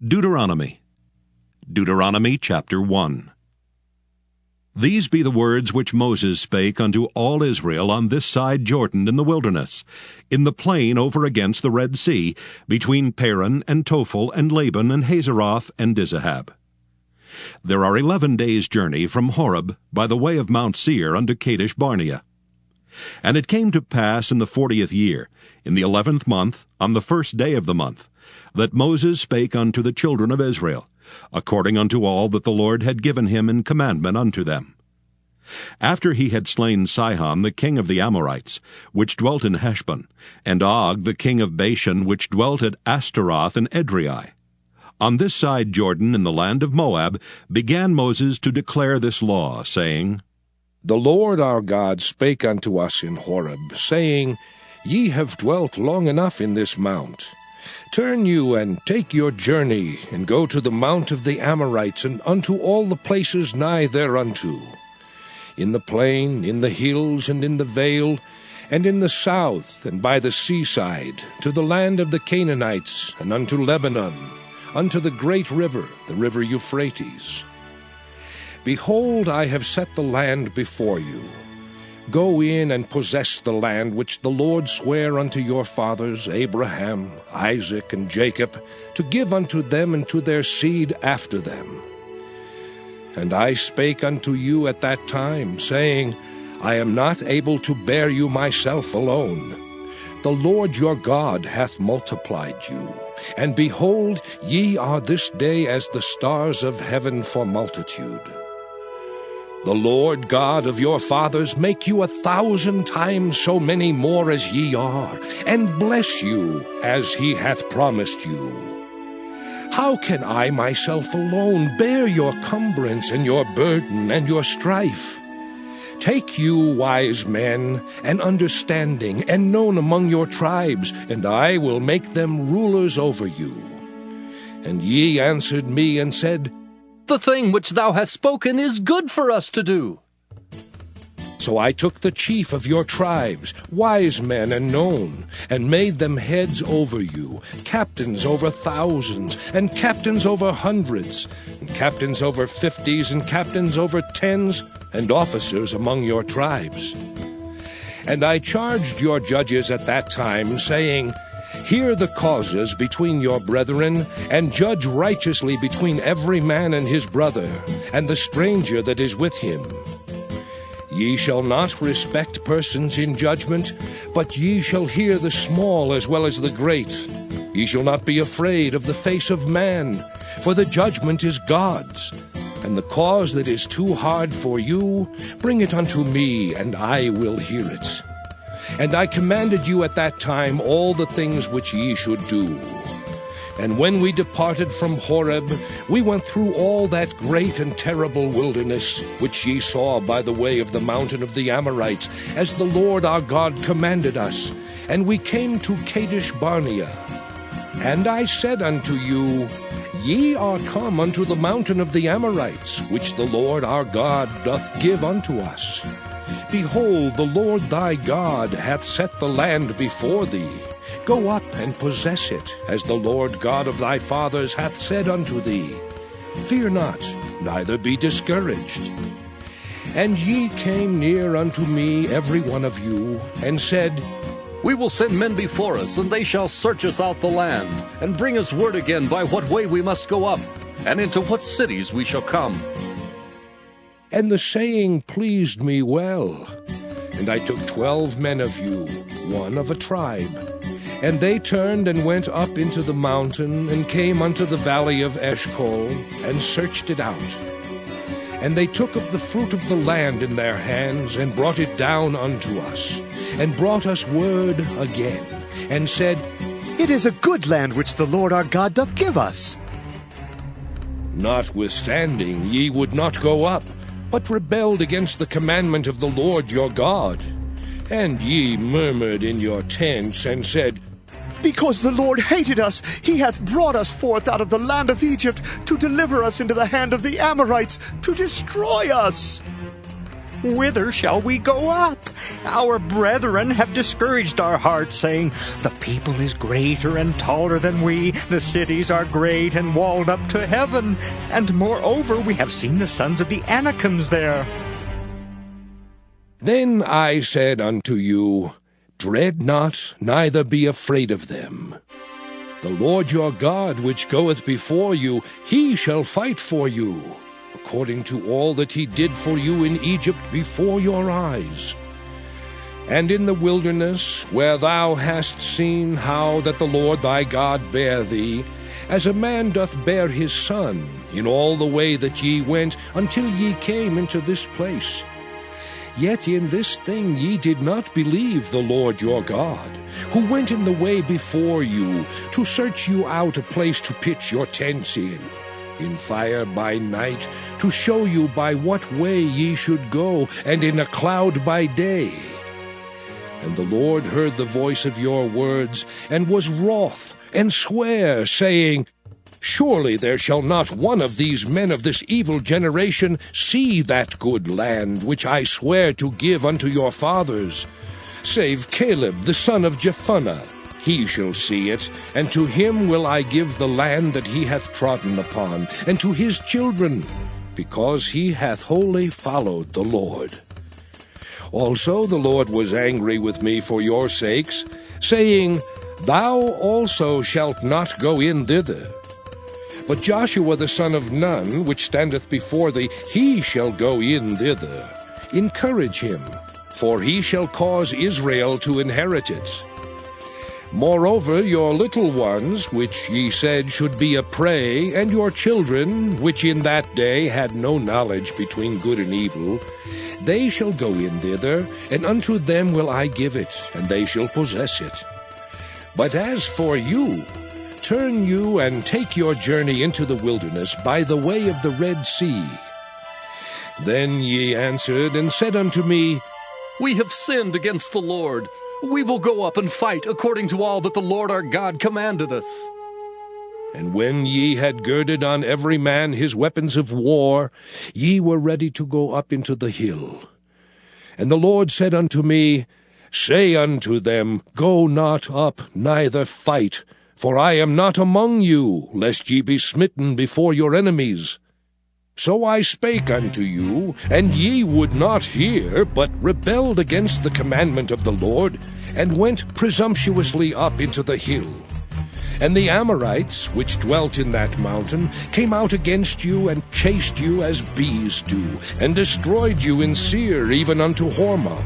Deuteronomy chapter 1. These be the words which Moses spake unto all Israel on this side Jordan in the wilderness, in the plain over against the Red Sea, between Paran and Tophel and Laban and Hazeroth and Dizahab. There are 11 days' journey from Horeb by the way of Mount Seir unto Kadesh Barnea. And it came to pass in the 40th year, in the 11th month, on the first day of the month, that Moses spake unto the children of Israel, according unto all that the Lord had given him in commandment unto them. After he had slain Sihon the king of the Amorites, which dwelt in Heshbon, and Og the king of Bashan, which dwelt at Ashtaroth and Edrei, on this side Jordan in the land of Moab, began Moses to declare this law, saying, The Lord our God spake unto us in Horeb, saying, Ye have dwelt long enough in this mount. Turn you and take your journey, and go to the mount of the Amorites, and unto all the places nigh thereunto, in the plain, in the hills, and in the vale, and in the south, and by the seaside, to the land of the Canaanites, and unto Lebanon, unto the great river, the river Euphrates. Behold, I have set the land before you. Go in and possess the land which the Lord sware unto your fathers, Abraham, Isaac, and Jacob, to give unto them and to their seed after them. And I spake unto you at that time, saying, I am not able to bear you myself alone. The Lord your God hath multiplied you. And behold, ye are this day as the stars of heaven for multitude. The Lord God of your fathers make you 1,000 times so many more as ye are, and bless you as he hath promised you. How can I myself alone bear your cumbrance and your burden and your strife? Take you wise men and understanding and known among your tribes, and I will make them rulers over you. And ye answered me and said, The thing which thou hast spoken is good for us to do. So I took the chief of your tribes, wise men and known, and made them heads over you, captains over thousands, and captains over hundreds, and captains over 50s, and captains over 10s, and officers among your tribes. And I charged your judges at that time, saying, Hear the causes between your brethren, and judge righteously between every man and his brother, and the stranger that is with him. Ye shall not respect persons in judgment, but ye shall hear the small as well as the great. Ye shall not be afraid of the face of man, for the judgment is God's. And the cause that is too hard for you, bring it unto me, and I will hear it. And I commanded you at that time all the things which ye should do. And when we departed from Horeb, we went through all that great and terrible wilderness, which ye saw by the way of the mountain of the Amorites, as the Lord our God commanded us. And we came to Kadesh Barnea. And I said unto you, Ye are come unto the mountain of the Amorites, which the Lord our God doth give unto us. Behold, the Lord thy God hath set the land before thee. Go up and possess it, as the Lord God of thy fathers hath said unto thee. Fear not, neither be discouraged. And ye came near unto me, every one of you, and said, We will send men before us, and they shall search us out the land, and bring us word again by what way we must go up, and into what cities we shall come. And the saying pleased me well. And I took 12 men of you, one of a tribe. And they turned and went up into the mountain, and came unto the valley of Eshcol, and searched it out. And they took of the fruit of the land in their hands, and brought it down unto us, and brought us word again, and said, It is a good land which the Lord our God doth give us. Notwithstanding, ye would not go up, but rebelled against the commandment of the Lord your God. And ye murmured in your tents, and said, Because the Lord hated us, he hath brought us forth out of the land of Egypt, to deliver us into the hand of the Amorites, to destroy us. Whither shall we go up? Our brethren have discouraged our hearts, saying, The people is greater and taller than we. The cities are great and walled up to heaven. And moreover, we have seen the sons of the Anakims there. Then I said unto you, Dread not, neither be afraid of them. The Lord your God, which goeth before you, he shall fight for you, according to all that he did for you in Egypt before your eyes. And in the wilderness, where thou hast seen how that the Lord thy God bare thee, as a man doth bear his son, in all the way that ye went, until ye came into this place. Yet in this thing ye did not believe the Lord your God, who went in the way before you, to search you out a place to pitch your tents in fire by night, to show you by what way ye should go, and in a cloud by day. And the Lord heard the voice of your words, and was wroth, and sware, saying, Surely there shall not one of these men of this evil generation see that good land which I swear to give unto your fathers, save Caleb the son of Jephunneh. He shall see it, and to him will I give the land that he hath trodden upon, and to his children, because he hath wholly followed the Lord. Also the Lord was angry with me for your sakes, saying, Thou also shalt not go in thither. But Joshua the son of Nun, which standeth before thee, he shall go in thither. Encourage him, for he shall cause Israel to inherit it. Moreover, your little ones, which ye said should be a prey, and your children, which in that day had no knowledge between good and evil, they shall go in thither, and unto them will I give it, and they shall possess it. But as for you, turn you and take your journey into the wilderness by the way of the Red Sea. Then ye answered and said unto me, We have sinned against the Lord. We will go up and fight according to all that the Lord our God commanded us. And when ye had girded on every man his weapons of war, ye were ready to go up into the hill. And the Lord said unto me, Say unto them, Go not up, neither fight, for I am not among you, lest ye be smitten before your enemies. So I spake unto you, and ye would not hear, but rebelled against the commandment of the Lord, and went presumptuously up into the hill. And the Amorites, which dwelt in that mountain, came out against you, and chased you as bees do, and destroyed you in Seir, even unto Hormah.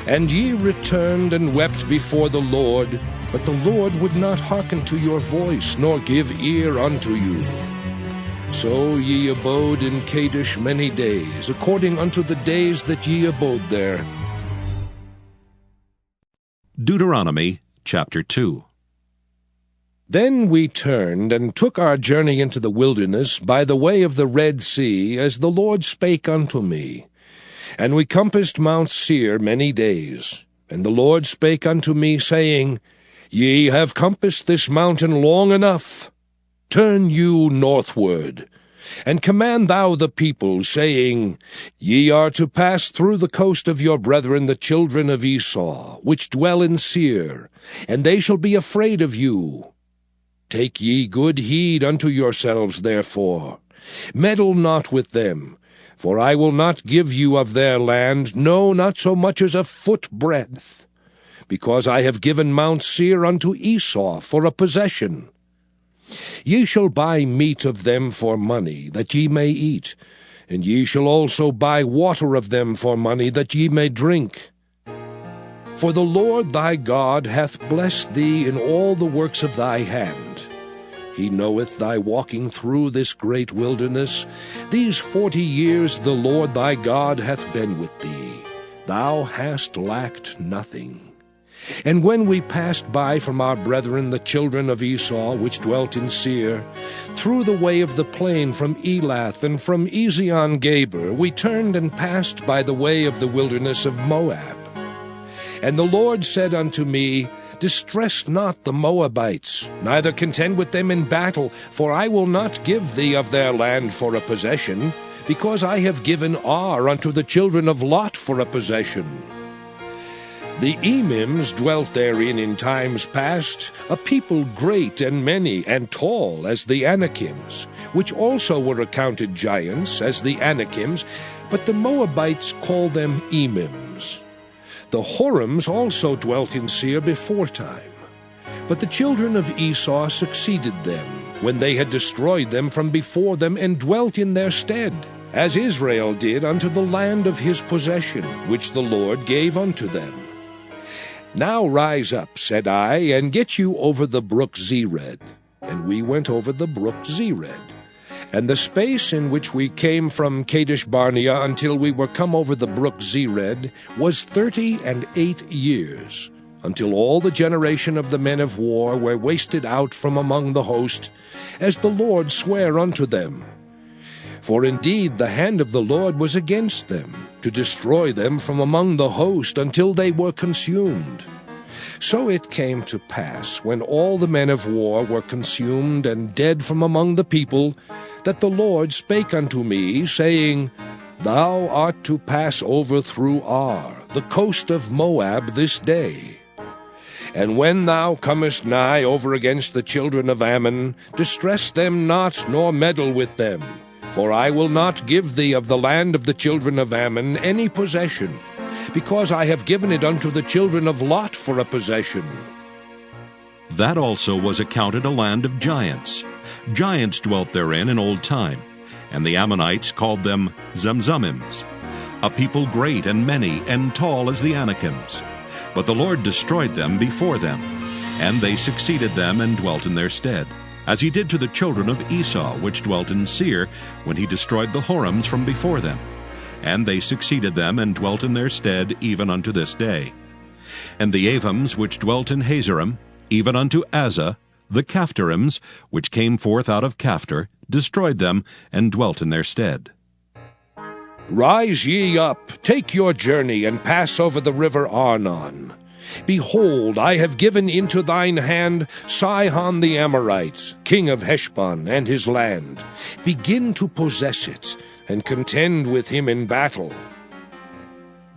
And ye returned and wept before the Lord, but the Lord would not hearken to your voice, nor give ear unto you. So ye abode in Kadesh many days, according unto the days that ye abode there. Deuteronomy chapter 2. Then we turned and took our journey into the wilderness by the way of the Red Sea, as the Lord spake unto me. And we compassed Mount Seir many days. And the Lord spake unto me, saying, Ye have compassed this mountain long enough. Turn you northward, and command thou the people, saying, Ye are to pass through the coast of your brethren the children of Esau, which dwell in Seir, and they shall be afraid of you. Take ye good heed unto yourselves, therefore. Meddle not with them, for I will not give you of their land, no, not so much as a foot breadth, because I have given Mount Seir unto Esau for a possession. Ye shall buy meat of them for money, that ye may eat, and ye shall also buy water of them for money, that ye may drink. For the Lord thy God hath blessed thee in all the works of thy hand. He knoweth thy walking through this great wilderness. These 40 years the Lord thy God hath been with thee. Thou hast lacked nothing. And when we passed by from our brethren the children of Esau, which dwelt in Seir, through the way of the plain from Elath and from Ezion-Geber, we turned and passed by the way of the wilderness of Moab. And the Lord said unto me, Distress not the Moabites, neither contend with them in battle, for I will not give thee of their land for a possession, because I have given Ar unto the children of Lot for a possession. The Emims dwelt therein in times past, a people great and many and tall as the Anakims, which also were accounted giants as the Anakims, but the Moabites call them Emims. The Horims also dwelt in Seir beforetime, but the children of Esau succeeded them, when they had destroyed them from before them, and dwelt in their stead, as Israel did unto the land of his possession, which the Lord gave unto them. Now rise up, said I, and get you over the brook Zered. And we went over the brook Zered. And the space in which we came from Kadesh Barnea until we were come over the brook Zered was 38 years, until all the generation of the men of war were wasted out from among the host, as the Lord sware unto them. For indeed the hand of the Lord was against them, to destroy them from among the host until they were consumed. So it came to pass, when all the men of war were consumed and dead from among the people, that the Lord spake unto me, saying, Thou art to pass over through Ar, the coast of Moab, this day. And when thou comest nigh over against the children of Ammon, distress them not, nor meddle with them. For I will not give thee of the land of the children of Ammon any possession, because I have given it unto the children of Lot for a possession. That also was accounted a land of giants. Giants dwelt therein in old time, and the Ammonites called them Zamzummims, a people great and many and tall as the Anakims. But the Lord destroyed them before them, and they succeeded them and dwelt in their stead, as he did to the children of Esau, which dwelt in Seir, when he destroyed the Horims from before them. And they succeeded them and dwelt in their stead even unto this day. And the Avims, which dwelt in Hazerim, even unto Azza, the Caphtarims, which came forth out of Caphtor, destroyed them and dwelt in their stead. Rise ye up, take your journey, and pass over the river Arnon. Behold, I have given into thine hand Sihon the Amorite, king of Heshbon, and his land. Begin to possess it, and contend with him in battle.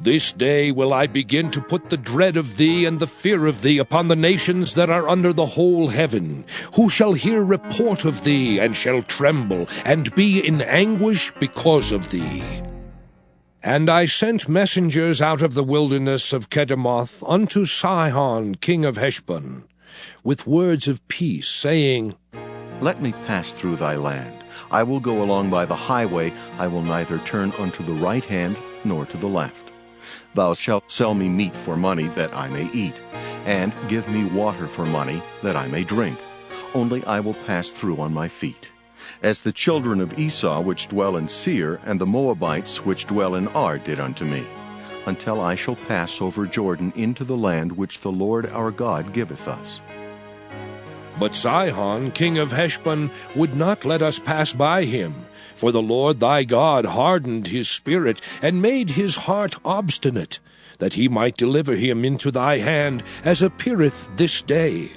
This day will I begin to put the dread of thee and the fear of thee upon the nations that are under the whole heaven, who shall hear report of thee, and shall tremble, and be in anguish because of thee. And I sent messengers out of the wilderness of Kedemoth unto Sihon king of Heshbon, with words of peace, saying, Let me pass through thy land. I will go along by the highway. I will neither turn unto the right hand nor to the left. Thou shalt sell me meat for money, that I may eat, and give me water for money, that I may drink. Only I will pass through on my feet. As the children of Esau which dwell in Seir, and the Moabites which dwell in Ar did unto me, until I shall pass over Jordan into the land which the Lord our God giveth us. But Sihon king of Heshbon would not let us pass by him, for the Lord thy God hardened his spirit, and made his heart obstinate, that he might deliver him into thy hand, as appeareth this day.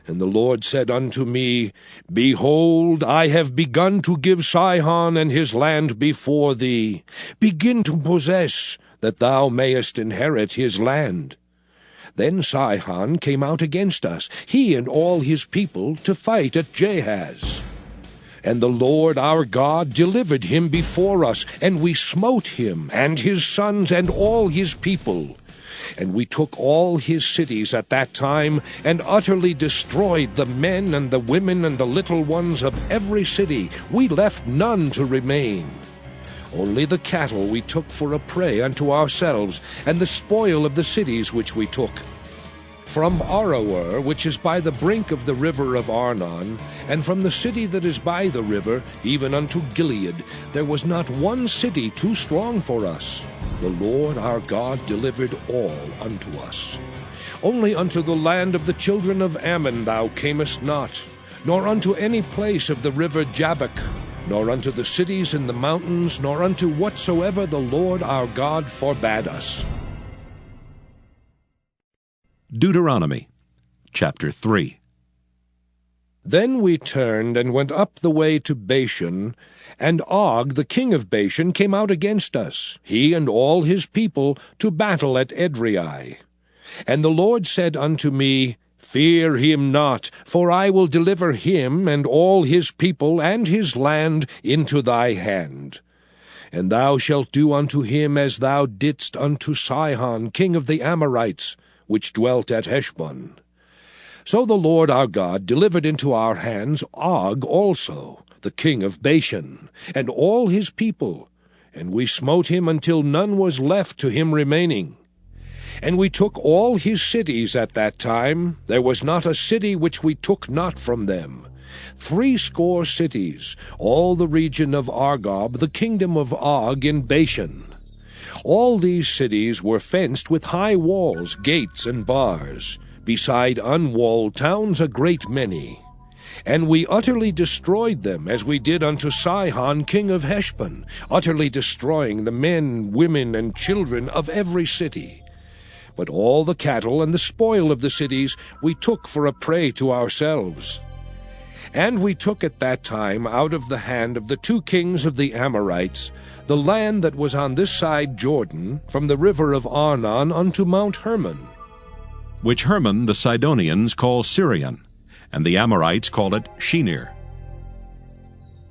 And the Lord said unto me, Behold, I have begun to give Sihon and his land before thee. Begin to possess, that thou mayest inherit his land. Then Sihon came out against us, he and all his people, to fight at Jahaz. And the Lord our God delivered him before us, and we smote him, and his sons, and all his people. And we took all his cities at that time, and utterly destroyed the men and the women and the little ones of every city. We left none to remain. Only the cattle we took for a prey unto ourselves, and the spoil of the cities which we took. From Aroer, which is by the brink of the river of Arnon, and from the city that is by the river, even unto Gilead, there was not one city too strong for us. The Lord our God delivered all unto us. Only unto the land of the children of Ammon thou camest not, nor unto any place of the river Jabbok, nor unto the cities in the mountains, nor unto whatsoever the Lord our God forbade us. Deuteronomy chapter 3. Then we turned and went up the way to Bashan, and Og the king of Bashan came out against us, he and all his people, to battle at Edrei. And the Lord said unto me, Fear him not, for I will deliver him and all his people and his land into thy hand. And thou shalt do unto him as thou didst unto Sihon king of the Amorites, which dwelt at Heshbon. So the Lord our God delivered into our hands Og also, the king of Bashan, and all his people, and we smote him until none was left to him remaining. And we took all his cities at that time. There was not a city which we took not from them. 80 cities, all the region of Argob, the kingdom of Og in Bashan. All these cities were fenced with high walls, gates, and bars, beside unwalled towns a great many. And we utterly destroyed them, as we did unto Sihon king of Heshbon, utterly destroying the men, women, and children of every city. But all the cattle and the spoil of the cities we took for a prey to ourselves. And we took at that time out of the hand of the 2 kings of the Amorites the land that was on this side Jordan, from the river of Arnon unto Mount Hermon, which Hermon the Sidonians call Syrian, and the Amorites call it Shinir.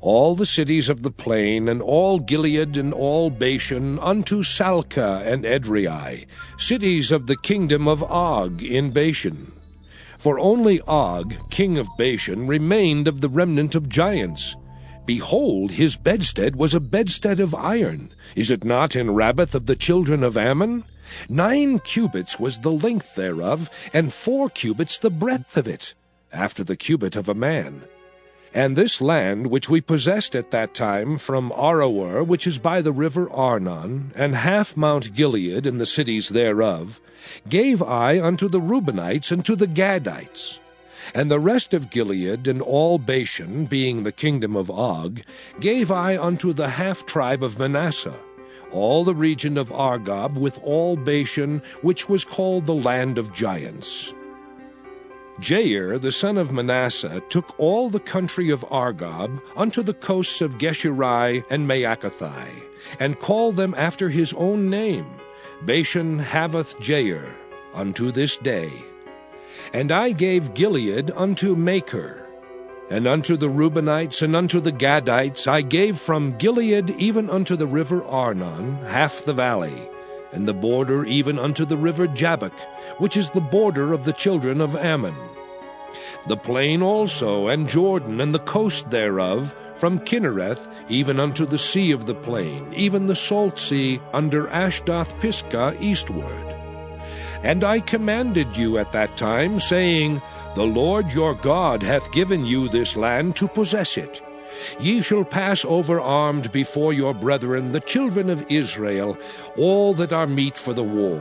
All the cities of the plain, and all Gilead, and all Bashan, unto Salcah and Edrei, cities of the kingdom of Og in Bashan. For only Og, king of Bashan, remained of the remnant of giants. Behold, his bedstead was a bedstead of iron. Is it not in Rabbath of the children of Ammon? 9 cubits was the length thereof, and 4 cubits the breadth of it, after the cubit of a man. And this land which we possessed at that time from Aroer, which is by the river Arnon, and half Mount Gilead and the cities thereof, gave I unto the Reubenites and to the Gadites. And the rest of Gilead and all Bashan, being the kingdom of Og, gave I unto the half-tribe of Manasseh, all the region of Argob with all Bashan, which was called the land of giants. Jair, the son of Manasseh, took all the country of Argob unto the coasts of Geshuri and Maacathai, and called them after his own name, Bashan Havoth Jair, unto this day. And I gave Gilead unto Machir. And unto the Reubenites and unto the Gadites I gave from Gilead even unto the river Arnon half the valley, and the border even unto the river Jabbok, which is the border of the children of Ammon. The plain also, and Jordan, and the coast thereof, from Kinnereth even unto the sea of the plain, even the salt sea under Ashdoth-Pisgah eastward. And I commanded you at that time, saying, The Lord your God hath given you this land to possess it. Ye shall pass over armed before your brethren, the children of Israel, all that are meet for the war.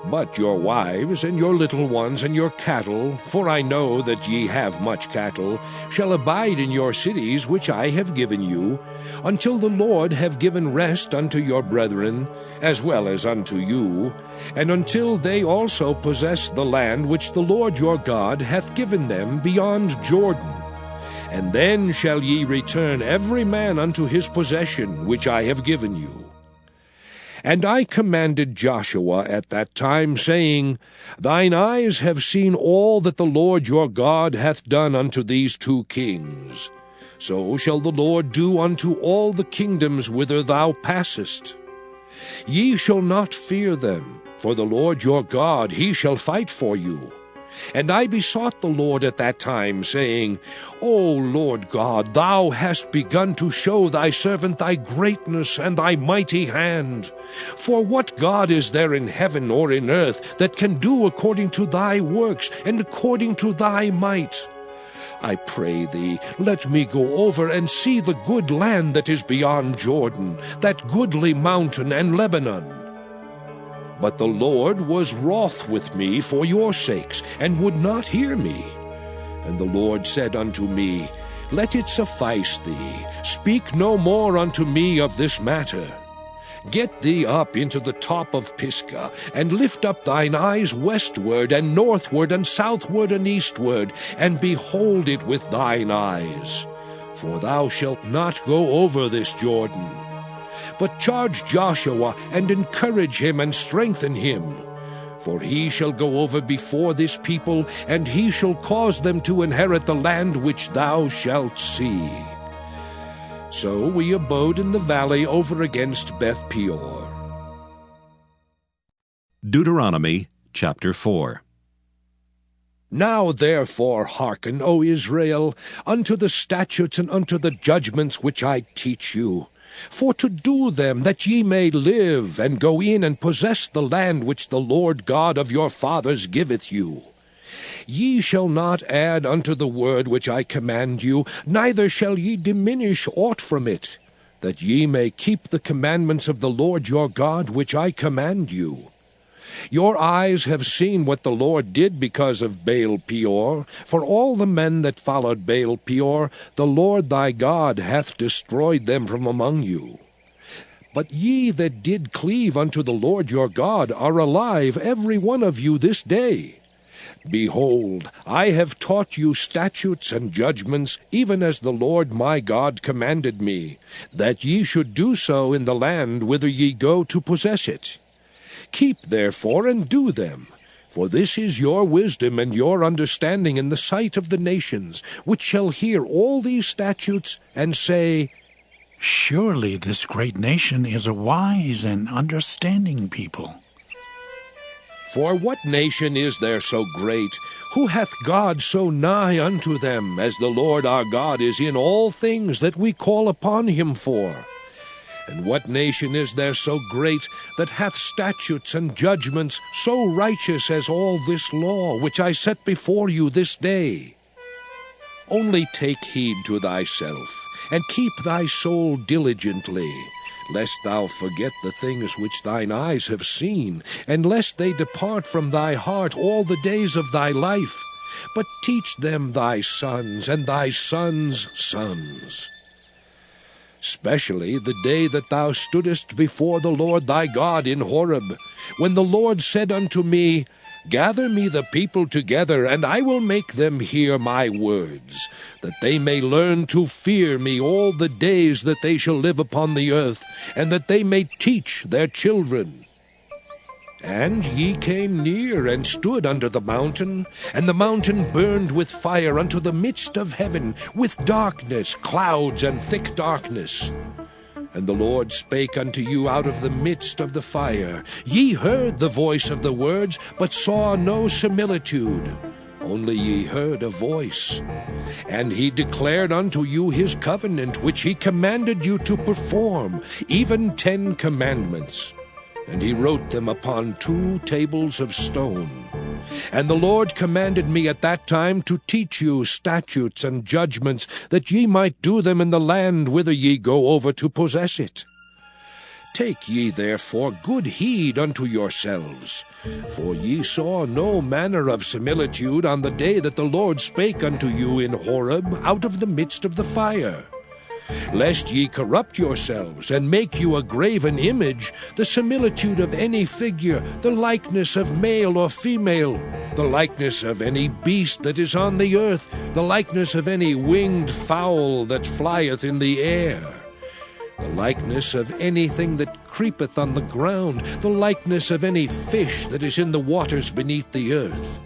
But your wives, and your little ones, and your cattle, for I know that ye have much cattle, shall abide in your cities which I have given you, until the Lord have given rest unto your brethren, as well as unto you, and until they also possess the land which the Lord your God hath given them beyond Jordan. And then shall ye return every man unto his possession which I have given you. And I commanded Joshua at that time, saying, Thine eyes have seen all that the Lord your God hath done unto these 2 kings. So shall the Lord do unto all the kingdoms whither thou passest. Ye shall not fear them, for the Lord your God, he shall fight for you. And I besought the Lord at that time, saying, O Lord God, thou hast begun to show thy servant thy greatness and thy mighty hand. For what God is there in heaven or in earth that can do according to thy works and according to thy might? I pray thee, let me go over and see the good land that is beyond Jordan, that goodly mountain and Lebanon. But the Lord was wroth with me for your sakes, and would not hear me. And the Lord said unto me, Let it suffice thee, speak no more unto me of this matter. Get thee up into the top of Pisgah, and lift up thine eyes westward, and northward, and southward, and eastward, and behold it with thine eyes. For thou shalt not go over this Jordan. But charge Joshua, and encourage him, and strengthen him. For he shall go over before this people, and he shall cause them to inherit the land which thou shalt see. So we abode in the valley over against Beth Peor. Deuteronomy chapter 4. Now therefore hearken, O Israel, unto the statutes and unto the judgments which I teach you, for to do them, that ye may live, and go in and possess the land which the Lord God of your fathers giveth you. Ye shall not add unto the word which I command you, neither shall ye diminish aught from it, that ye may keep the commandments of the Lord your God which I command you. Your eyes have seen what the Lord did because of Baal Peor. For all the men that followed Baal Peor, the Lord thy God hath destroyed them from among you. But ye that did cleave unto the Lord your God are alive, every one of you, this day. Behold, I have taught you statutes and judgments, even as the Lord my God commanded me, that ye should do so in the land whither ye go to possess it. Keep therefore and do them, for this is your wisdom and your understanding in the sight of the nations, which shall hear all these statutes, and say, Surely this great nation is a wise and understanding people. For what nation is there so great? Who hath God so nigh unto them, as the Lord our God is in all things that we call upon him for? And what nation is there so great, that hath statutes and judgments so righteous as all this law, which I set before you this day? Only take heed to thyself, and keep thy soul diligently, lest thou forget the things which thine eyes have seen, and lest they depart from thy heart all the days of thy life. But teach them thy sons, and thy sons' sons. Specially the day that thou stoodest before the Lord thy God in Horeb, when the Lord said unto me, Gather me the people together, and I will make them hear my words, that they may learn to fear me all the days that they shall live upon the earth, and that they may teach their children. And ye came near and stood under the mountain, and the mountain burned with fire unto the midst of heaven, with darkness, clouds, and thick darkness. And the Lord spake unto you out of the midst of the fire. Ye heard the voice of the words, but saw no similitude. Only ye heard a voice. And he declared unto you his covenant, which he commanded you to perform, even 10 commandments. And he wrote them upon 2 tables of stone. And the Lord commanded me at that time to teach you statutes and judgments, that ye might do them in the land whither ye go over to possess it. Take ye therefore good heed unto yourselves, for ye saw no manner of similitude on the day that the Lord spake unto you in Horeb out of the midst of the fire. Lest ye corrupt yourselves, and make you a graven image, the similitude of any figure, the likeness of male or female, the likeness of any beast that is on the earth, the likeness of any winged fowl that flieth in the air, the likeness of anything that creepeth on the ground, the likeness of any fish that is in the waters beneath the earth.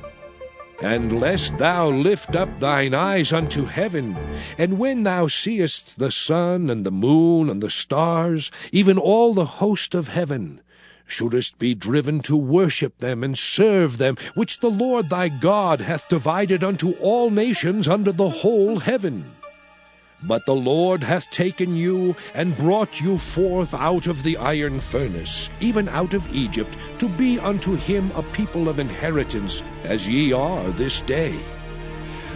And lest thou lift up thine eyes unto heaven, and when thou seest the sun and the moon and the stars, even all the host of heaven, shouldest be driven to worship them and serve them, which the Lord thy God hath divided unto all nations under the whole heaven. But the Lord hath taken you, and brought you forth out of the iron furnace, even out of Egypt, to be unto him a people of inheritance, as ye are this day.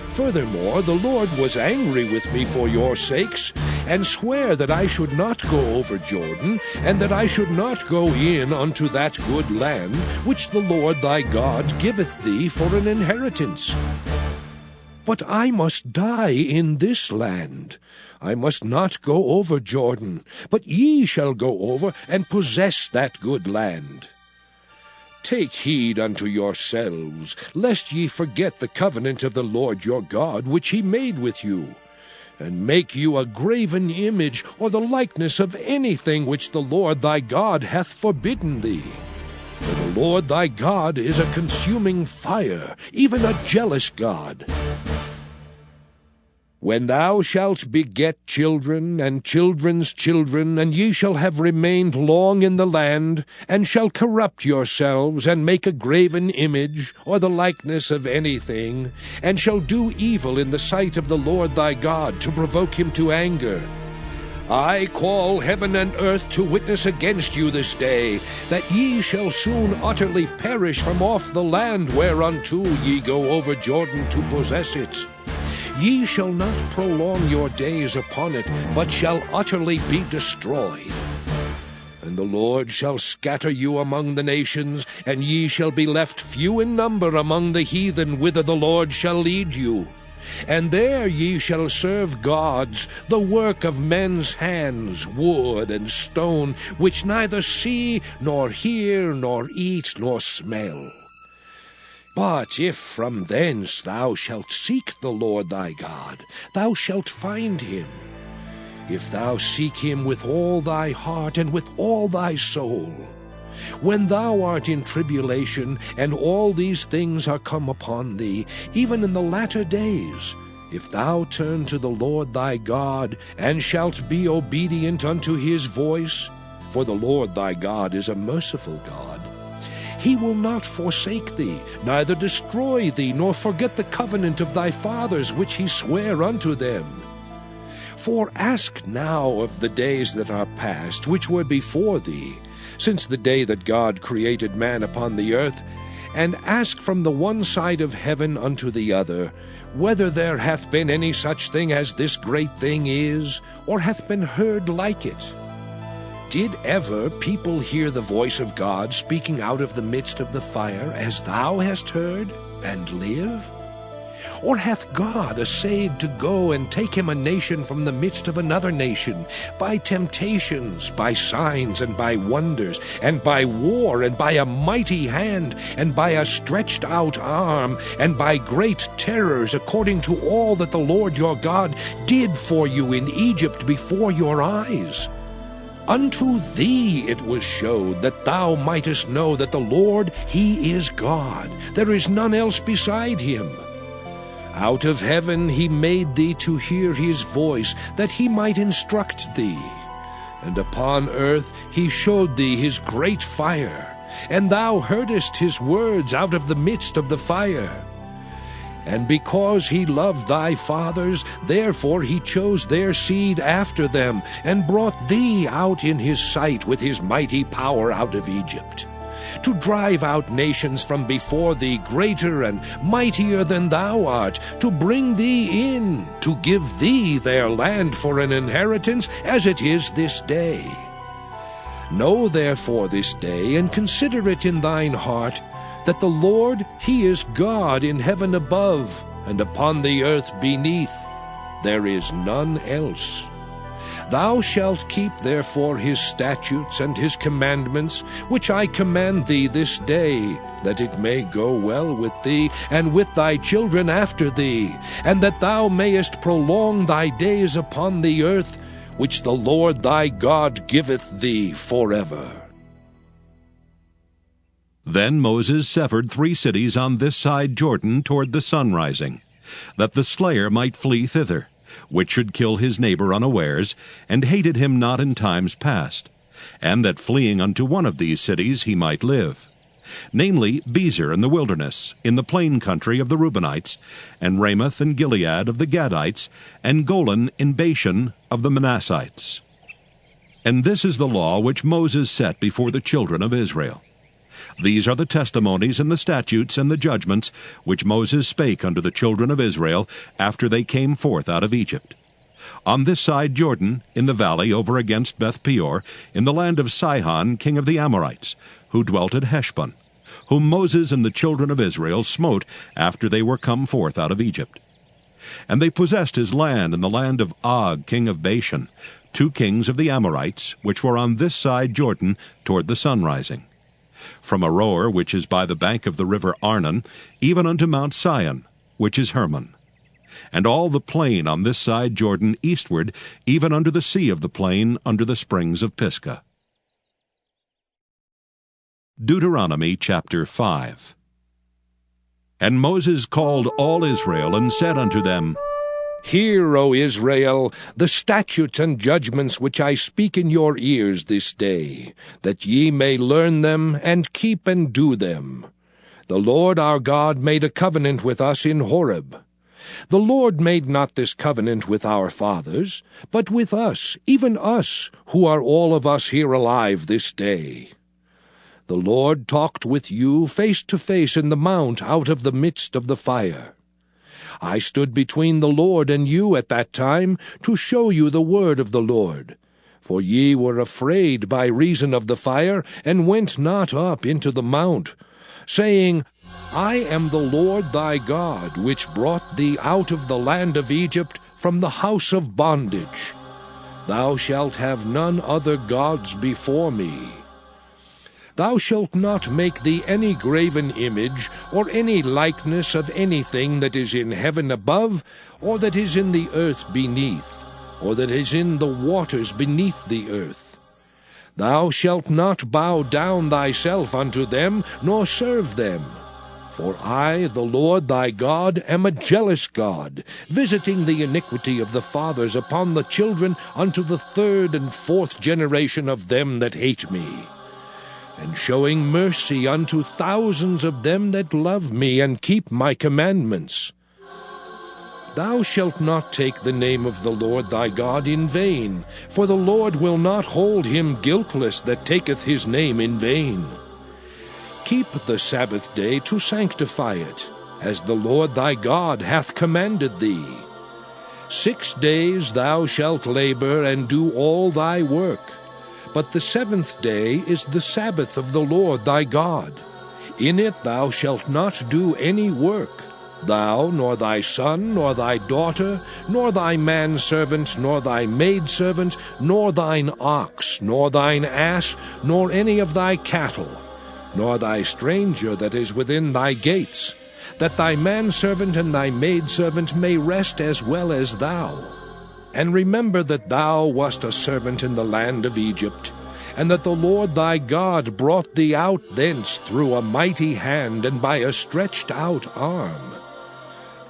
Furthermore, the Lord was angry with me for your sakes, and sware that I should not go over Jordan, and that I should not go in unto that good land, which the Lord thy God giveth thee for an inheritance. But I must die in this land. I must not go over Jordan, but ye shall go over and possess that good land. Take heed unto yourselves, lest ye forget the covenant of the Lord your God, which he made with you, and make you a graven image, or the likeness of anything which the Lord thy God hath forbidden thee. For the Lord thy God is a consuming fire, even a jealous God. When thou shalt beget children and children's children, and ye shall have remained long in the land, and shall corrupt yourselves, and make a graven image, or the likeness of anything, and shall do evil in the sight of the Lord thy God, to provoke him to anger, I call heaven and earth to witness against you this day, that ye shall soon utterly perish from off the land whereunto ye go over Jordan to possess it. Ye shall not prolong your days upon it, but shall utterly be destroyed. And the Lord shall scatter you among the nations, and ye shall be left few in number among the heathen whither the Lord shall lead you. And there ye shall serve gods, the work of men's hands, wood and stone, which neither see, nor hear, nor eat, nor smell. But if from thence thou shalt seek the Lord thy God, thou shalt find him. If thou seek him with all thy heart and with all thy soul. When thou art in tribulation, and all these things are come upon thee, even in the latter days, if thou turn to the Lord thy God, and shalt be obedient unto his voice, for the Lord thy God is a merciful God, he will not forsake thee, neither destroy thee, nor forget the covenant of thy fathers which he sware unto them. For ask now of the days that are past, which were before thee, since the day that God created man upon the earth, and ask from the one side of heaven unto the other, whether there hath been any such thing as this great thing is, or hath been heard like it. Did ever people hear the voice of God speaking out of the midst of the fire, as thou hast heard, and live? Or hath God essayed to go and take him a nation from the midst of another nation, by temptations, by signs, and by wonders, and by war, and by a mighty hand, and by a stretched out arm, and by great terrors, according to all that the Lord your God did for you in Egypt before your eyes? Unto thee it was showed, that thou mightest know that the Lord, he is God. There is none else beside him. Out of heaven he made thee to hear his voice, that he might instruct thee. And upon earth he showed thee his great fire, and thou heardest his words out of the midst of the fire. And because he loved thy fathers, therefore he chose their seed after them, and brought thee out in his sight with his mighty power out of Egypt, to drive out nations from before thee, greater and mightier than thou art, to bring thee in, to give thee their land for an inheritance, as it is this day. Know therefore this day, and consider it in thine heart, that the Lord, he is God in heaven above, and upon the earth beneath. There is none else. Thou shalt keep therefore his statutes and his commandments, which I command thee this day, that it may go well with thee, and with thy children after thee, and that thou mayest prolong thy days upon the earth, which the Lord thy God giveth thee forever. Then Moses severed 3 cities on this side Jordan toward the sun rising, that the slayer might flee thither, which should kill his neighbor unawares, and hated him not in times past, and that fleeing unto one of these cities he might live, namely Bezer in the wilderness, in the plain country of the Reubenites, and Ramoth and Gilead of the Gadites, and Golan in Bashan of the Manassites. And this is the law which Moses set before the children of Israel. These are the testimonies and the statutes and the judgments which Moses spake unto the children of Israel after they came forth out of Egypt. On this side Jordan, in the valley over against Beth-peor, in the land of Sihon king of the Amorites, who dwelt at Heshbon, whom Moses and the children of Israel smote after they were come forth out of Egypt. And they possessed his land and the land of Og, king of Bashan, 2 kings of the Amorites, which were on this side Jordan toward the sunrising, from Aroer, which is by the bank of the river Arnon, even unto Mount Sion, which is Hermon, and all the plain on this side Jordan eastward, even unto the sea of the plain, under the springs of Pisgah. Deuteronomy chapter 5. And Moses called all Israel, and said unto them, Hear, O Israel, the statutes and judgments which I speak in your ears this day, that ye may learn them, and keep and do them. The Lord our God made a covenant with us in Horeb. The Lord made not this covenant with our fathers, but with us, even us, who are all of us here alive this day. The Lord talked with you face to face in the mount out of the midst of the fire. I stood between the Lord and you at that time, to show you the word of the Lord. For ye were afraid by reason of the fire, and went not up into the mount, saying, I am the Lord thy God, which brought thee out of the land of Egypt, from the house of bondage. Thou shalt have none other gods before me. Thou shalt not make thee any graven image, or any likeness of anything that is in heaven above, or that is in the earth beneath, or that is in the waters beneath the earth. Thou shalt not bow down thyself unto them, nor serve them. For I, the Lord thy God, am a jealous God, visiting the iniquity of the fathers upon the children unto the 3rd and 4th generation of them that hate me, and showing mercy unto thousands of them that love me and keep my commandments. Thou shalt not take the name of the Lord thy God in vain, for the Lord will not hold him guiltless that taketh his name in vain. Keep the Sabbath day to sanctify it, as the Lord thy God hath commanded thee. 6 days thou shalt labor and do all thy work. But the 7th day is the Sabbath of the Lord thy God. In it thou shalt not do any work, thou, nor thy son, nor thy daughter, nor thy manservant, nor thy maidservant, nor thine ox, nor thine ass, nor any of thy cattle, nor thy stranger that is within thy gates, that thy manservant and thy maidservant may rest as well as thou. And remember that thou wast a servant in the land of Egypt, and that the Lord thy God brought thee out thence through a mighty hand and by a stretched out arm.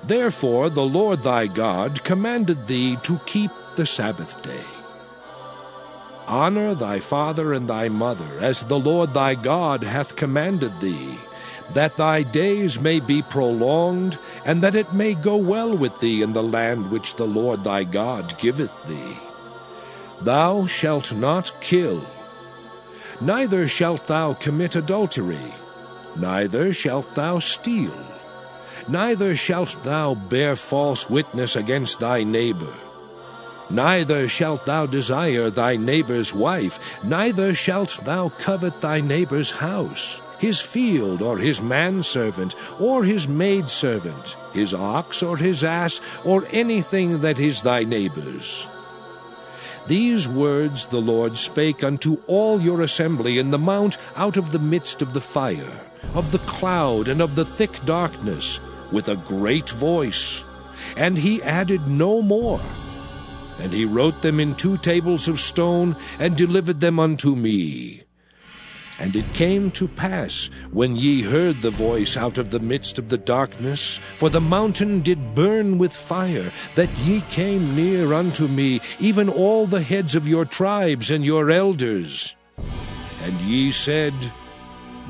Therefore the Lord thy God commanded thee to keep the Sabbath day. Honor thy father and thy mother, as the Lord thy God hath commanded thee, that thy days may be prolonged, and that it may go well with thee in the land which the Lord thy God giveth thee. Thou shalt not kill, neither shalt thou commit adultery, neither shalt thou steal, neither shalt thou bear false witness against thy neighbor. Neither shalt thou desire thy neighbor's wife, neither shalt thou covet thy neighbor's house, his field, or his manservant, or his maidservant, his ox, or his ass, or anything that is thy neighbor's. These words the Lord spake unto all your assembly in the mount out of the midst of the fire, of the cloud, and of the thick darkness, with a great voice. And he added no more. And he wrote them in 2 tables of stone, and delivered them unto me. And it came to pass, when ye heard the voice out of the midst of the darkness, for the mountain did burn with fire, that ye came near unto me, even all the heads of your tribes and your elders. And ye said,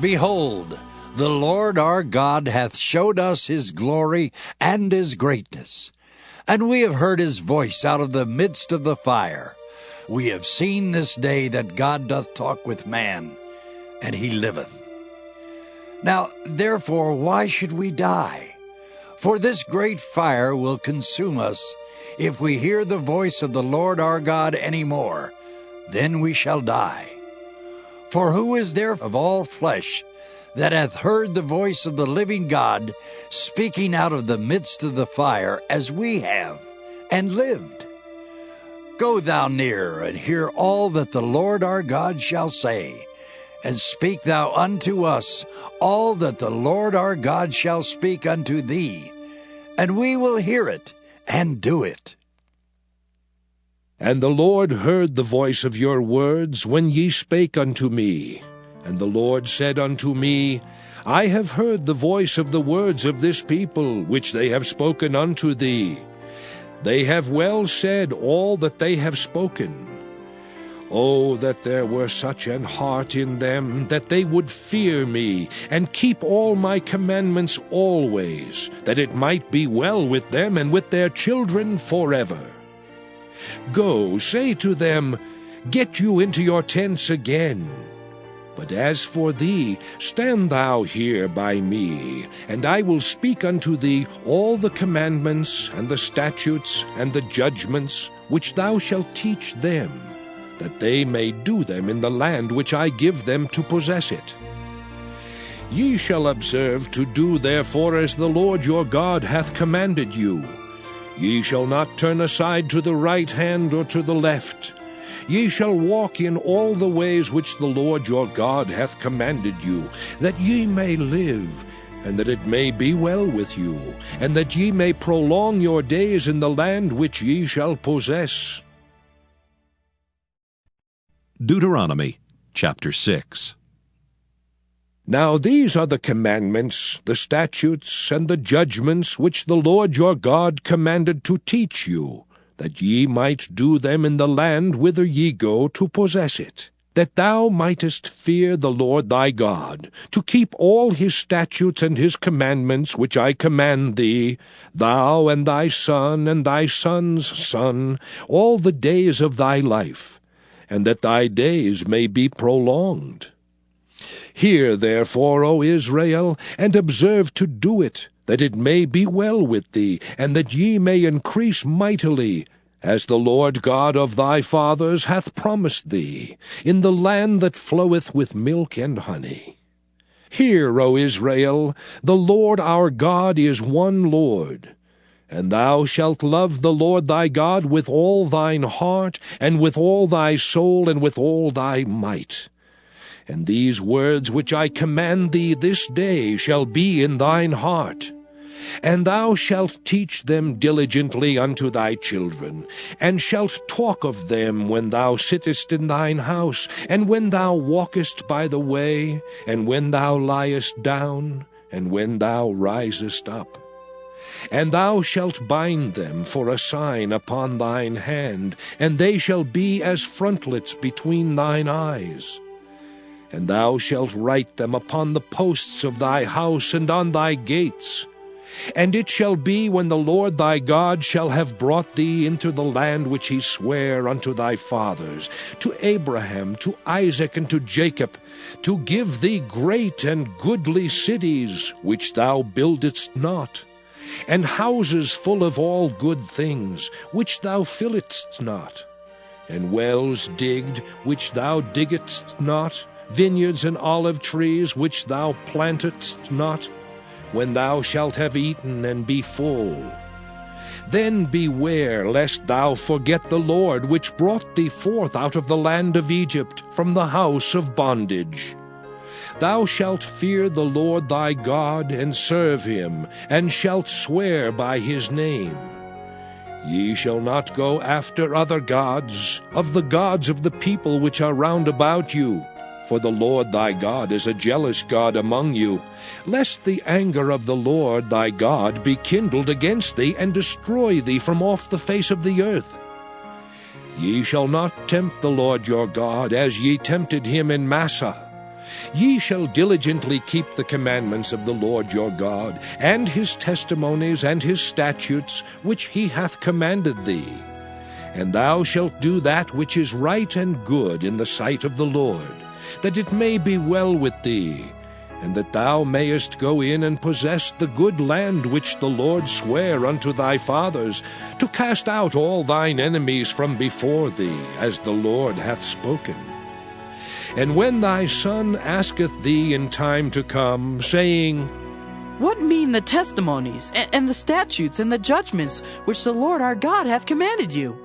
Behold, the Lord our God hath showed us his glory and his greatness. And we have heard his voice out of the midst of the fire. We have seen this day that God doth talk with man, and he liveth. Now, therefore, why should we die? For this great fire will consume us. If we hear the voice of the Lord our God any more, then we shall die. For who is there of all flesh that hath heard the voice of the living God speaking out of the midst of the fire, as we have, and lived. Go thou near, and hear all that the Lord our God shall say, and speak thou unto us all that the Lord our God shall speak unto thee, and we will hear it, and do it. And the Lord heard the voice of your words when ye spake unto me. And the Lord said unto me, I have heard the voice of the words of this people, which they have spoken unto thee. They have well said all that they have spoken. Oh, that there were such an heart in them, that they would fear me, and keep all my commandments always, that it might be well with them and with their children forever. Go, say to them, Get you into your tents again. But as for thee, stand thou here by me, and I will speak unto thee all the commandments, and the statutes, and the judgments, which thou shalt teach them, that they may do them in the land which I give them to possess it. Ye shall observe to do therefore as the Lord your God hath commanded you. Ye shall not turn aside to the right hand or to the left. Ye shall walk in all the ways which the Lord your God hath commanded you, that ye may live, and that it may be well with you, and that ye may prolong your days in the land which ye shall possess. Deuteronomy chapter 6. Now these are the commandments, the statutes, and the judgments which the Lord your God commanded to teach you, that ye might do them in the land whither ye go to possess it, that thou mightest fear the Lord thy God, to keep all his statutes and his commandments which I command thee, thou and thy son and thy son's son, all the days of thy life, and that thy days may be prolonged. Hear therefore, O Israel, and observe to do it, that it may be well with thee, and that ye may increase mightily, as the Lord God of thy fathers hath promised thee, in the land that floweth with milk and honey. Hear, O Israel, the Lord our God is one Lord. And thou shalt love the Lord thy God with all thine heart, and with all thy soul, and with all thy might. And these words which I command thee this day shall be in thine heart. And thou shalt teach them diligently unto thy children, and shalt talk of them when thou sittest in thine house, and when thou walkest by the way, and when thou liest down, and when thou risest up. And thou shalt bind them for a sign upon thine hand, and they shall be as frontlets between thine eyes. And thou shalt write them upon the posts of thy house and on thy gates. And it shall be, when the Lord thy God shall have brought thee into the land which he sware unto thy fathers, to Abraham, to Isaac, and to Jacob, to give thee great and goodly cities, which thou buildedst not, and houses full of all good things, which thou filledst not, and wells digged, which thou diggedst not, vineyards and olive trees, which thou plantedst not, when thou shalt have eaten and be full. Then beware lest thou forget the Lord, which brought thee forth out of the land of Egypt, from the house of bondage. Thou shalt fear the Lord thy God, and serve him, and shalt swear by his name. Ye shall not go after other gods, of the gods of the people which are round about you, for the Lord thy God is a jealous God among you, lest the anger of the Lord thy God be kindled against thee, and destroy thee from off the face of the earth. Ye shall not tempt the Lord your God, as ye tempted him in Massah. Ye shall diligently keep the commandments of the Lord your God, and his testimonies and his statutes, which he hath commanded thee. And thou shalt do that which is right and good in the sight of the Lord, that it may be well with thee, and that thou mayest go in and possess the good land which the Lord sware unto thy fathers, to cast out all thine enemies from before thee, as the Lord hath spoken. And when thy son asketh thee in time to come, saying, What mean the testimonies, and the statutes, and the judgments, which the Lord our God hath commanded you?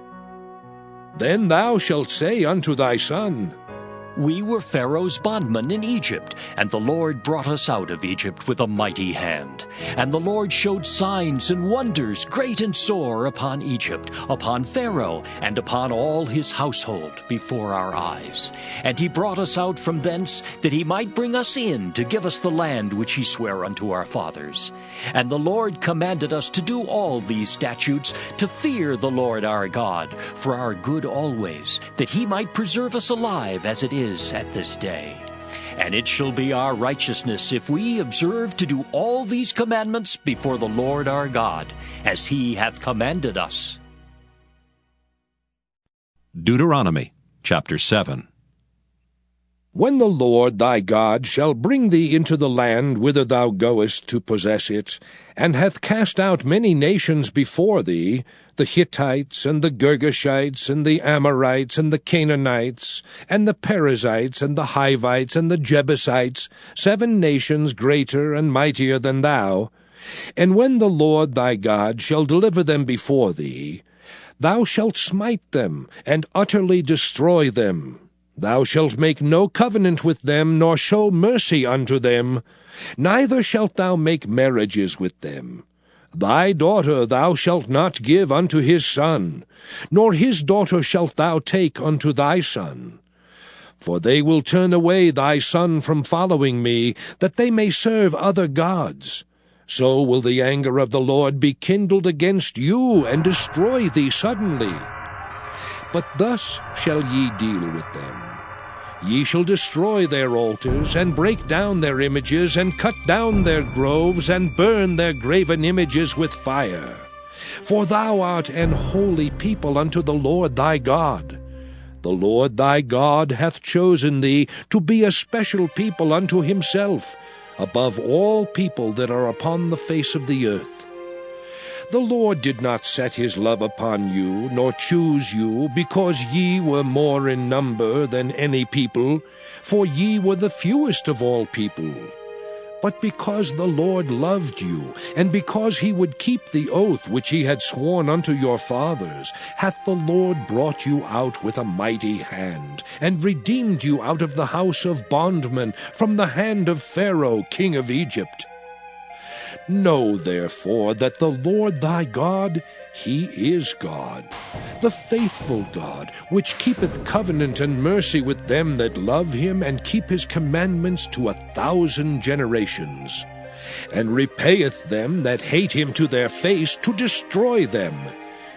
Then thou shalt say unto thy son, We were Pharaoh's bondmen in Egypt, and the Lord brought us out of Egypt with a mighty hand. And the Lord showed signs and wonders great and sore upon Egypt, upon Pharaoh, and upon all his household before our eyes. And he brought us out from thence, that he might bring us in to give us the land which he sware unto our fathers. And the Lord commanded us to do all these statutes, to fear the Lord our God, for our good always, that he might preserve us alive as it is at this day. And it shall be our righteousness if we observe to do all these commandments before the Lord our God, as he hath commanded us. Deuteronomy chapter 7. When the Lord thy God shall bring thee into the land whither thou goest to possess it, and hath cast out many nations before thee, the Hittites, and the Girgashites, and the Amorites, and the Canaanites, and the Perizzites, and the Hivites, and the Jebusites, 7 nations greater and mightier than thou, and when the Lord thy God shall deliver them before thee, thou shalt smite them, and utterly destroy them. Thou shalt make no covenant with them, nor show mercy unto them, neither shalt thou make marriages with them. Thy daughter thou shalt not give unto his son, nor his daughter shalt thou take unto thy son. For they will turn away thy son from following me, that they may serve other gods. So will the anger of the Lord be kindled against you, and destroy thee suddenly. But thus shall ye deal with them. Ye shall destroy their altars, and break down their images, and cut down their groves, and burn their graven images with fire. For thou art an holy people unto the Lord thy God. The Lord thy God hath chosen thee to be a special people unto himself, above all people that are upon the face of the earth. The Lord did not set his love upon you, nor choose you, because ye were more in number than any people, for ye were the fewest of all people. But because the Lord loved you, and because he would keep the oath which he had sworn unto your fathers, hath the Lord brought you out with a mighty hand, and redeemed you out of the house of bondmen, from the hand of Pharaoh king of Egypt. Know therefore that the Lord thy God, he is God, the faithful God, which keepeth covenant and mercy with them that love him, and keep his commandments to 1,000 generations, and repayeth them that hate him to their face, to destroy them.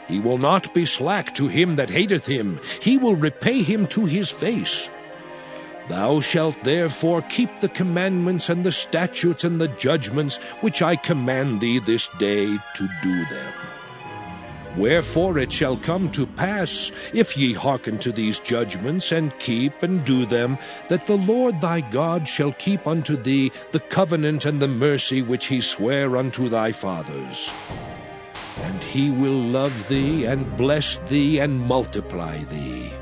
He will not be slack to him that hateth him, he will repay him to his face. Thou shalt therefore keep the commandments and the statutes and the judgments which I command thee this day to do them. Wherefore it shall come to pass, if ye hearken to these judgments, and keep and do them, that the Lord thy God shall keep unto thee the covenant and the mercy which he sware unto thy fathers. And he will love thee, and bless thee, and multiply thee.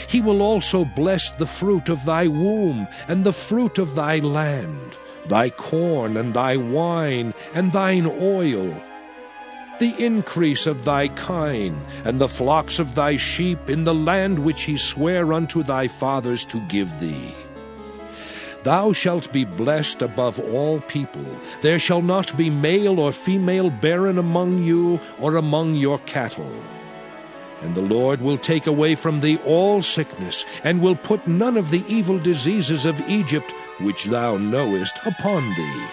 He will also bless the fruit of thy womb, and the fruit of thy land, thy corn, and thy wine, and thine oil, the increase of thy kine, and the flocks of thy sheep, in the land which he sware unto thy fathers to give thee. Thou shalt be blessed above all people. There shall not be male or female barren among you, or among your cattle. And the Lord will take away from thee all sickness, and will put none of the evil diseases of Egypt, which thou knowest, upon thee,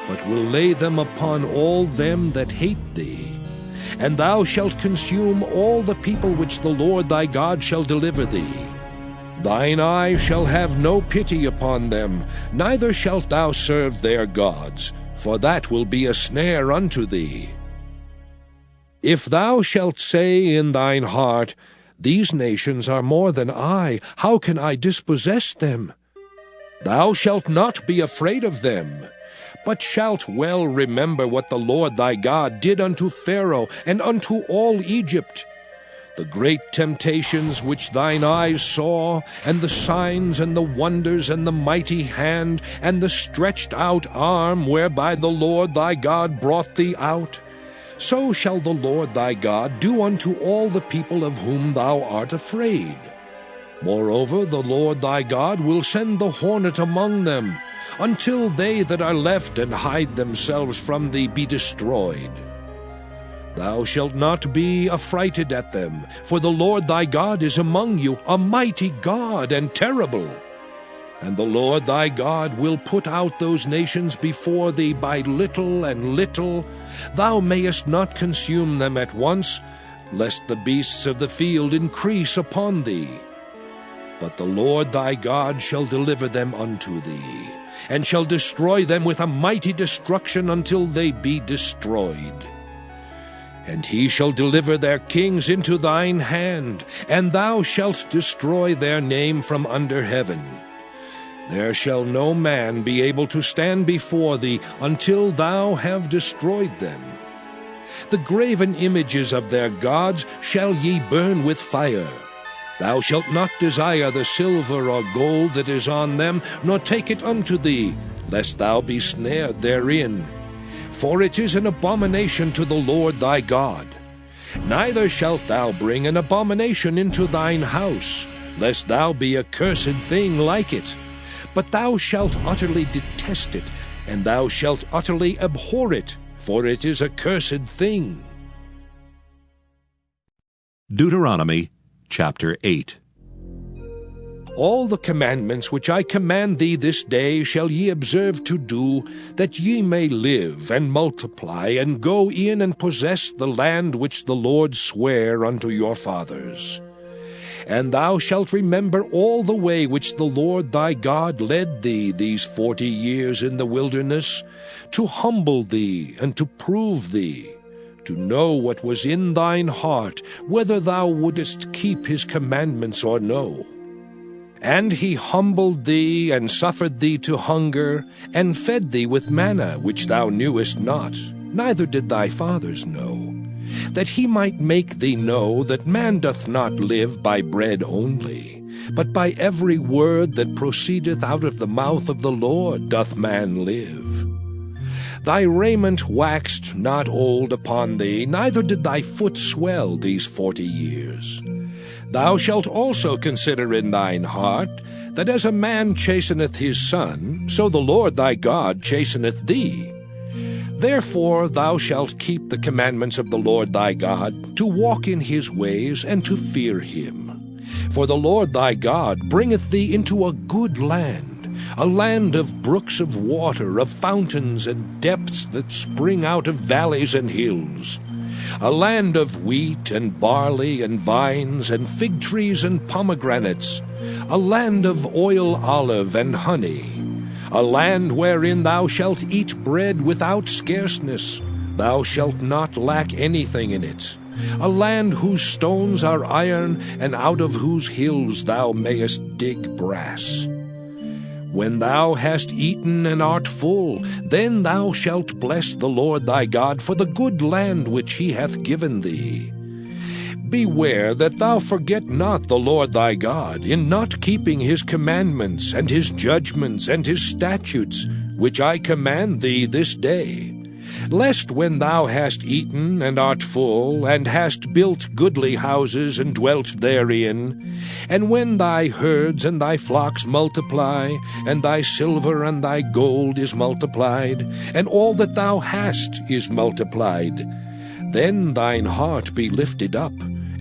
but will lay them upon all them that hate thee. And thou shalt consume all the people which the Lord thy God shall deliver thee. Thine eye shall have no pity upon them, neither shalt thou serve their gods, for that will be a snare unto thee. If thou shalt say in thine heart, These nations are more than I, how can I dispossess them? Thou shalt not be afraid of them, but shalt well remember what the Lord thy God did unto Pharaoh and unto all Egypt. the great temptations which thine eyes saw, and the signs and the wonders, and the mighty hand, and the stretched out arm, whereby the Lord thy God brought thee out, so shall the Lord thy God do unto all the people of whom thou art afraid. Moreover, the Lord thy God will send the hornet among them, until they that are left and hide themselves from thee be destroyed. Thou shalt not be affrighted at them, for the Lord thy God is among you, a mighty God and terrible. And the Lord thy God will put out those nations before thee by little and little. Thou mayest not consume them at once, lest the beasts of the field increase upon thee. But the Lord thy God shall deliver them unto thee, and shall destroy them with a mighty destruction until they be destroyed. And he shall deliver their kings into thine hand, and thou shalt destroy their name from under heaven. There shall no man be able to stand before thee until thou have destroyed them. The graven images of their gods shall ye burn with fire. Thou shalt not desire the silver or gold that is on them, nor take it unto thee, lest thou be snared therein. For it is an abomination to the Lord thy God. Neither shalt thou bring an abomination into thine house, lest thou be a cursed thing like it. But thou shalt utterly detest it, and thou shalt utterly abhor it, for it is a cursed thing. Deuteronomy chapter 8. All the commandments which I command thee this day shall ye observe to do, that ye may live and multiply, and go in and possess the land which the Lord sware unto your fathers. And thou shalt remember all the way which the Lord thy God led thee these 40 years in the wilderness, to humble thee and to prove thee, to know what was in thine heart, whether thou wouldest keep his commandments or no. And he humbled thee, and suffered thee to hunger, and fed thee with manna, which thou knewest not, neither did thy fathers know, that he might make thee know that man doth not live by bread only, but by every word that proceedeth out of the mouth of the Lord doth man live. Thy raiment waxed not old upon thee, neither did thy foot swell these 40 years. Thou shalt also consider in thine heart, that as a man chasteneth his son, so the Lord thy God chasteneth thee. Therefore thou shalt keep the commandments of the Lord thy God, to walk in his ways, and to fear him. For the Lord thy God bringeth thee into a good land, a land of brooks of water, of fountains and depths that spring out of valleys and hills, a land of wheat and barley and vines and fig trees and pomegranates, a land of oil, olive, and honey, a land wherein thou shalt eat bread without scarceness. Thou shalt not lack anything in it, a land whose stones are iron, and out of whose hills thou mayest dig brass. When thou hast eaten and art full, then thou shalt bless the Lord thy God for the good land which he hath given thee. Beware that thou forget not the Lord thy God, in not keeping his commandments, and his judgments, and his statutes, which I command thee this day, lest when thou hast eaten and art full, and hast built goodly houses and dwelt therein, and when thy herds and thy flocks multiply, and thy silver and thy gold is multiplied, and all that thou hast is multiplied, then thine heart be lifted up,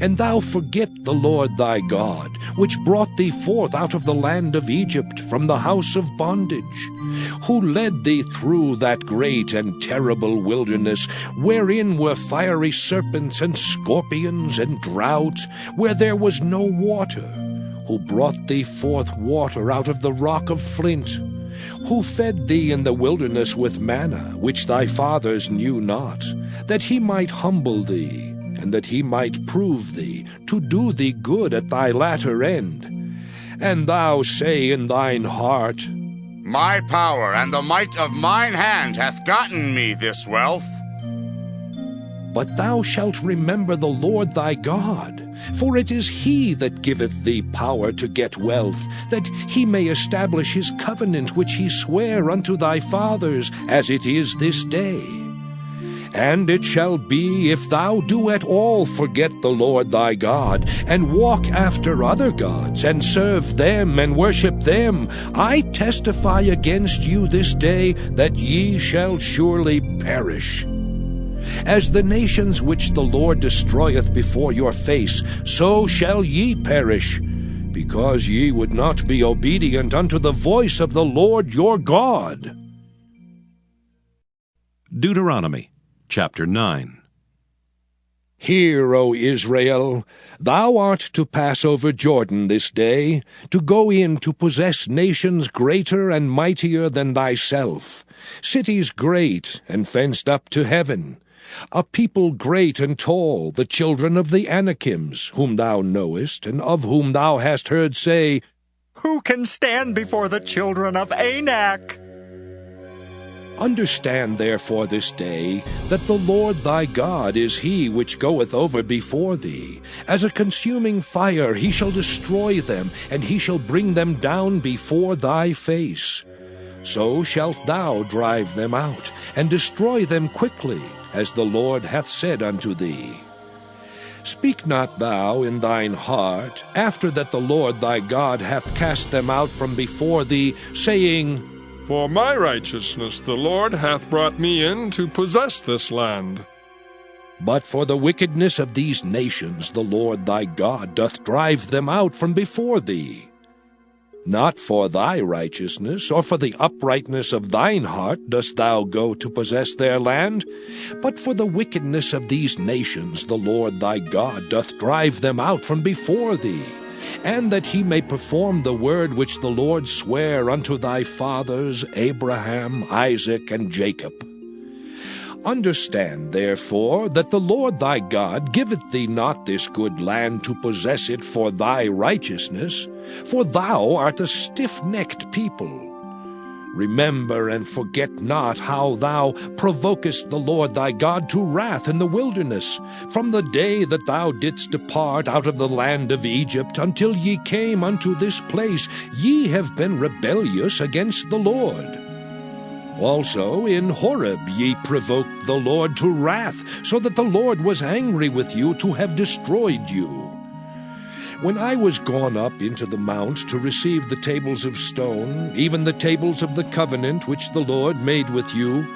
and thou forget the Lord thy God, which brought thee forth out of the land of Egypt from the house of bondage, who led thee through that great and terrible wilderness, wherein were fiery serpents and scorpions and drought, where there was no water, who brought thee forth water out of the rock of flint, who fed thee in the wilderness with manna, which thy fathers knew not, that he might humble thee, and that he might prove thee, to do thee good at thy latter end. And thou say in thine heart, My power and the might of mine hand hath gotten me this wealth. But thou shalt remember the Lord thy God, For it is he that giveth thee power to get wealth, that he may establish his covenant which he sware unto thy fathers, as it is this day. And it shall be, if thou do at all forget the Lord thy God, and walk after other gods, and serve them, and worship them, I testify against you this day, that ye shall surely perish. As the nations which the Lord destroyeth before your face, so shall ye perish, because ye would not be obedient unto the voice of the Lord your God. Deuteronomy chapter 9. Hear, O Israel, thou art to pass over Jordan this day, to go in to possess nations greater and mightier than thyself, cities great and fenced up to heaven, a people great and tall, the children of the Anakims, whom thou knowest, and of whom thou hast heard say, Who can stand before the children of Anak? Understand therefore this day that the Lord thy God is he which goeth over before thee. As a consuming fire he shall destroy them, and he shall bring them down before thy face. So shalt thou drive them out, and destroy them quickly, as the Lord hath said unto thee. Speak not thou in thine heart, after that the Lord thy God hath cast them out from before thee, saying, For my righteousness the Lord hath brought me in to possess this land. But for the wickedness of these nations the Lord thy God doth drive them out from before thee. Not for thy righteousness, or for the uprightness of thine heart dost thou go to possess their land, but for the wickedness of these nations the Lord thy God doth drive them out from before thee, and that he may perform the word which the Lord sware unto thy fathers Abraham, Isaac, and Jacob. Understand, therefore, that the Lord thy God giveth thee not this good land to possess it for thy righteousness, for thou art a stiff-necked people. Remember and forget not how thou provokest the Lord thy God to wrath in the wilderness, from the day that thou didst depart out of the land of Egypt until ye came unto this place. Ye have been rebellious against the Lord. Also in Horeb ye provoked the Lord to wrath, so that the Lord was angry with you to have destroyed you. When I was gone up into the mount to receive the tables of stone, even the tables of the covenant which the Lord made with you,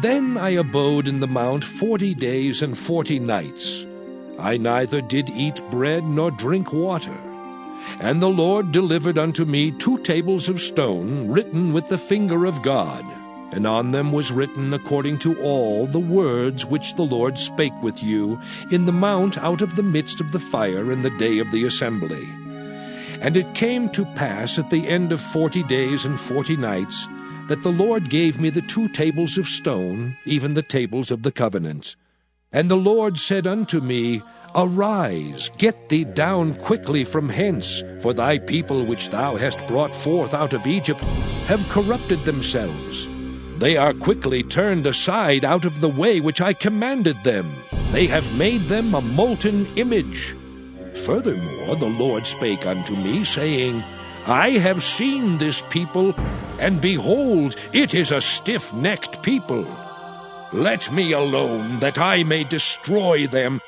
then I abode in the mount 40 days and 40 nights. I neither did eat bread nor drink water. And the Lord delivered unto me 2 tables of stone, written with the finger of God, and on them was written according to all the words which the Lord spake with you in the mount out of the midst of the fire in the day of the assembly. And it came to pass at the end of 40 days and 40 nights, that the Lord gave me the 2 tables of stone, even the tables of the covenant. And the Lord said unto me, Arise, get thee down quickly from hence, for thy people which thou hast brought forth out of Egypt have corrupted themselves. They are quickly turned aside out of the way which I commanded them. They have made them a molten image. Furthermore the Lord spake unto me, saying, I have seen this people, and behold, it is a stiff-necked people. Let me alone, that I may destroy them,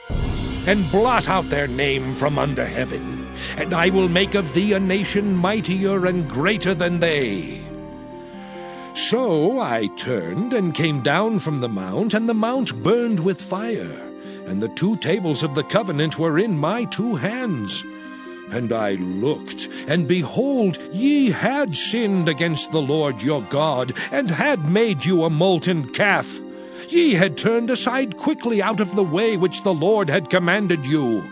and blot out their name from under heaven, and I will make of thee a nation mightier and greater than they. So I turned and came down from the mount, and the mount burned with fire, and the 2 tables of the covenant were in my 2 hands. And I looked, and behold, ye had sinned against the Lord your God, and had made you a molten calf. Ye had turned aside quickly out of the way which the Lord had commanded you.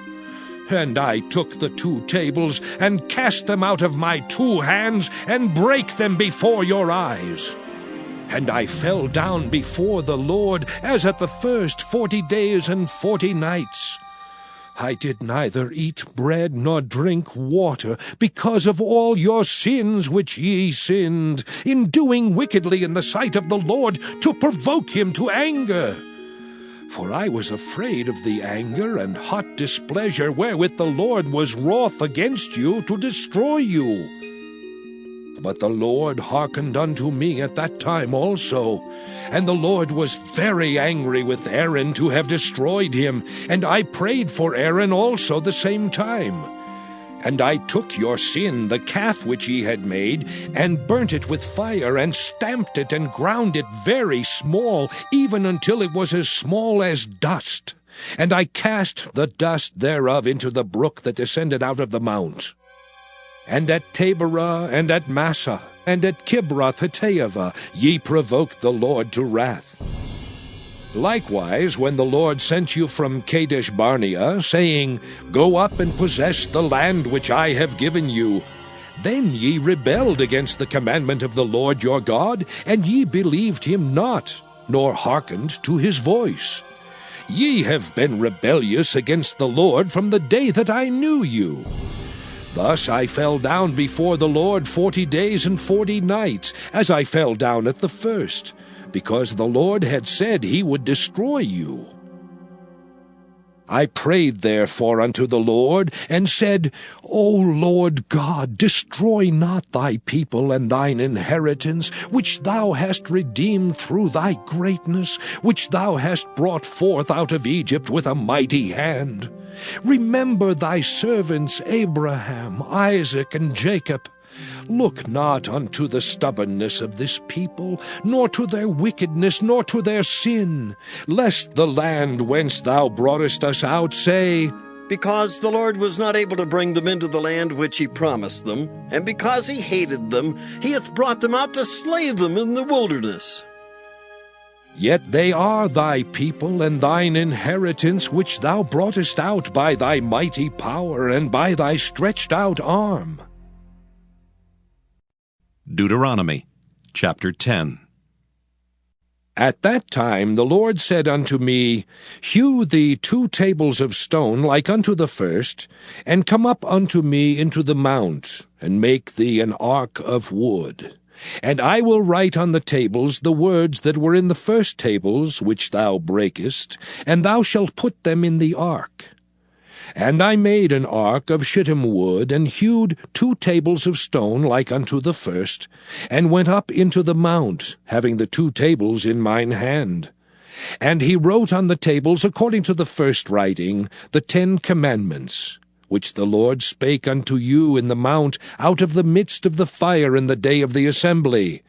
And I took the 2 tables, and cast them out of my 2 hands, and brake them before your eyes. And I fell down before the Lord, as at the first 40 days and 40 nights. I did neither eat bread nor drink water, because of all your sins which ye sinned, in doing wickedly in the sight of the Lord, to provoke him to anger. For I was afraid of the anger and hot displeasure wherewith the Lord was wroth against you to destroy you. But the Lord hearkened unto me at that time also, and the Lord was very angry with Aaron to have destroyed him, and I prayed for Aaron also the same time. And I took your sin, the calf which ye had made, and burnt it with fire, and stamped it, and ground it very small, even until it was as small as dust. And I cast the dust thereof into the brook that descended out of the mount. And at Taberah, and at Massah, and at Kibroth-Hattaavah, ye provoked the Lord to wrath. Likewise, when the Lord sent you from Kadesh-barnea, saying, Go up and possess the land which I have given you, then ye rebelled against the commandment of the Lord your God, and ye believed him not, nor hearkened to his voice. Ye have been rebellious against the Lord from the day that I knew you. Thus I fell down before the Lord 40 days and 40 nights, as I fell down at the first, because the Lord had said he would destroy you. I prayed therefore unto the Lord, and said, O Lord God, destroy not thy people and thine inheritance, which thou hast redeemed through thy greatness, which thou hast brought forth out of Egypt with a mighty hand. Remember thy servants Abraham, Isaac, and Jacob. Look not unto the stubbornness of this people, nor to their wickedness, nor to their sin, lest the land whence thou broughtest us out say, Because the Lord was not able to bring them into the land which he promised them, and because he hated them, he hath brought them out to slay them in the wilderness. Yet they are thy people and thine inheritance, which thou broughtest out by thy mighty power and by thy stretched out arm. Deuteronomy chapter 10. At that time the Lord said unto me, Hew thee 2 tables of stone like unto the first, and come up unto me into the mount, and make thee an ark of wood. And I will write on the tables the words that were in the first tables which thou breakest, and thou shalt put them in the ark. And I made an ark of shittim wood, and hewed 2 tables of stone like unto the first, and went up into the mount, having the 2 tables in mine hand. And he wrote on the tables, according to the first writing, the 10 commandments, which the Lord spake unto you in the mount out of the midst of the fire in the day of the assembly.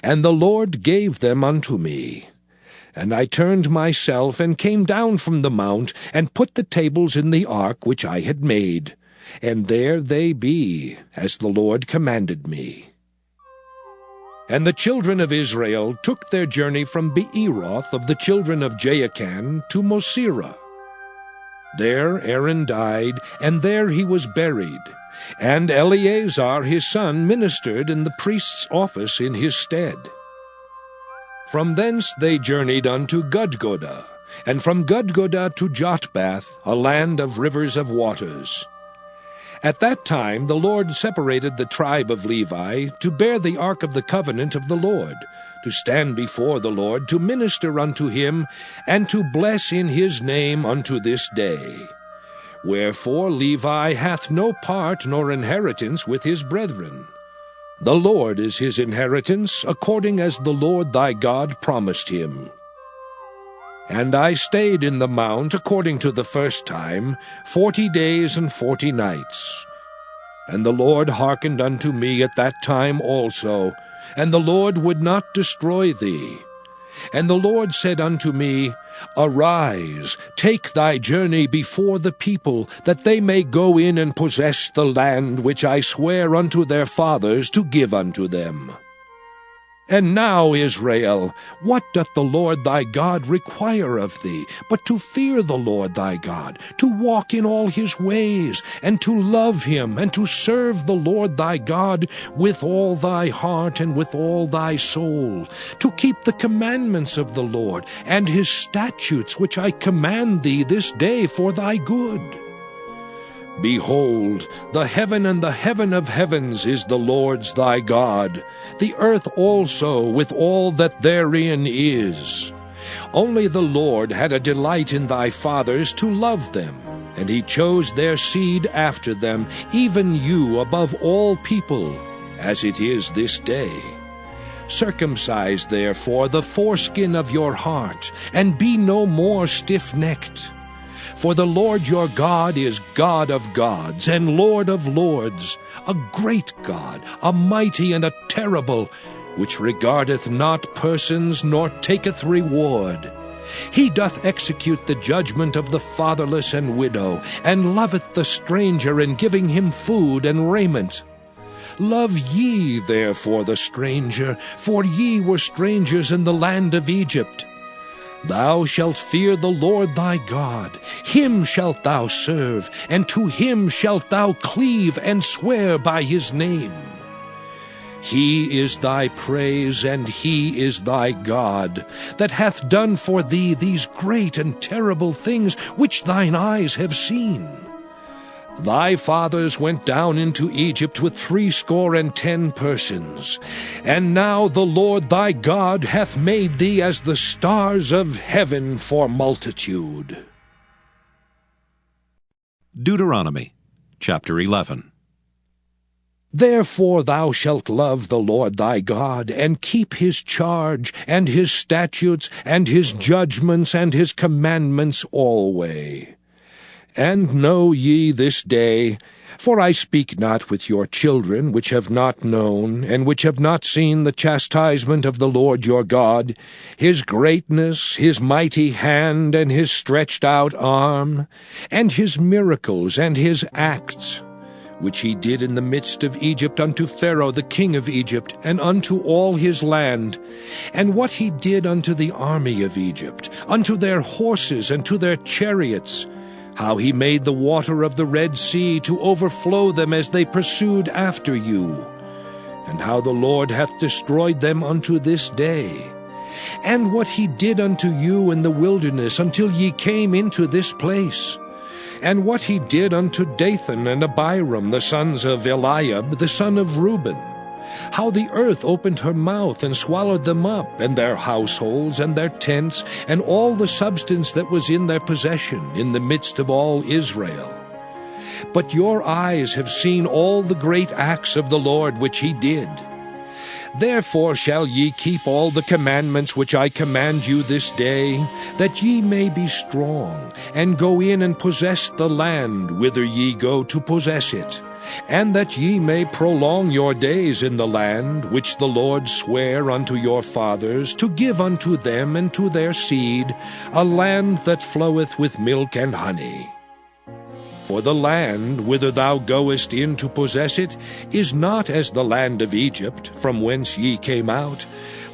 And the Lord gave them unto me. And I turned myself, and came down from the mount, and put the tables in the ark which I had made. And there they be, as the Lord commanded me. And the children of Israel took their journey from Beeroth of the children of Jaakan to Mosera. There Aaron died, and there he was buried. And Eleazar his son ministered in the priest's office in his stead. From thence they journeyed unto Gudgodah, and from Gudgodah to Jotbath, a land of rivers of waters. At that time the Lord separated the tribe of Levi to bear the ark of the covenant of the Lord, to stand before the Lord, to minister unto him, and to bless in his name unto this day. Wherefore Levi hath no part nor inheritance with his brethren. The Lord is his inheritance, according as the Lord thy God promised him. And I stayed in the mount, according to the first time, 40 days and 40 nights. And the Lord hearkened unto me at that time also, and the Lord would not destroy thee. And the Lord said unto me, Arise, take thy journey before the people, that they may go in and possess the land which I swear unto their fathers to give unto them. And now, Israel, what doth the Lord thy God require of thee, but to fear the Lord thy God, to walk in all his ways, and to love him, and to serve the Lord thy God with all thy heart and with all thy soul, to keep the commandments of the Lord, and his statutes which I command thee this day for thy good? Behold, the heaven and the heaven of heavens is the Lord's thy God, the earth also with all that therein is. Only the Lord had a delight in thy fathers to love them, and he chose their seed after them, even you above all people, as it is this day. Circumcise therefore the foreskin of your heart, and be no more stiff-necked. For the Lord your God is God of gods and Lord of lords, a great God, a mighty and a terrible, which regardeth not persons nor taketh reward. He doth execute the judgment of the fatherless and widow, and loveth the stranger in giving him food and raiment. Love ye therefore the stranger, for ye were strangers in the land of Egypt. Thou shalt fear the Lord thy God, him shalt thou serve, and to him shalt thou cleave and swear by his name. He is thy praise, and he is thy God, that hath done for thee these great and terrible things which thine eyes have seen. Thy fathers went down into Egypt with 70 persons, and now the Lord thy God hath made thee as the stars of heaven for multitude. Deuteronomy chapter 11. Therefore thou shalt love the Lord thy God, and keep his charge, and his statutes, and his judgments, and his commandments alway. And know ye this day, for I speak not with your children, which have not known, and which have not seen the chastisement of the Lord your God, his greatness, his mighty hand, and his stretched out arm, and his miracles, and his acts, which he did in the midst of Egypt unto Pharaoh the king of Egypt, and unto all his land, and what he did unto the army of Egypt, unto their horses, and to their chariots, how he made the water of the Red Sea to overflow them as they pursued after you, and how the Lord hath destroyed them unto this day, and what he did unto you in the wilderness until ye came into this place, and what he did unto Dathan and Abiram, the sons of Eliab, the son of Reuben, how the earth opened her mouth and swallowed them up, and their households, and their tents, and all the substance that was in their possession, in the midst of all Israel. But your eyes have seen all the great acts of the Lord which he did. Therefore shall ye keep all the commandments which I command you this day, that ye may be strong, and go in and possess the land whither ye go to possess it, and that ye may prolong your days in the land which the Lord sware unto your fathers to give unto them and to their seed, a land that floweth with milk and honey. For the land whither thou goest in to possess it is not as the land of Egypt, from whence ye came out,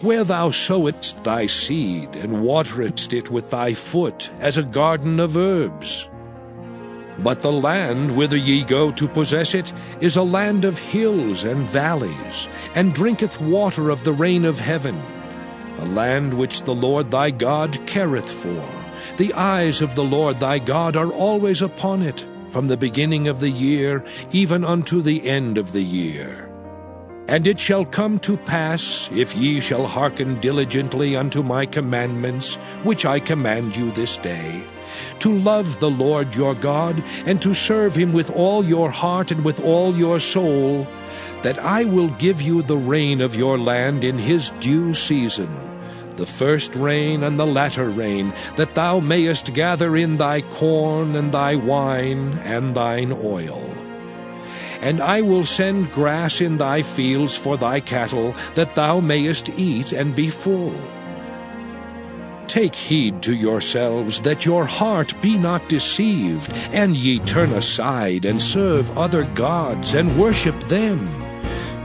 where thou sowest thy seed, and waterest it with thy foot, as a garden of herbs. But the land whither ye go to possess it is a land of hills and valleys, and drinketh water of the rain of heaven, a land which the Lord thy God careth for. The eyes of the Lord thy God are always upon it, from the beginning of the year even unto the end of the year. And it shall come to pass, if ye shall hearken diligently unto my commandments, which I command you this day, to love the Lord your God, and to serve him with all your heart and with all your soul, that I will give you the rain of your land in his due season, the first rain and the latter rain, that thou mayest gather in thy corn and thy wine and thine oil. And I will send grass in thy fields for thy cattle, that thou mayest eat and be full. Take heed to yourselves, that your heart be not deceived, and ye turn aside and serve other gods and worship them.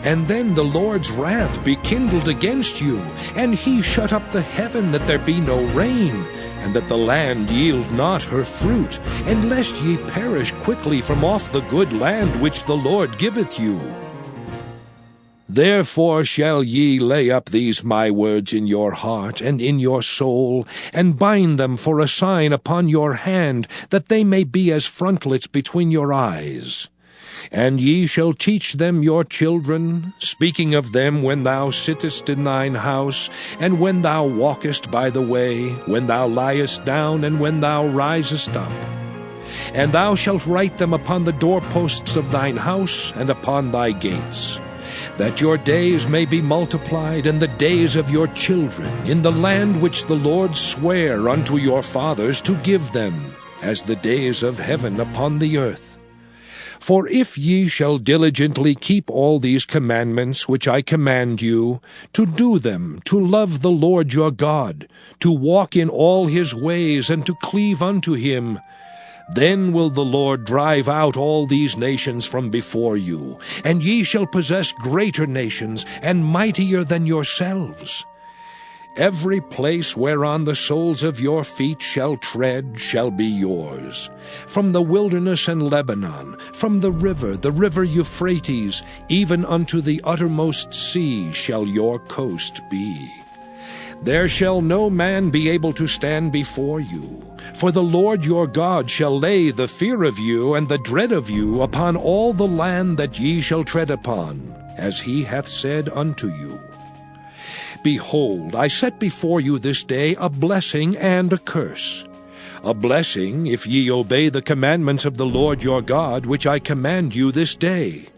And then the Lord's wrath be kindled against you, and he shut up the heaven that there be no rain, and that the land yield not her fruit, and lest ye perish quickly from off the good land which the Lord giveth you. Therefore shall ye lay up these my words in your heart and in your soul, and bind them for a sign upon your hand, that they may be as frontlets between your eyes. And ye shall teach them your children, speaking of them when thou sittest in thine house, and when thou walkest by the way, when thou liest down, and when thou risest up. And thou shalt write them upon the doorposts of thine house, and upon thy gates, that your days may be multiplied, and the days of your children, in the land which the Lord sware unto your fathers to give them, as the days of heaven upon the earth. For if ye shall diligently keep all these commandments which I command you, to do them, to love the Lord your God, to walk in all his ways, and to cleave unto him, then will the Lord drive out all these nations from before you, and ye shall possess greater nations, and mightier than yourselves. Every place whereon the soles of your feet shall tread shall be yours. From the wilderness and Lebanon, from the river Euphrates, even unto the uttermost sea shall your coast be. There shall no man be able to stand before you. For the Lord your God shall lay the fear of you and the dread of you upon all the land that ye shall tread upon, as he hath said unto you. Behold, I set before you this day a blessing and a curse. A blessing, if ye obey the commandments of the Lord your God, which I command you this day.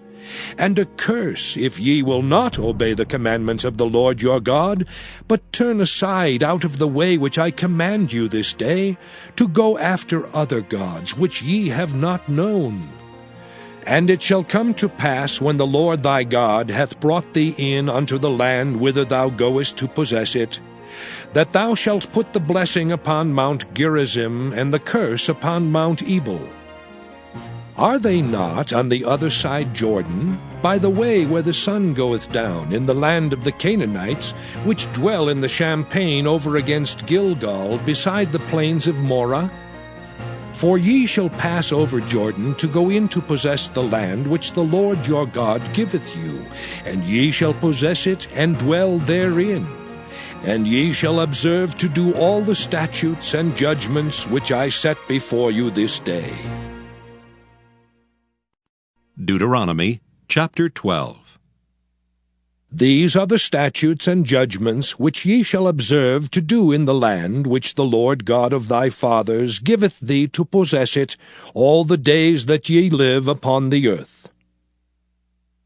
And a curse, if ye will not obey the commandments of the Lord your God, but turn aside out of the way which I command you this day, to go after other gods, which ye have not known. And it shall come to pass, when the Lord thy God hath brought thee in unto the land whither thou goest to possess it, that thou shalt put the blessing upon Mount Gerizim, and the curse upon Mount Ebal. Are they not on the other side Jordan, by the way where the sun goeth down, in the land of the Canaanites, which dwell in the champaign over against Gilgal, beside the plains of Morah? For ye shall pass over Jordan to go in to possess the land which the Lord your God giveth you, and ye shall possess it and dwell therein. And ye shall observe to do all the statutes and judgments which I set before you this day. Deuteronomy chapter 12. These are the statutes and judgments which ye shall observe to do in the land which the Lord God of thy fathers giveth thee to possess it all the days that ye live upon the earth.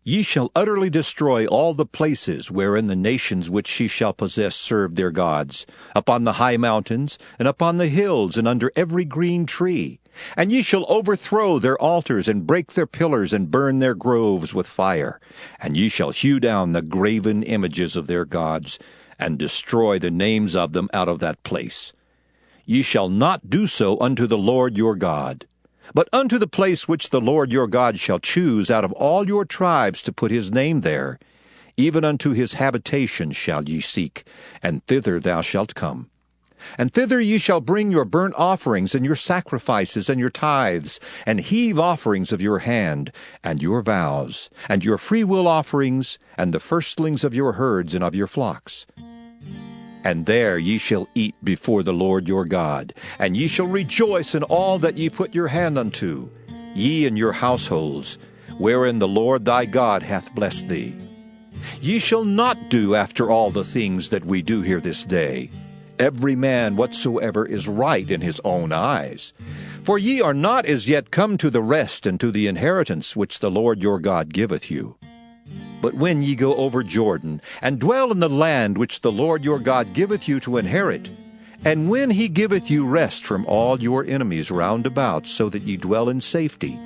Ye shall utterly destroy all the places wherein the nations which ye shall possess serve their gods, upon the high mountains, and upon the hills, and under every green tree. And ye shall overthrow their altars, and break their pillars, and burn their groves with fire. And ye shall hew down the graven images of their gods, and destroy the names of them out of that place. Ye shall not do so unto the Lord your God, but unto the place which the Lord your God shall choose out of all your tribes to put his name there, even unto his habitation shall ye seek, and thither thou shalt come. And thither ye shall bring your burnt offerings, and your sacrifices, and your tithes, and heave offerings of your hand, and your vows, and your freewill offerings, and the firstlings of your herds and of your flocks. And there ye shall eat before the Lord your God, and ye shall rejoice in all that ye put your hand unto, ye and your households, wherein the Lord thy God hath blessed thee. Ye shall not do after all the things that we do here this day, every man whatsoever is right in his own eyes. For ye are not as yet come to the rest and to the inheritance which the Lord your God giveth you. But when ye go over Jordan, and dwell in the land which the Lord your God giveth you to inherit, and when he giveth you rest from all your enemies round about, so that ye dwell in safety,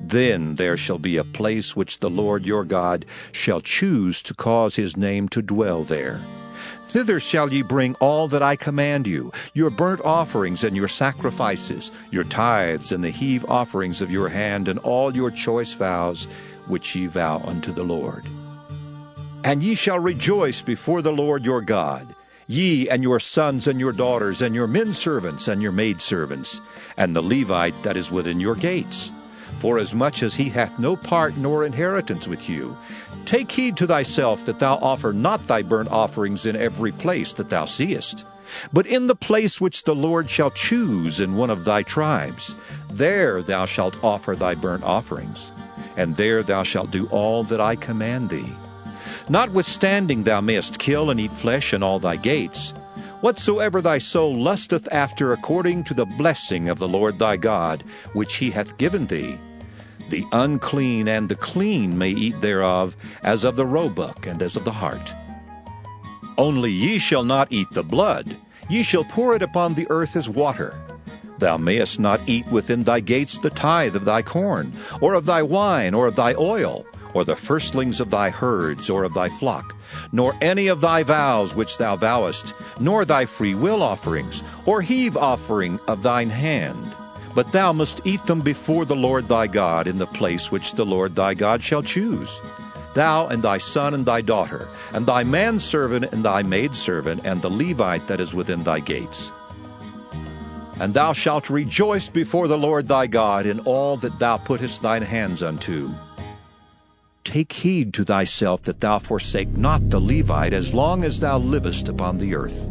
then there shall be a place which the Lord your God shall choose to cause his name to dwell there. Thither shall ye bring all that I command you, your burnt offerings and your sacrifices, your tithes and the heave offerings of your hand, and all your choice vows, which ye vow unto the Lord. And ye shall rejoice before the Lord your God, ye and your sons and your daughters, and your men servants and your maidservants, and the Levite that is within your gates. Forasmuch as he hath no part nor inheritance with you, take heed to thyself that thou offer not thy burnt offerings in every place that thou seest, but in the place which the Lord shall choose in one of thy tribes. There thou shalt offer thy burnt offerings. and there thou shalt do all that I command thee. Notwithstanding thou mayest kill and eat flesh in all thy gates. Whatsoever thy soul lusteth after according to the blessing of the Lord thy God, which he hath given thee, the unclean and the clean may eat thereof, as of the roebuck and as of the hart. Only ye shall not eat the blood, ye shall pour it upon the earth as water. Thou mayest not eat within thy gates the tithe of thy corn, or of thy wine, or of thy oil, or the firstlings of thy herds, or of thy flock, nor any of thy vows which thou vowest, nor thy freewill offerings, or heave offering of thine hand. But thou must eat them before the Lord thy God in the place which the Lord thy God shall choose. Thou and thy son and thy daughter, and thy manservant and thy maidservant, and the Levite that is within thy gates. And thou shalt rejoice before the Lord thy God in all that thou puttest thine hands unto. Take heed to thyself that thou forsake not the Levite as long as thou livest upon the earth.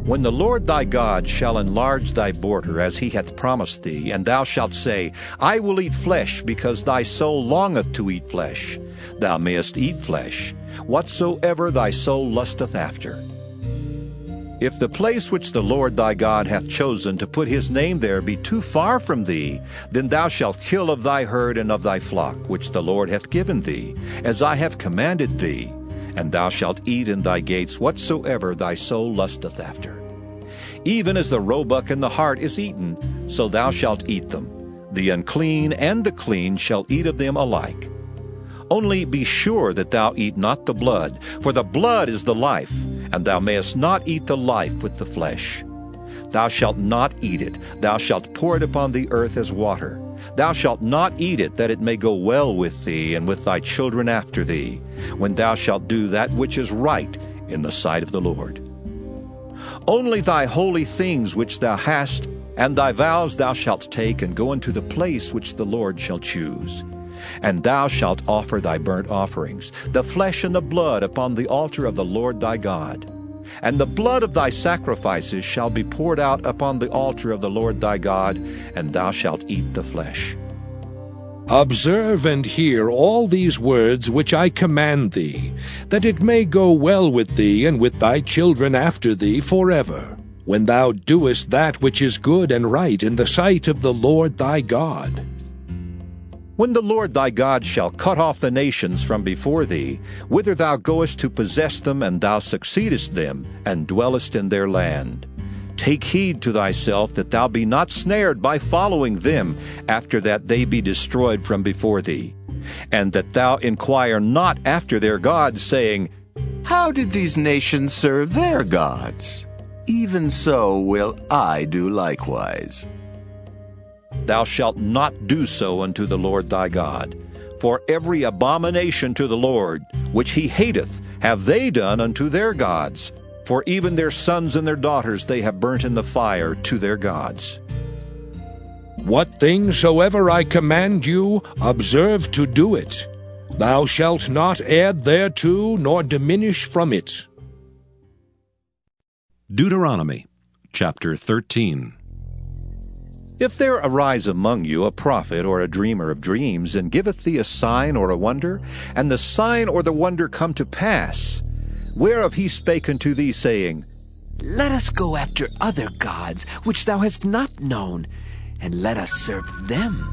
When the Lord thy God shall enlarge thy border as he hath promised thee, and thou shalt say, I will eat flesh, because thy soul longeth to eat flesh, thou mayest eat flesh, whatsoever thy soul lusteth after. If the place which the Lord thy God hath chosen to put his name there be too far from thee, then thou shalt kill of thy herd and of thy flock, which the Lord hath given thee, as I have commanded thee, and thou shalt eat in thy gates whatsoever thy soul lusteth after. Even as the roebuck and the hart is eaten, so thou shalt eat them. The unclean and the clean shall eat of them alike. Only be sure that thou eat not the blood, for the blood is the life, and thou mayest not eat the life with the flesh. Thou shalt not eat it, thou shalt pour it upon the earth as water. Thou shalt not eat it, that it may go well with thee and with thy children after thee, when thou shalt do that which is right in the sight of the Lord. Only thy holy things which thou hast, and thy vows thou shalt take, and go into the place which the Lord shall choose. And thou shalt offer thy burnt offerings, the flesh and the blood, upon the altar of the Lord thy God. And the blood of thy sacrifices shall be poured out upon the altar of the Lord thy God, and thou shalt eat the flesh. Observe and hear all these words which I command thee, that it may go well with thee and with thy children after thee forever, when thou doest that which is good and right in the sight of the Lord thy God. When the Lord thy God shall cut off the nations from before thee, whither thou goest to possess them, and thou succeedest them, and dwellest in their land, take heed to thyself that thou be not snared by following them, after that they be destroyed from before thee, and that thou inquire not after their gods, saying, How did these nations serve their gods? Even so will I do likewise. Thou shalt not do so unto the Lord thy God. For every abomination to the Lord, which he hateth, have they done unto their gods. For even their sons and their daughters they have burnt in the fire to their gods. What things soever I command you, observe to do it. Thou shalt not add thereto, nor diminish from it. Deuteronomy chapter 13. If there arise among you a prophet or a dreamer of dreams, and giveth thee a sign or a wonder, and the sign or the wonder come to pass, whereof he spake unto thee, saying, Let us go after other gods, which thou hast not known, and let us serve them.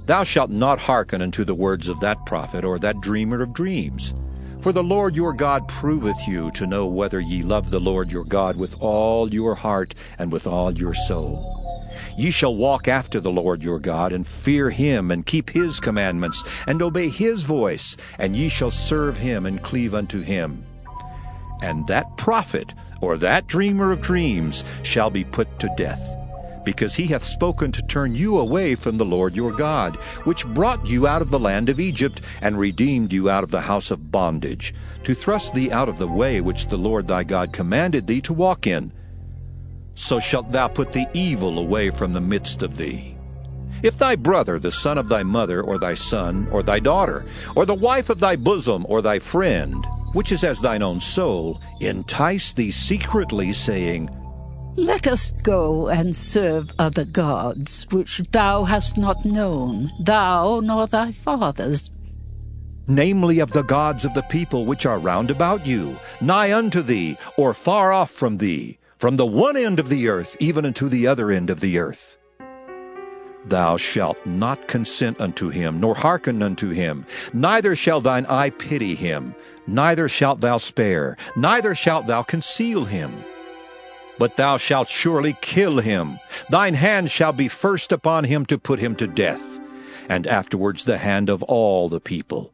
Thou shalt not hearken unto the words of that prophet or that dreamer of dreams. For the Lord your God proveth you to know whether ye love the Lord your God with all your heart and with all your soul. Ye shall walk after the Lord your God, and fear him, and keep his commandments, and obey his voice, and ye shall serve him, and cleave unto him. And that prophet, or that dreamer of dreams, shall be put to death, because he hath spoken to turn you away from the Lord your God, which brought you out of the land of Egypt, and redeemed you out of the house of bondage, to thrust thee out of the way which the Lord thy God commanded thee to walk in. So shalt thou put the evil away from the midst of thee. If thy brother, the son of thy mother, or thy son, or thy daughter, or the wife of thy bosom, or thy friend, which is as thine own soul, entice thee secretly, saying, Let us go and serve other gods, which thou hast not known, thou nor thy fathers. Namely of the gods of the people which are round about you, nigh unto thee, or far off from thee, from the one end of the earth even unto the other end of the earth. Thou shalt not consent unto him, nor hearken unto him, neither shall thine eye pity him, neither shalt thou spare, neither shalt thou conceal him. But thou shalt surely kill him. Thine hand shall be first upon him to put him to death, and afterwards the hand of all the people.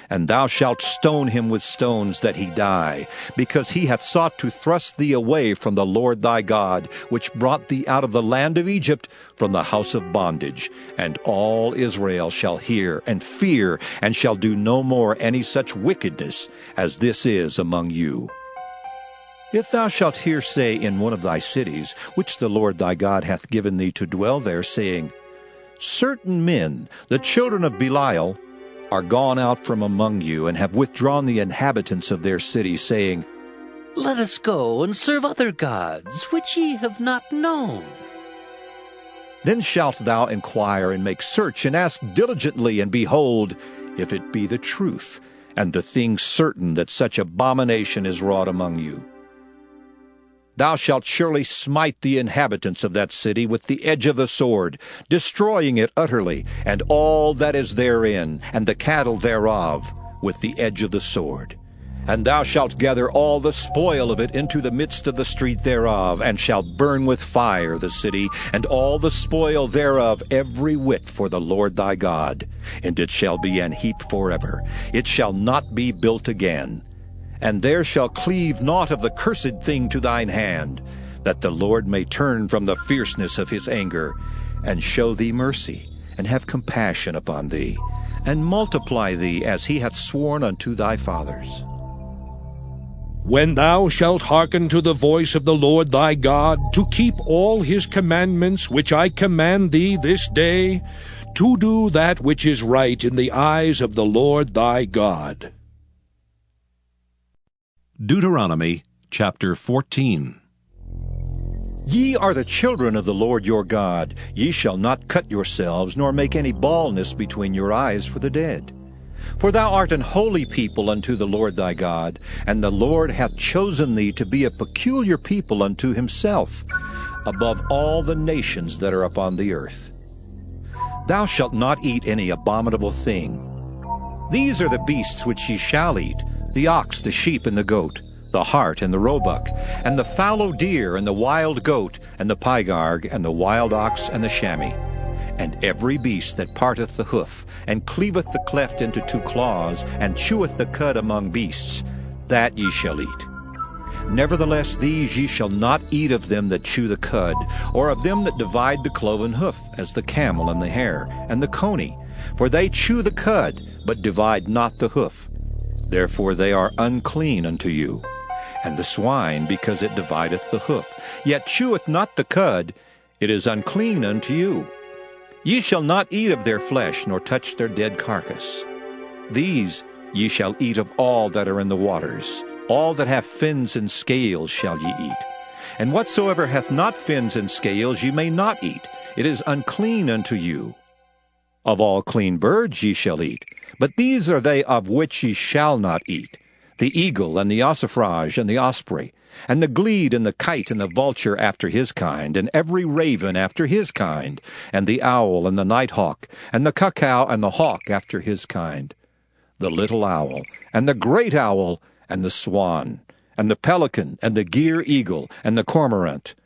And thou shalt stone him with stones that he die, because he hath sought to thrust thee away from the Lord thy God, which brought thee out of the land of Egypt, from the house of bondage. And all Israel shall hear and fear, and shall do no more any such wickedness as this is among you. If thou shalt hear say in one of thy cities, which the Lord thy God hath given thee to dwell there, saying, Certain men, the children of Belial, are gone out from among you, and have withdrawn the inhabitants of their city, saying, Let us go and serve other gods, which ye have not known. Then shalt thou inquire and make search, and ask diligently, and behold, if it be the truth, and the thing certain that such abomination is wrought among you. Thou shalt surely smite the inhabitants of that city with the edge of the sword, destroying it utterly, and all that is therein, and the cattle thereof, with the edge of the sword. And thou shalt gather all the spoil of it into the midst of the street thereof, and shalt burn with fire the city, and all the spoil thereof every whit for the Lord thy God. And it shall be an heap forever. It shall not be built again. And there shall cleave naught of the cursed thing to thine hand, that the Lord may turn from the fierceness of his anger, and show thee mercy, and have compassion upon thee, and multiply thee as he hath sworn unto thy fathers. When thou shalt hearken to the voice of the Lord thy God, to keep all his commandments which I command thee this day, to do that which is right in the eyes of the Lord thy God. Deuteronomy chapter 14. Ye are the children of the Lord your God. Ye shall not cut yourselves, nor make any baldness between your eyes for the dead. For thou art an holy people unto the Lord thy God, and the Lord hath chosen thee to be a peculiar people unto himself, above all the nations that are upon the earth. Thou shalt not eat any abominable thing. These are the beasts which ye shall eat, the ox, the sheep, and the goat, the hart, and the roebuck, and the fallow deer, and the wild goat, and the pygarg, and the wild ox, and the chamois, and every beast that parteth the hoof, and cleaveth the cleft into two claws, and cheweth the cud among beasts, that ye shall eat. Nevertheless these ye shall not eat of them that chew the cud, or of them that divide the cloven hoof, as the camel, and the hare, and the coney, for they chew the cud, but divide not the hoof. Therefore they are unclean unto you. And the swine, because it divideth the hoof, yet cheweth not the cud, it is unclean unto you. Ye shall not eat of their flesh, nor touch their dead carcass. These ye shall eat of all that are in the waters. All that have fins and scales shall ye eat. And whatsoever hath not fins and scales ye may not eat. It is unclean unto you. Of all clean birds ye shall eat, but these are they of which ye shall not eat: the eagle, and the ossifrage, and the osprey, and the glede, and the kite, and the vulture after his kind, and every raven after his kind, and the owl, and the nighthawk, and the cuckoo, and the hawk after his kind, the little owl, and the great owl, and the swan, and the pelican, and the gier eagle, and the cormorant,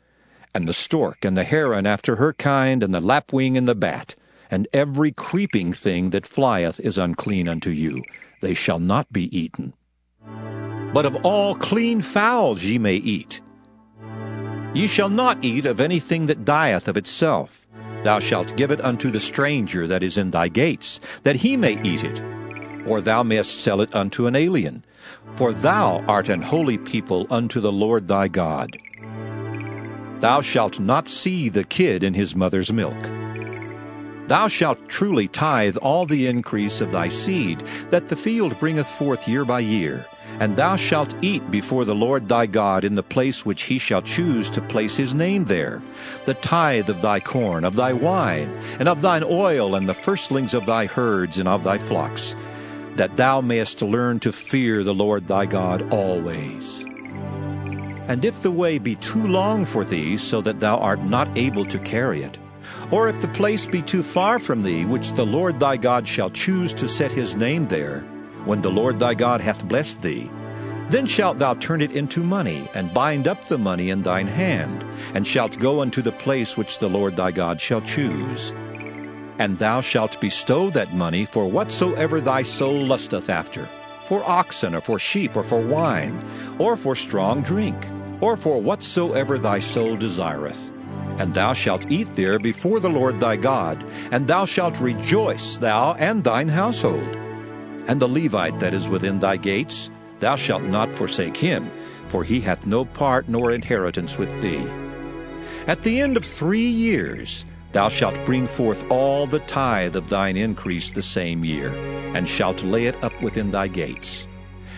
and the stork, and the heron after her kind, and the lapwing, and the bat, and every creeping thing that flieth is unclean unto you. They shall not be eaten. But of all clean fowls ye may eat. Ye shall not eat of anything that dieth of itself. Thou shalt give it unto the stranger that is in thy gates, that he may eat it. Or thou mayest sell it unto an alien. For thou art an holy people unto the Lord thy God. Thou shalt not see the kid in his mother's milk. Thou shalt truly tithe all the increase of thy seed, that the field bringeth forth year by year. And thou shalt eat before the Lord thy God in the place which he shall choose to place his name there, the tithe of thy corn, of thy wine, and of thine oil, and the firstlings of thy herds and of thy flocks, that thou mayest learn to fear the Lord thy God always. And if the way be too long for thee, so that thou art not able to carry it, or if the place be too far from thee, which the Lord thy God shall choose to set his name there, when the Lord thy God hath blessed thee, then shalt thou turn it into money, and bind up the money in thine hand, and shalt go unto the place which the Lord thy God shall choose. And thou shalt bestow that money for whatsoever thy soul lusteth after, for oxen, or for sheep, or for wine, or for strong drink, or for whatsoever thy soul desireth. And thou shalt eat there before the Lord thy God, and thou shalt rejoice, thou and thine household. And the Levite that is within thy gates, thou shalt not forsake him, for he hath no part nor inheritance with thee. At the end of 3 years thou shalt bring forth all the tithe of thine increase the same year, and shalt lay it up within thy gates.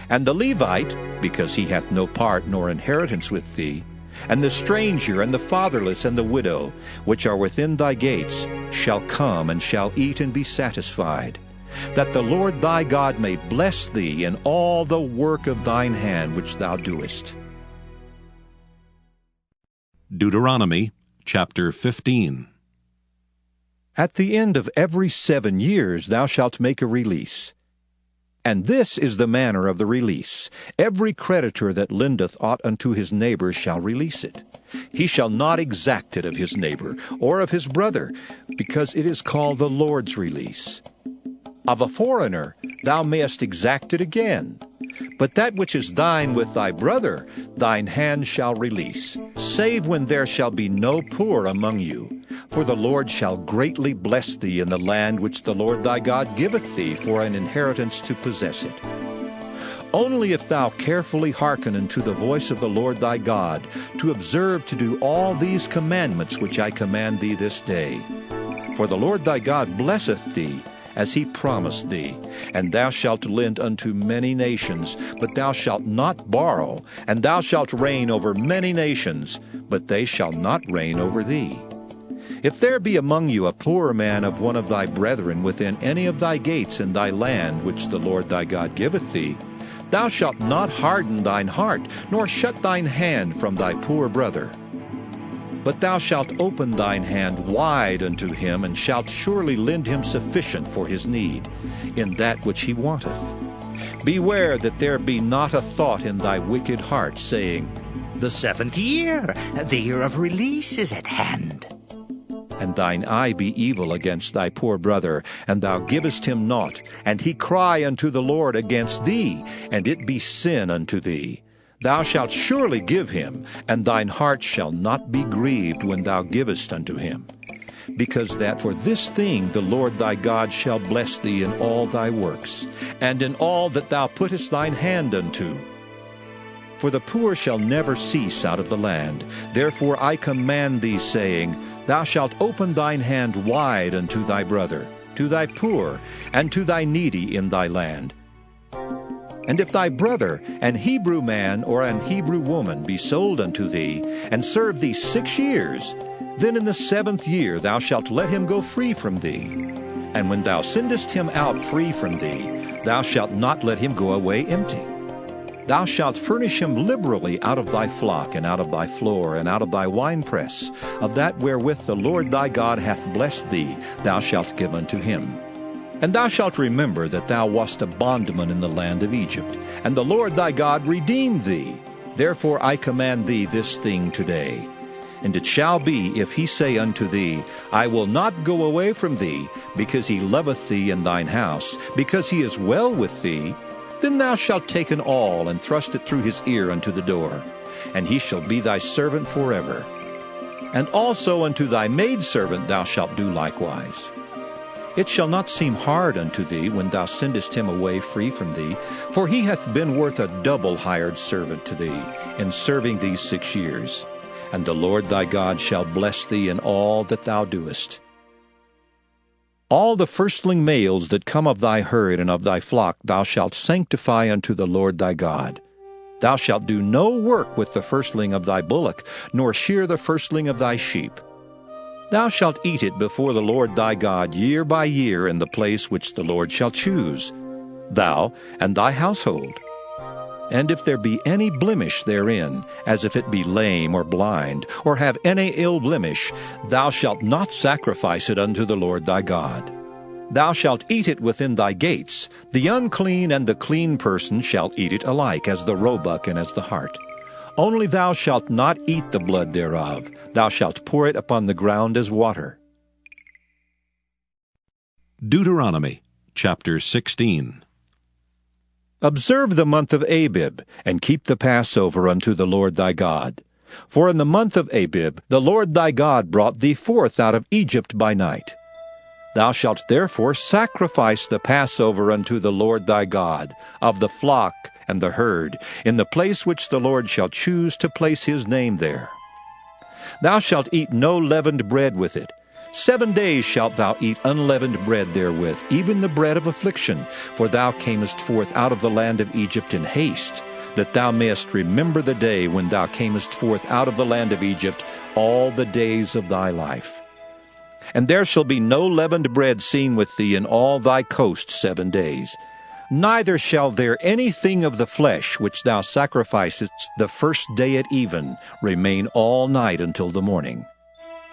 And the Levite, because he hath no part nor inheritance with thee, and the stranger, and the fatherless, and the widow, which are within thy gates, shall come and shall eat and be satisfied, that the Lord thy God may bless thee in all the work of thine hand which thou doest. Deuteronomy chapter 15. At the end of every 7 years thou shalt make a release. And this is the manner of the release. Every creditor that lendeth aught unto his neighbor shall release it. He shall not exact it of his neighbor, or of his brother, because it is called the Lord's release. Of a foreigner thou mayest exact it again. But that which is thine with thy brother, thine hand shall release, save when there shall be no poor among you. For the Lord shall greatly bless thee in the land which the Lord thy God giveth thee for an inheritance to possess it. Only if thou carefully hearken unto the voice of the Lord thy God, to observe to do all these commandments which I command thee this day. For the Lord thy God blesseth thee, as he promised thee, and thou shalt lend unto many nations, but thou shalt not borrow, and thou shalt reign over many nations, but they shall not reign over thee. If there be among you a poor man of one of thy brethren within any of thy gates in thy land which the Lord thy God giveth thee, thou shalt not harden thine heart, nor shut thine hand from thy poor brother. But thou shalt open thine hand wide unto him, and shalt surely lend him sufficient for his need, in that which he wanteth. Beware that there be not a thought in thy wicked heart, saying, The 7th year, the year of release, is at hand. And thine eye be evil against thy poor brother, and thou givest him naught, and he cry unto the Lord against thee, and it be sin unto thee. Thou shalt surely give him, and thine heart shall not be grieved when thou givest unto him. Because that for this thing the Lord thy God shall bless thee in all thy works, and in all that thou puttest thine hand unto. For the poor shall never cease out of the land. Therefore I command thee, saying, Thou shalt open thine hand wide unto thy brother, to thy poor, and to thy needy in thy land. And if thy brother, an Hebrew man or an Hebrew woman, be sold unto thee, and serve thee 6 years, then in the 7th year thou shalt let him go free from thee. And when thou sendest him out free from thee, thou shalt not let him go away empty. Thou shalt furnish him liberally out of thy flock, and out of thy floor, and out of thy winepress, of that wherewith the Lord thy God hath blessed thee, thou shalt give unto him. And thou shalt remember that thou wast a bondman in the land of Egypt, and the Lord thy God redeemed thee. Therefore I command thee this thing today. And it shall be, if he say unto thee, I will not go away from thee, because he loveth thee in thine house, because he is well with thee, then thou shalt take an awl, and thrust it through his ear unto the door, and he shall be thy servant forever. And also unto thy maidservant thou shalt do likewise. It shall not seem hard unto thee when thou sendest him away free from thee, for he hath been worth a double hired servant to thee, in serving these 6 years. And the Lord thy God shall bless thee in all that thou doest. All the firstling males that come of thy herd and of thy flock thou shalt sanctify unto the Lord thy God. Thou shalt do no work with the firstling of thy bullock, nor shear the firstling of thy sheep. Thou shalt eat it before the Lord thy God year by year in the place which the Lord shall choose, thou and thy household. And if there be any blemish therein, as if it be lame or blind, or have any ill blemish, thou shalt not sacrifice it unto the Lord thy God. Thou shalt eat it within thy gates. The unclean and the clean person shall eat it alike, as the roebuck and as the hart. Only thou shalt not eat the blood thereof. Thou shalt pour it upon the ground as water. Deuteronomy chapter 16. Observe the month of Abib, and keep the Passover unto the Lord thy God. For in the month of Abib the Lord thy God brought thee forth out of Egypt by night. Thou shalt therefore sacrifice the Passover unto the Lord thy God, of the flock and the herd, in the place which the Lord shall choose to place his name there. Thou shalt eat no leavened bread with it. 7 days shalt thou eat unleavened bread therewith, even the bread of affliction, for thou camest forth out of the land of Egypt in haste, that thou mayest remember the day when thou camest forth out of the land of Egypt all the days of thy life. And there shall be no leavened bread seen with thee in all thy coast 7 days. Neither shall there anything of the flesh which thou sacrificest the first day at even remain all night until the morning.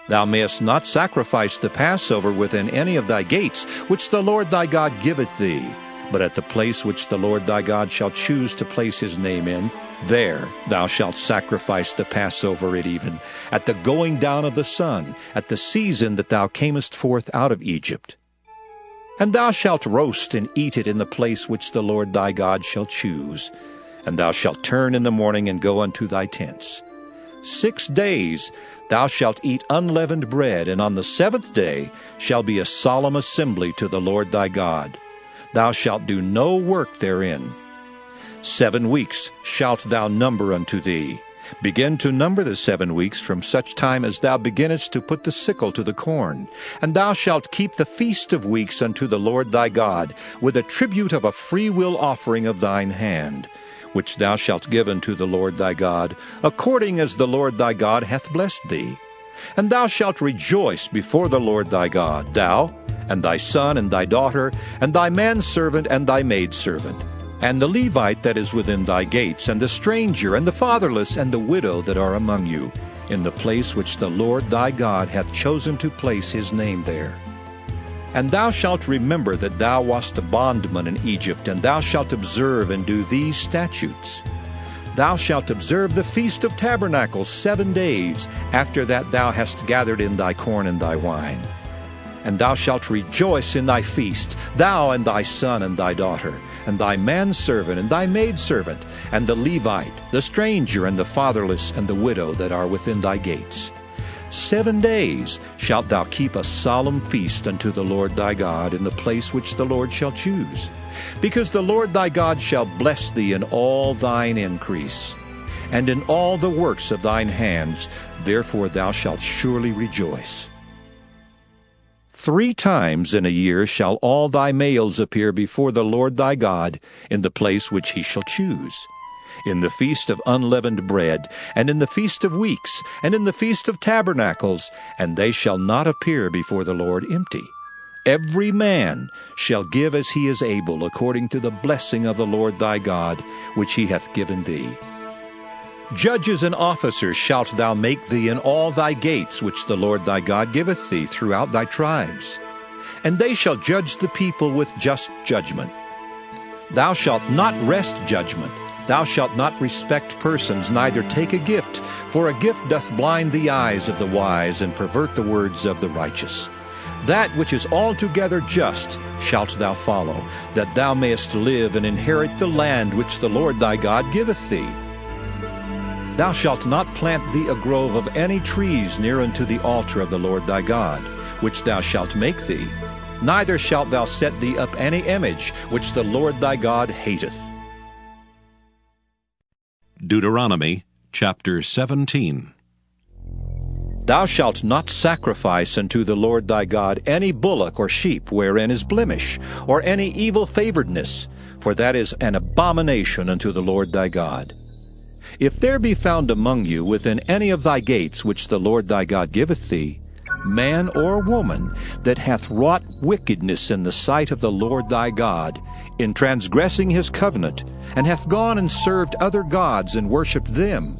Thou mayest not sacrifice the Passover within any of thy gates, which the Lord thy God giveth thee, but at the place which the Lord thy God shall choose to place his name in, there thou shalt sacrifice the Passover at even, at the going down of the sun, at the season that thou camest forth out of Egypt. And thou shalt roast and eat it in the place which the Lord thy God shall choose, and thou shalt turn in the morning and go unto thy tents. 6 days thou shalt eat unleavened bread, and on the 7th day shall be a solemn assembly to the Lord thy God. Thou shalt do no work therein. 7 weeks shalt thou number unto thee. Begin to number the 7 weeks from such time as thou beginnest to put the sickle to the corn. And thou shalt keep the feast of weeks unto the Lord thy God, with a tribute of a freewill offering of thine hand, which thou shalt give unto the Lord thy God, according as the Lord thy God hath blessed thee. And thou shalt rejoice before the Lord thy God, thou, and thy son, and thy daughter, and thy manservant, and thy maidservant, and the Levite that is within thy gates, and the stranger, and the fatherless, and the widow that are among you, in the place which the Lord thy God hath chosen to place his name there. And thou shalt remember that thou wast a bondman in Egypt, and thou shalt observe and do these statutes. Thou shalt observe the Feast of Tabernacles 7 days, after that thou hast gathered in thy corn and thy wine. And thou shalt rejoice in thy feast, thou and thy son and thy daughter, and thy manservant and thy maidservant, and the Levite, the stranger, and the fatherless, and the widow that are within thy gates. 7 days shalt thou keep a solemn feast unto the Lord thy God in the place which the Lord shall choose, because the Lord thy God shall bless thee in all thine increase, and in all the works of thine hands, therefore thou shalt surely rejoice. 3 times in a year shall all thy males appear before the Lord thy God in the place which he shall choose, in the feast of unleavened bread, and in the feast of weeks, and in the feast of tabernacles, and they shall not appear before the Lord empty. Every man shall give as he is able, according to the blessing of the Lord thy God, which he hath given thee. Judges and officers shalt thou make thee in all thy gates, which the Lord thy God giveth thee throughout thy tribes. And they shall judge the people with just judgment. Thou shalt not wrest judgment. Thou shalt not respect persons, neither take a gift, for a gift doth blind the eyes of the wise, and pervert the words of the righteous. That which is altogether just shalt thou follow, that thou mayest live and inherit the land which the Lord thy God giveth thee. Thou shalt not plant thee a grove of any trees near unto the altar of the Lord thy God, which thou shalt make thee, neither shalt thou set thee up any image which the Lord thy God hateth. Deuteronomy chapter 17. Thou shalt not sacrifice unto the Lord thy God any bullock or sheep wherein is blemish, or any evil favoredness, for that is an abomination unto the Lord thy God. If there be found among you within any of thy gates which the Lord thy God giveth thee, man or woman that hath wrought wickedness in the sight of the Lord thy God, in transgressing his covenant, and hath gone and served other gods and worshipped them,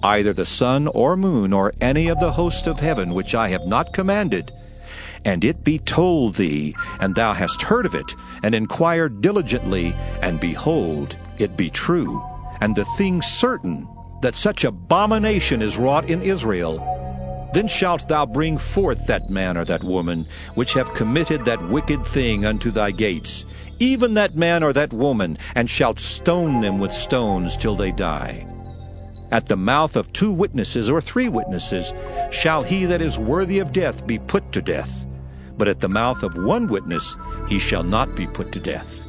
either the sun or moon or any of the host of heaven which I have not commanded, and it be told thee, and thou hast heard of it, and inquired diligently, and behold, it be true, and the thing certain, that such abomination is wrought in Israel, then shalt thou bring forth that man or that woman which have committed that wicked thing unto thy gates, even that man or that woman, and shalt stone them with stones till they die. At the mouth of 2 witnesses or 3 witnesses shall he that is worthy of death be put to death, but at the mouth of 1 witness he shall not be put to death.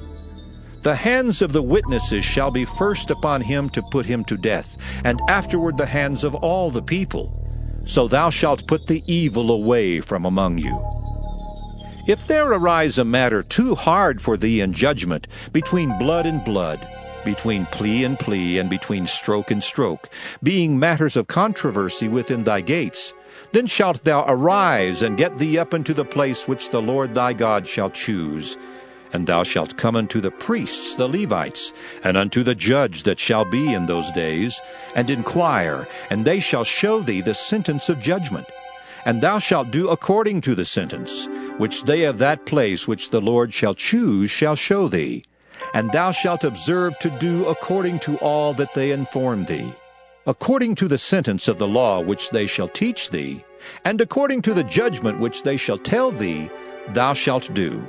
The hands of the witnesses shall be first upon him to put him to death, and afterward the hands of all the people. So thou shalt put the evil away from among you. If there arise a matter too hard for thee in judgment, between blood and blood, between plea and plea, and between stroke and stroke, being matters of controversy within thy gates, then shalt thou arise and get thee up unto the place which the Lord thy God shall choose. And thou shalt come unto the priests the Levites, and unto the judge that shall be in those days, and inquire, and they shall show thee the sentence of judgment. And thou shalt do according to the sentence, which they of that place which the Lord shall choose shall show thee. And thou shalt observe to do according to all that they inform thee, according to the sentence of the law which they shall teach thee, and according to the judgment which they shall tell thee, thou shalt do.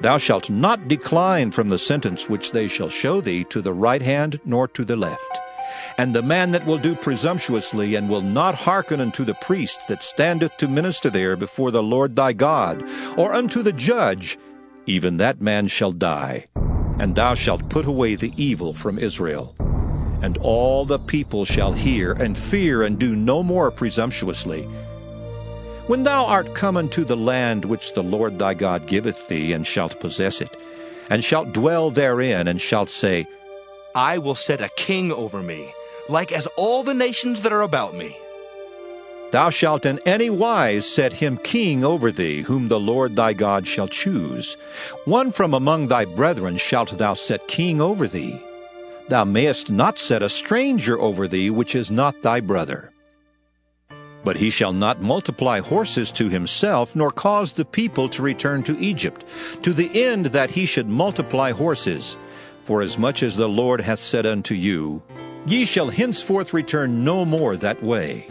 Thou shalt not decline from the sentence which they shall show thee to the right hand nor to the left. And the man that will do presumptuously, and will not hearken unto the priest that standeth to minister there before the Lord thy God, or unto the judge, even that man shall die. And thou shalt put away the evil from Israel. And all the people shall hear and fear, and do no more presumptuously. When thou art come unto the land which the Lord thy God giveth thee, and shalt possess it, and shalt dwell therein, and shalt say, I will set a king over me, like as all the nations that are about me. Thou shalt in any wise set him king over thee, whom the Lord thy God shall choose. One from among thy brethren shalt thou set king over thee. Thou mayest not set a stranger over thee, which is not thy brother. But he shall not multiply horses to himself, nor cause the people to return to Egypt, to the end that he should multiply horses. Forasmuch as the Lord hath said unto you, Ye shall henceforth return no more that way.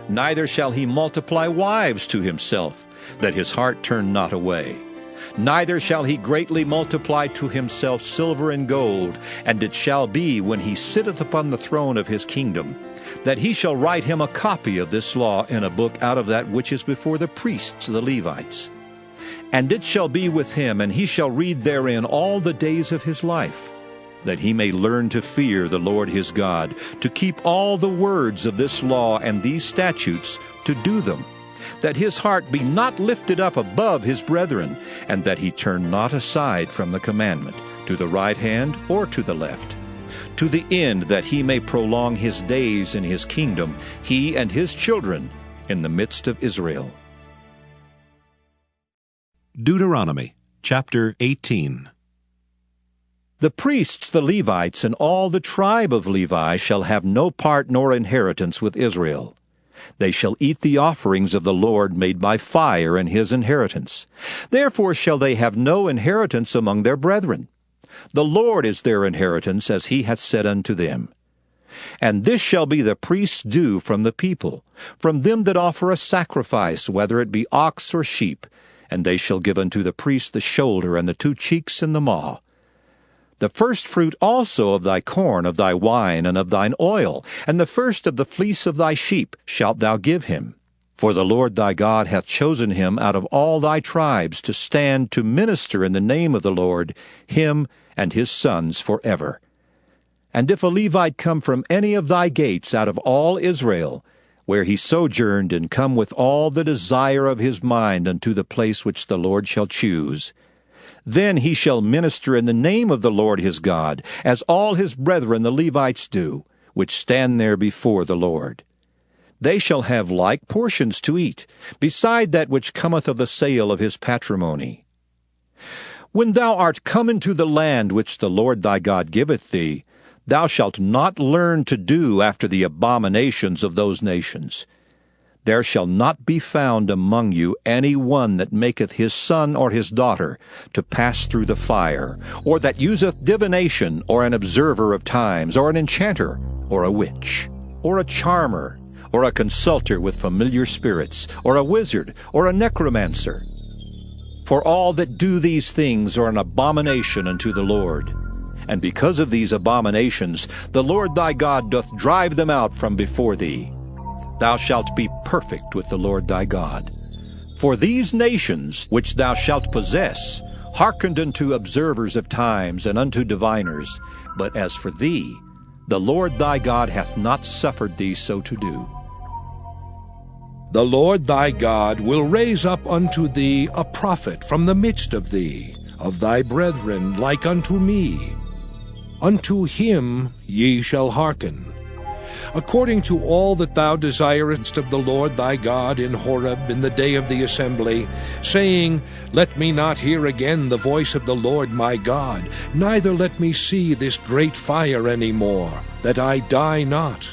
Neither shall he multiply wives to himself, that his heart turn not away. Neither shall he greatly multiply to himself silver and gold. And it shall be, when he sitteth upon the throne of his kingdom, that he shall write him a copy of this law in a book out of that which is before the priests the Levites. And it shall be with him, and he shall read therein all the days of his life, that he may learn to fear the Lord his God, to keep all the words of this law and these statutes, to do them, that his heart be not lifted up above his brethren, and that he turn not aside from the commandment, to the right hand or to the left, to the end that he may prolong his days in his kingdom, he and his children, in the midst of Israel. Deuteronomy chapter 18. The priests, the Levites, and all the tribe of Levi shall have no part nor inheritance with Israel. They shall eat the offerings of the Lord made by fire in his inheritance. Therefore shall they have no inheritance among their brethren. The Lord is their inheritance, as he hath said unto them. And this shall be the priest's due from the people, from them that offer a sacrifice, whether it be ox or sheep, and they shall give unto the priest the shoulder, and the 2 cheeks, and the maw. The first fruit also of thy corn, of thy wine, and of thine oil, and the first of the fleece of thy sheep shalt thou give him. For the Lord thy God hath chosen him out of all thy tribes to stand to minister in the name of the Lord, him and his sons forever. And if a Levite come from any of thy gates out of all Israel, where he sojourned, and come with all the desire of his mind unto the place which the Lord shall choose. Then he shall minister in the name of the Lord his God, as all his brethren the Levites do, which stand there before the Lord. They shall have like portions to eat, beside that which cometh of the sale of his patrimony. When thou art come into the land which the Lord thy God giveth thee, thou shalt not learn to do after the abominations of those nations. There shall not be found among you any one that maketh his son or his daughter to pass through the fire, or that useth divination, or an observer of times, or an enchanter, or a witch, or a charmer, or a consulter with familiar spirits, or a wizard, or a necromancer. For all that do these things are an abomination unto the Lord. And because of these abominations, the Lord thy God doth drive them out from before thee. Thou shalt be perfect with the Lord thy God. For these nations which thou shalt possess hearkened unto observers of times and unto diviners, but as for thee, the Lord thy God hath not suffered thee so to do. The Lord thy God will raise up unto thee a prophet from the midst of thee, of thy brethren, like unto me. Unto him ye shall hearken, according to all that thou desirest of the Lord thy God in Horeb in the day of the assembly, saying, Let me not hear again the voice of the Lord my God, neither let me see this great fire any more, that I die not.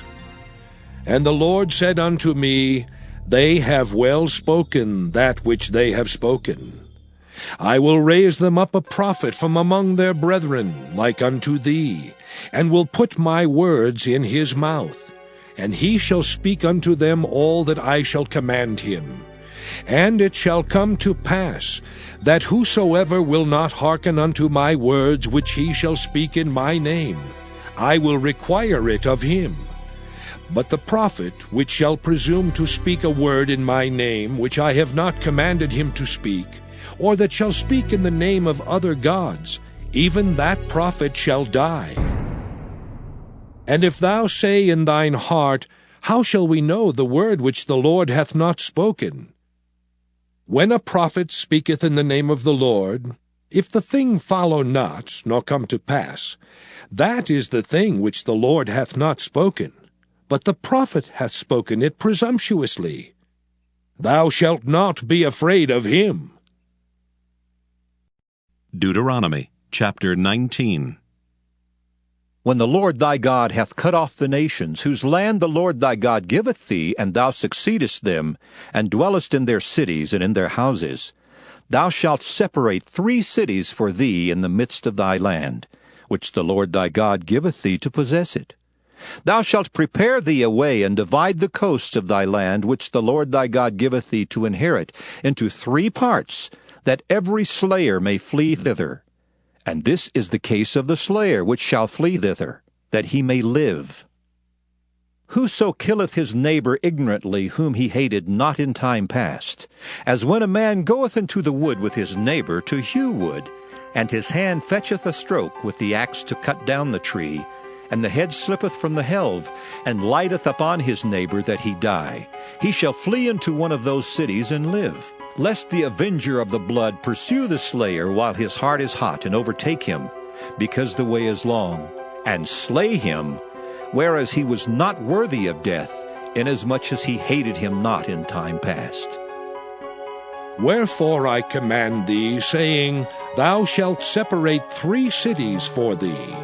And the Lord said unto me, They have well spoken that which they have spoken. I will raise them up a prophet from among their brethren, like unto thee, and will put my words in his mouth, and he shall speak unto them all that I shall command him. And it shall come to pass, that whosoever will not hearken unto my words which he shall speak in my name, I will require it of him. But the prophet which shall presume to speak a word in my name which I have not commanded him to speak, or that shall speak in the name of other gods, even that prophet shall die. And if thou say in thine heart, How shall we know the word which the Lord hath not spoken? When a prophet speaketh in the name of the Lord, if the thing follow not, nor come to pass, that is the thing which the Lord hath not spoken, but the prophet hath spoken it presumptuously. Thou shalt not be afraid of him. Deuteronomy chapter 19. When the Lord thy God hath cut off the nations, whose land the Lord thy God giveth thee, and thou succeedest them, and dwellest in their cities and in their houses, thou shalt separate 3 cities for thee in the midst of thy land, which the Lord thy God giveth thee to possess it. Thou shalt prepare thee a way, and divide the coasts of thy land, which the Lord thy God giveth thee to inherit, into 3 parts, that every slayer may flee thither. And this is the case of the slayer which shall flee thither, that he may live. Whoso killeth his neighbor ignorantly, whom he hated not in time past, as when a man goeth into the wood with his neighbor to hew wood, and his hand fetcheth a stroke with the axe to cut down the tree, and the head slippeth from the helve, and lighteth upon his neighbor that he die, he shall flee into one of those cities and live, lest the avenger of the blood pursue the slayer while his heart is hot, and overtake him, because the way is long, and slay him, whereas he was not worthy of death, inasmuch as he hated him not in time past. Wherefore I command thee, saying, Thou shalt separate 3 cities for thee.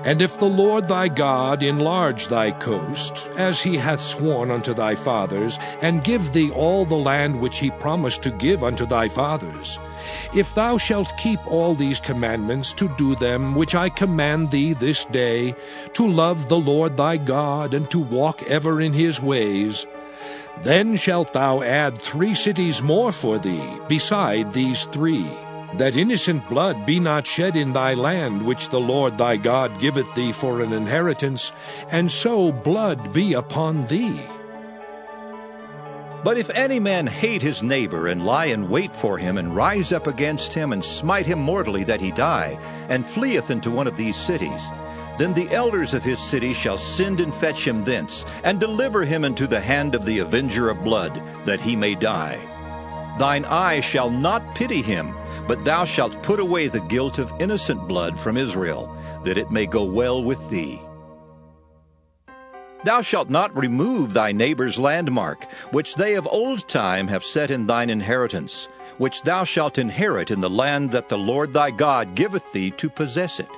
And if the Lord thy God enlarge thy coast, as he hath sworn unto thy fathers, and give thee all the land which he promised to give unto thy fathers, if thou shalt keep all these commandments to do them which I command thee this day, to love the Lord thy God, and to walk ever in his ways, then shalt thou add 3 cities more for thee, beside these 3, that innocent blood be not shed in thy land, which the Lord thy God giveth thee for an inheritance, and so blood be upon thee. But if any man hate his neighbor, and lie in wait for him, and rise up against him, and smite him mortally that he die, and fleeth into one of these cities, then the elders of his city shall send and fetch him thence, and deliver him into the hand of the avenger of blood, that he may die. Thine eye shall not pity him, but thou shalt put away the guilt of innocent blood from Israel, that it may go well with thee. Thou shalt not remove thy neighbor's landmark, which they of old time have set in thine inheritance, which thou shalt inherit in the land that the Lord thy God giveth thee to possess it.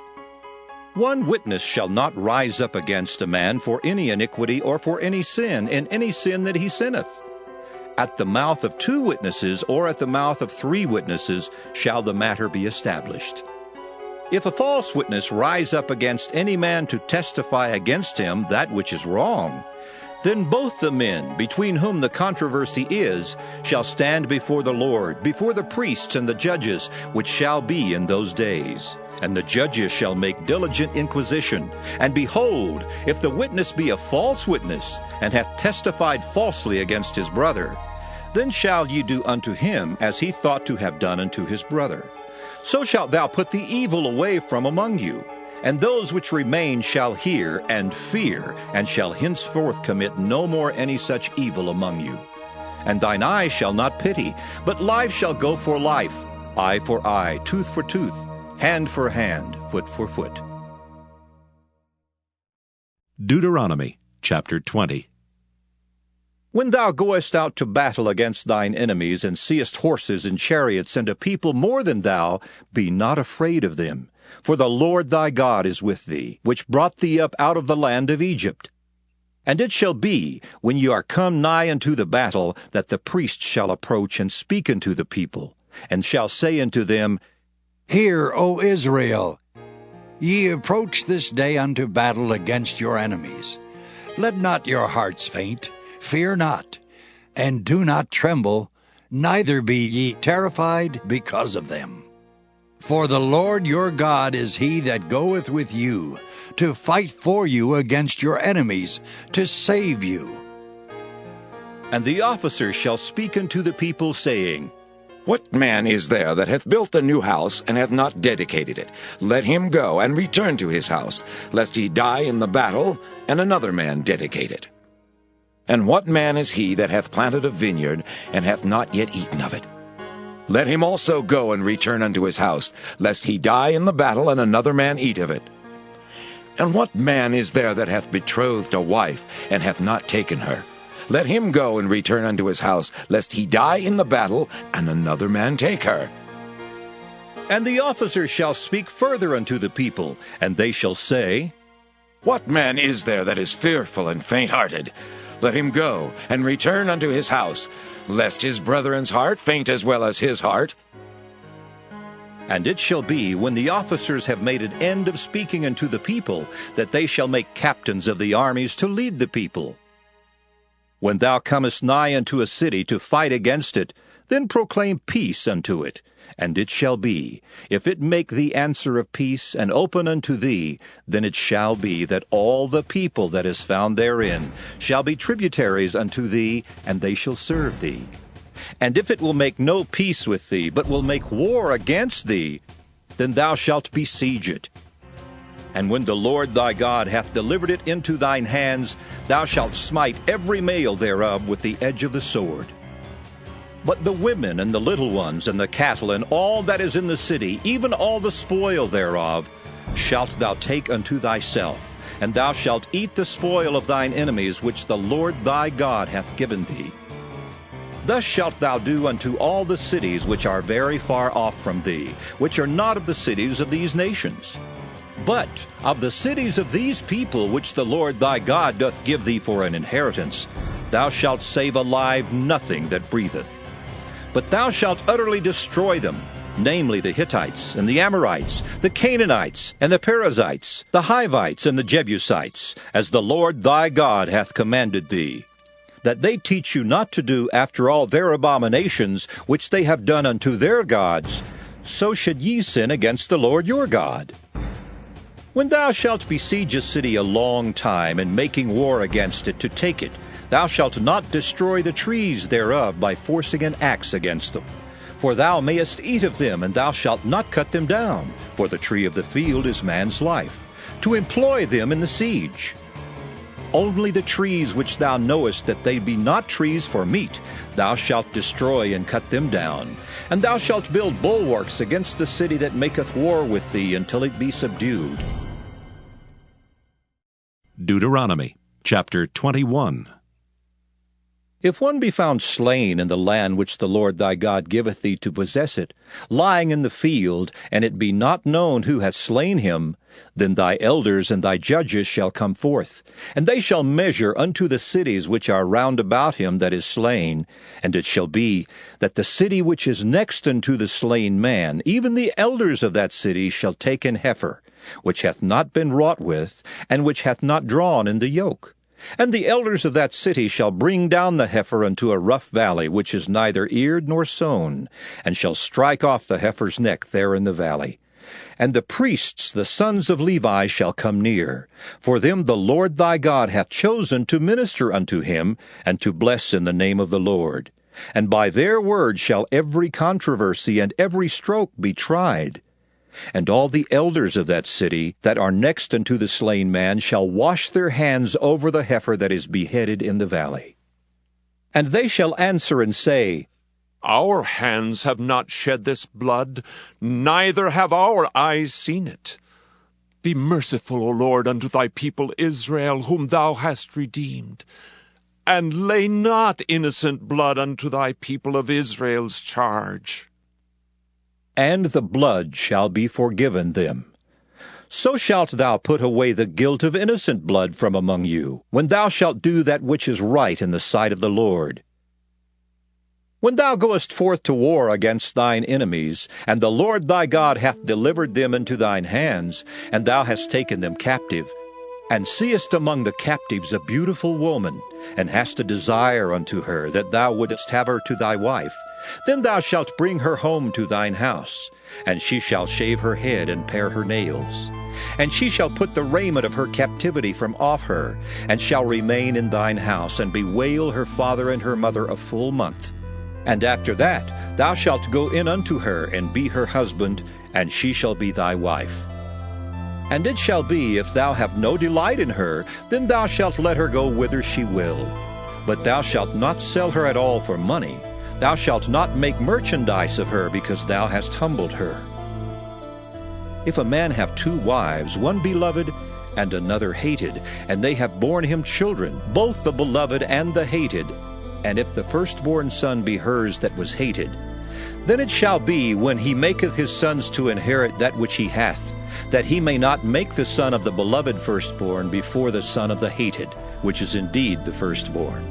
One witness shall not rise up against a man for any iniquity or for any sin in any sin that he sinneth. At the mouth of 2 witnesses or at the mouth of 3 witnesses shall the matter be established. If a false witness rise up against any man to testify against him that which is wrong, then both the men between whom the controversy is shall stand before the Lord, before the priests and the judges, which shall be in those days. And the judges shall make diligent inquisition. And behold, if the witness be a false witness, and hath testified falsely against his brother, then shall ye do unto him as he thought to have done unto his brother. So shalt thou put the evil away from among you. And those which remain shall hear and fear, and shall henceforth commit no more any such evil among you. And thine eye shall not pity, but life shall go for life, eye for eye, tooth for tooth, hand for hand, foot for foot. Deuteronomy chapter 20. When thou goest out to battle against thine enemies, and seest horses and chariots, and a people more than thou, be not afraid of them. For the Lord thy God is with thee, which brought thee up out of the land of Egypt. And it shall be, when ye are come nigh unto the battle, that the priest shall approach and speak unto the people, and shall say unto them, Hear, O Israel, ye approach this day unto battle against your enemies. Let not your hearts faint, fear not, and do not tremble, neither be ye terrified because of them. For the Lord your God is he that goeth with you, to fight for you against your enemies, to save you. And the officers shall speak unto the people, saying, What man is there that hath built a new house, and hath not dedicated it? Let him go, and return to his house, lest he die in the battle, and another man dedicate it. And what man is he that hath planted a vineyard, and hath not yet eaten of it? Let him also go and return unto his house, lest he die in the battle, and another man eat of it. And what man is there that hath betrothed a wife, and hath not taken her? Let him go and return unto his house, lest he die in the battle, and another man take her. And the officers shall speak further unto the people, and they shall say, What man is there that is fearful and faint-hearted? Let him go and return unto his house, lest his brethren's heart faint as well as his heart. And it shall be, when the officers have made an end of speaking unto the people, that they shall make captains of the armies to lead the people. When thou comest nigh unto a city to fight against it, then proclaim peace unto it. And it shall be, if it make thee answer of peace, and open unto thee, then it shall be that all the people that is found therein shall be tributaries unto thee, and they shall serve thee. And if it will make no peace with thee, but will make war against thee, then thou shalt besiege it. And when the Lord thy God hath delivered it into thine hands, thou shalt smite every male thereof with the edge of the sword. But the women and the little ones and the cattle and all that is in the city, even all the spoil thereof, shalt thou take unto thyself, and thou shalt eat the spoil of thine enemies which the Lord thy God hath given thee. Thus shalt thou do unto all the cities which are very far off from thee, which are not of the cities of these nations. But of the cities of these people which the Lord thy God doth give thee for an inheritance, thou shalt save alive nothing that breatheth. But thou shalt utterly destroy them, namely the Hittites, and the Amorites, the Canaanites, and the Perizzites, the Hivites, and the Jebusites, as the Lord thy God hath commanded thee, that they teach you not to do after all their abominations which they have done unto their gods, so should ye sin against the Lord your God. When thou shalt besiege a city a long time, in making war against it to take it, thou shalt not destroy the trees thereof by forcing an axe against them. For thou mayest eat of them, and thou shalt not cut them down. For the tree of the field is man's life. to employ them in the siege. Only the trees which thou knowest that they be not trees for meat, thou shalt destroy and cut them down. And thou shalt build bulwarks against the city that maketh war with thee until it be subdued. Deuteronomy chapter 21. If one be found slain in the land which the Lord thy God giveth thee to possess it, lying in the field, and it be not known who hath slain him, then thy elders and thy judges shall come forth, and they shall measure unto the cities which are round about him that is slain. And it shall be that the city which is next unto the slain man, even the elders of that city shall take an heifer, which hath not been wrought with, and which hath not drawn in the yoke. And the elders of that city shall bring down the heifer unto a rough valley, which is neither eared nor sown, and shall strike off the heifer's neck there in the valley. And the priests, the sons of Levi, shall come near. For them the Lord thy God hath chosen to minister unto him, and to bless in the name of the Lord. And by their word shall every controversy and every stroke be tried. And all the elders of that city that are next unto the slain man shall wash their hands over the heifer that is beheaded in the valley. And they shall answer and say, Our hands have not shed this blood, neither have our eyes seen it. Be merciful, O Lord, unto thy people Israel, whom thou hast redeemed. And lay not innocent blood unto thy people of Israel's charge. And the blood shall be forgiven them. So shalt thou put away the guilt of innocent blood from among you, when thou shalt do that which is right in the sight of the Lord. When thou goest forth to war against thine enemies, and the Lord thy God hath delivered them into thine hands, and thou hast taken them captive, and seest among the captives a beautiful woman, and hast a desire unto her, that thou wouldest have her to thy wife, then thou shalt bring her home to thine house, and she shall shave her head and pare her nails. And she shall put the raiment of her captivity from off her, and shall remain in thine house, and bewail her father and her mother a full month. And after that thou shalt go in unto her, and be her husband, and she shall be thy wife. And it shall be, if thou have no delight in her, then thou shalt let her go whither she will. But thou shalt not sell her at all for money. Thou shalt not make merchandise of her, because thou hast humbled her. If a man have two wives, one beloved and another hated, and they have borne him children, both the beloved and the hated, and if the firstborn son be hers that was hated, then it shall be, when he maketh his sons to inherit that which he hath, that he may not make the son of the beloved firstborn before the son of the hated, which is indeed the firstborn.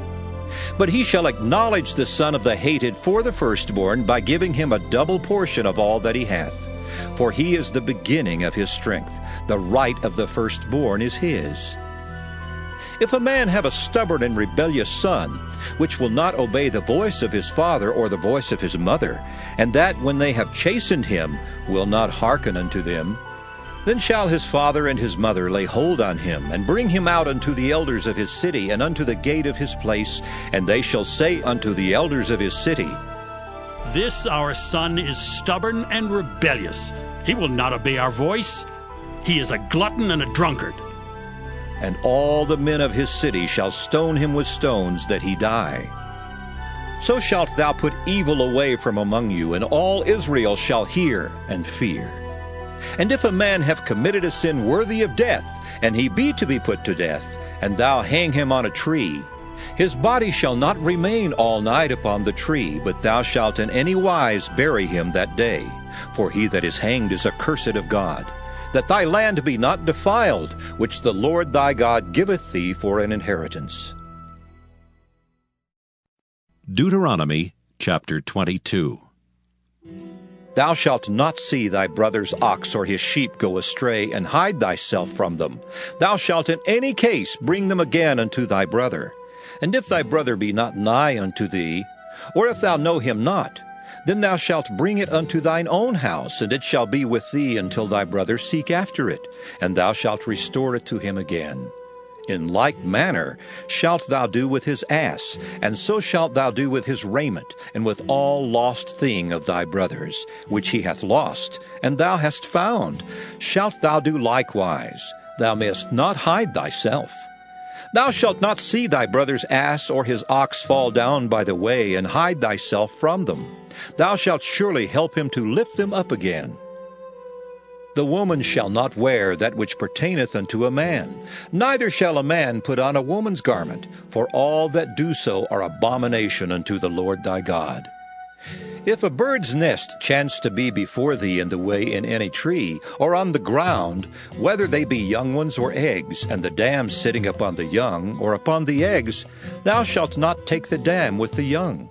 But he shall acknowledge the son of the hated for the firstborn by giving him a double portion of all that he hath. For he is the beginning of his strength. The right of the firstborn is his. If a man have a stubborn and rebellious son, which will not obey the voice of his father or the voice of his mother, and that when they have chastened him will not hearken unto them, then shall his father and his mother lay hold on him, and bring him out unto the elders of his city, and unto the gate of his place, and they shall say unto the elders of his city, This our son is stubborn and rebellious. He will not obey our voice. He is a glutton and a drunkard. And all the men of his city shall stone him with stones, that he die. So shalt thou put evil away from among you, and all Israel shall hear and fear. And if a man have committed a sin worthy of death, and he be to be put to death, and thou hang him on a tree, his body shall not remain all night upon the tree, but thou shalt in any wise bury him that day. For he that is hanged is accursed of God, that thy land be not defiled, which the Lord thy God giveth thee for an inheritance. Deuteronomy chapter 22. Thou shalt not see thy brother's ox or his sheep go astray, and hide thyself from them. Thou shalt in any case bring them again unto thy brother. And if thy brother be not nigh unto thee, or if thou know him not, then thou shalt bring it unto thine own house, and it shall be with thee until thy brother seek after it, and thou shalt restore it to him again. In like manner shalt thou do with his ass, and so shalt thou do with his raiment, and with all lost thing of thy brother's, which he hath lost, and thou hast found, shalt thou do likewise. thou mayest not hide thyself. Thou shalt not see thy brother's ass or his ox fall down by the way, and hide thyself from them. Thou shalt surely help him to lift them up again. The woman shall not wear that which pertaineth unto a man, neither shall a man put on a woman's garment, for all that do so are abomination unto the Lord thy God. If a bird's nest chance to be before thee in the way in any tree, or on the ground, whether they be young ones or eggs, and the dam sitting upon the young, or upon the eggs, thou shalt not take the dam with the young.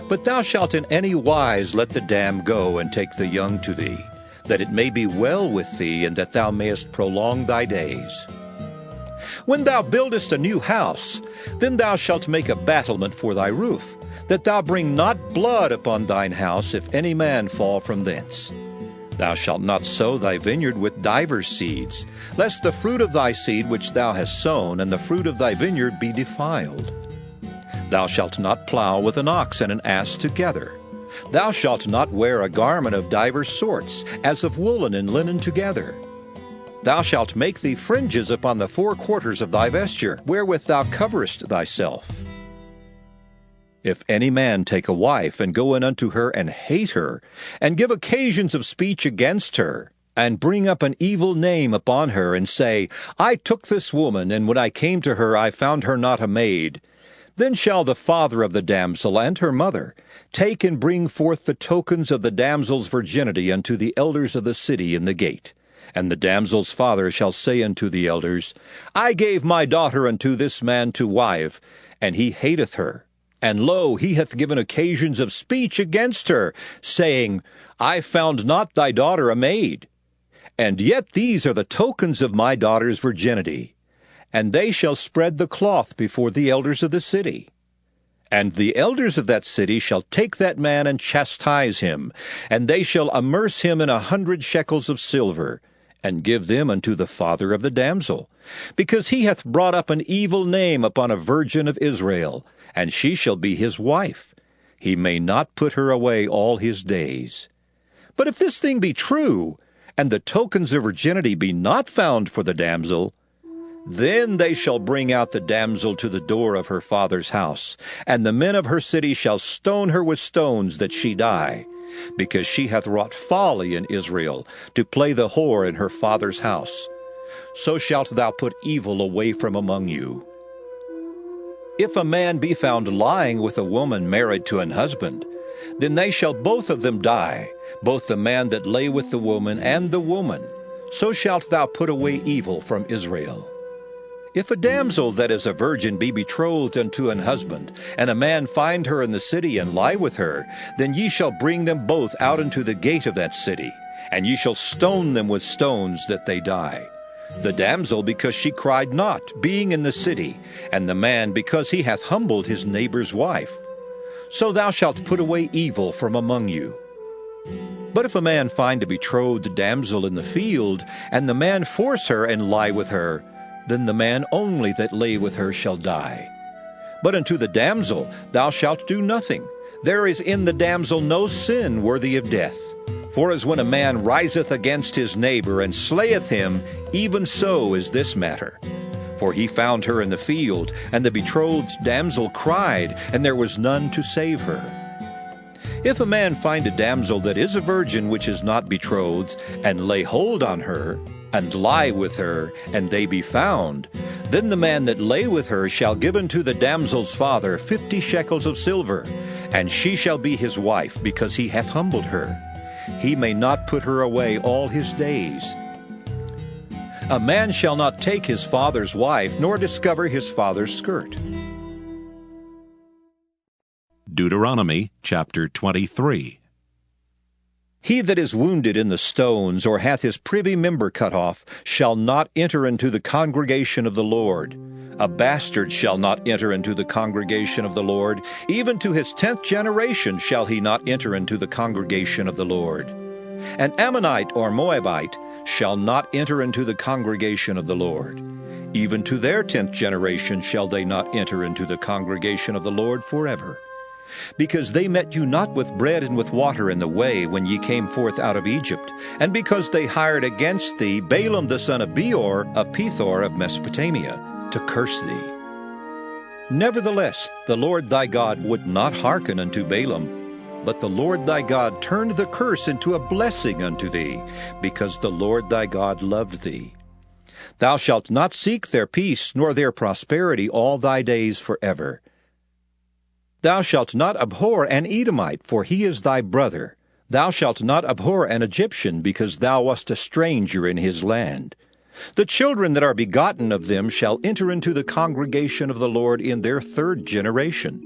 But thou shalt in any wise let the dam go, and take the young to thee, that it may be well with thee, and that thou mayest prolong thy days. When thou buildest a new house, then thou shalt make a battlement for thy roof, that thou bring not blood upon thine house, if any man fall from thence. Thou shalt not sow thy vineyard with divers seeds, lest the fruit of thy seed which thou hast sown, and the fruit of thy vineyard be defiled. Thou shalt not plow with an ox and an ass together. Thou shalt not wear a garment of divers sorts, as of woolen and linen together. Thou shalt make thee fringes upon the four quarters of thy vesture, wherewith thou coverest thyself. If any man take a wife, and go in unto her, and hate her, and give occasions of speech against her, and bring up an evil name upon her, and say, I took this woman, and when I came to her I found her not a maid, then shall the father of the damsel and her mother take and bring forth the tokens of the damsel's virginity unto the elders of the city in the gate. And the damsel's father shall say unto the elders, I gave my daughter unto this man to wife, and he hateth her. And lo, he hath given occasions of speech against her, saying, I found not thy daughter a maid. And yet these are the tokens of my daughter's virginity. And they shall spread the cloth before the elders of the city. And the elders of that city shall take that man and chastise him, and they shall amerce him in 100 shekels of silver, and give them unto the father of the damsel, because he hath brought up an evil name upon a virgin of Israel, and she shall be his wife. He may not put her away all his days. But if this thing be true, and the tokens of virginity be not found for the damsel, then they shall bring out the damsel to the door of her father's house, and the men of her city shall stone her with stones that she die, because she hath wrought folly in Israel, to play the whore in her father's house. So shalt thou put evil away from among you. If a man be found lying with a woman married to an husband, then they shall both of them die, both the man that lay with the woman and the woman. So shalt thou put away evil from Israel. If a damsel that is a virgin be betrothed unto an husband, and a man find her in the city and lie with her, then ye shall bring them both out into the gate of that city, and ye shall stone them with stones that they die. The damsel because she cried not, being in the city, and the man because he hath humbled his neighbor's wife. So thou shalt put away evil from among you. But if a man find a betrothed damsel in the field, and the man force her and lie with her, then the man only that lay with her shall die. But unto the damsel thou shalt do nothing. There is in the damsel no sin worthy of death. For as when a man riseth against his neighbor and slayeth him, even so is this matter. For he found her in the field, and the betrothed damsel cried, and there was none to save her. If a man find a damsel that is a virgin which is not betrothed, and lay hold on her, and lie with her, and they be found, then the man that lay with her shall give unto the damsel's father 50 shekels of silver, and she shall be his wife, because he hath humbled her. He may not put her away all his days. A man shall not take his father's wife, nor discover his father's skirt. Deuteronomy chapter 23. He that is wounded in the stones, or hath his privy member cut off, shall not enter into the congregation of the Lord. A bastard shall not enter into the congregation of the Lord. Even to his 10th generation shall he not enter into the congregation of the Lord. An Ammonite or Moabite shall not enter into the congregation of the Lord. Even to their 10th generation shall they not enter into the congregation of the Lord forever. because they met you not with bread and with water in the way when ye came forth out of Egypt, and because they hired against thee Balaam the son of Beor of Pethor of Mesopotamia, to curse thee. Nevertheless, the Lord thy God would not hearken unto Balaam, but the Lord thy God turned the curse into a blessing unto thee, because the Lord thy God loved thee. Thou shalt not seek their peace nor their prosperity all thy days forever. Thou shalt not abhor an Edomite, for he is thy brother. Thou shalt not abhor an Egyptian, because thou wast a stranger in his land. The children that are begotten of them shall enter into the congregation of the Lord in their third generation.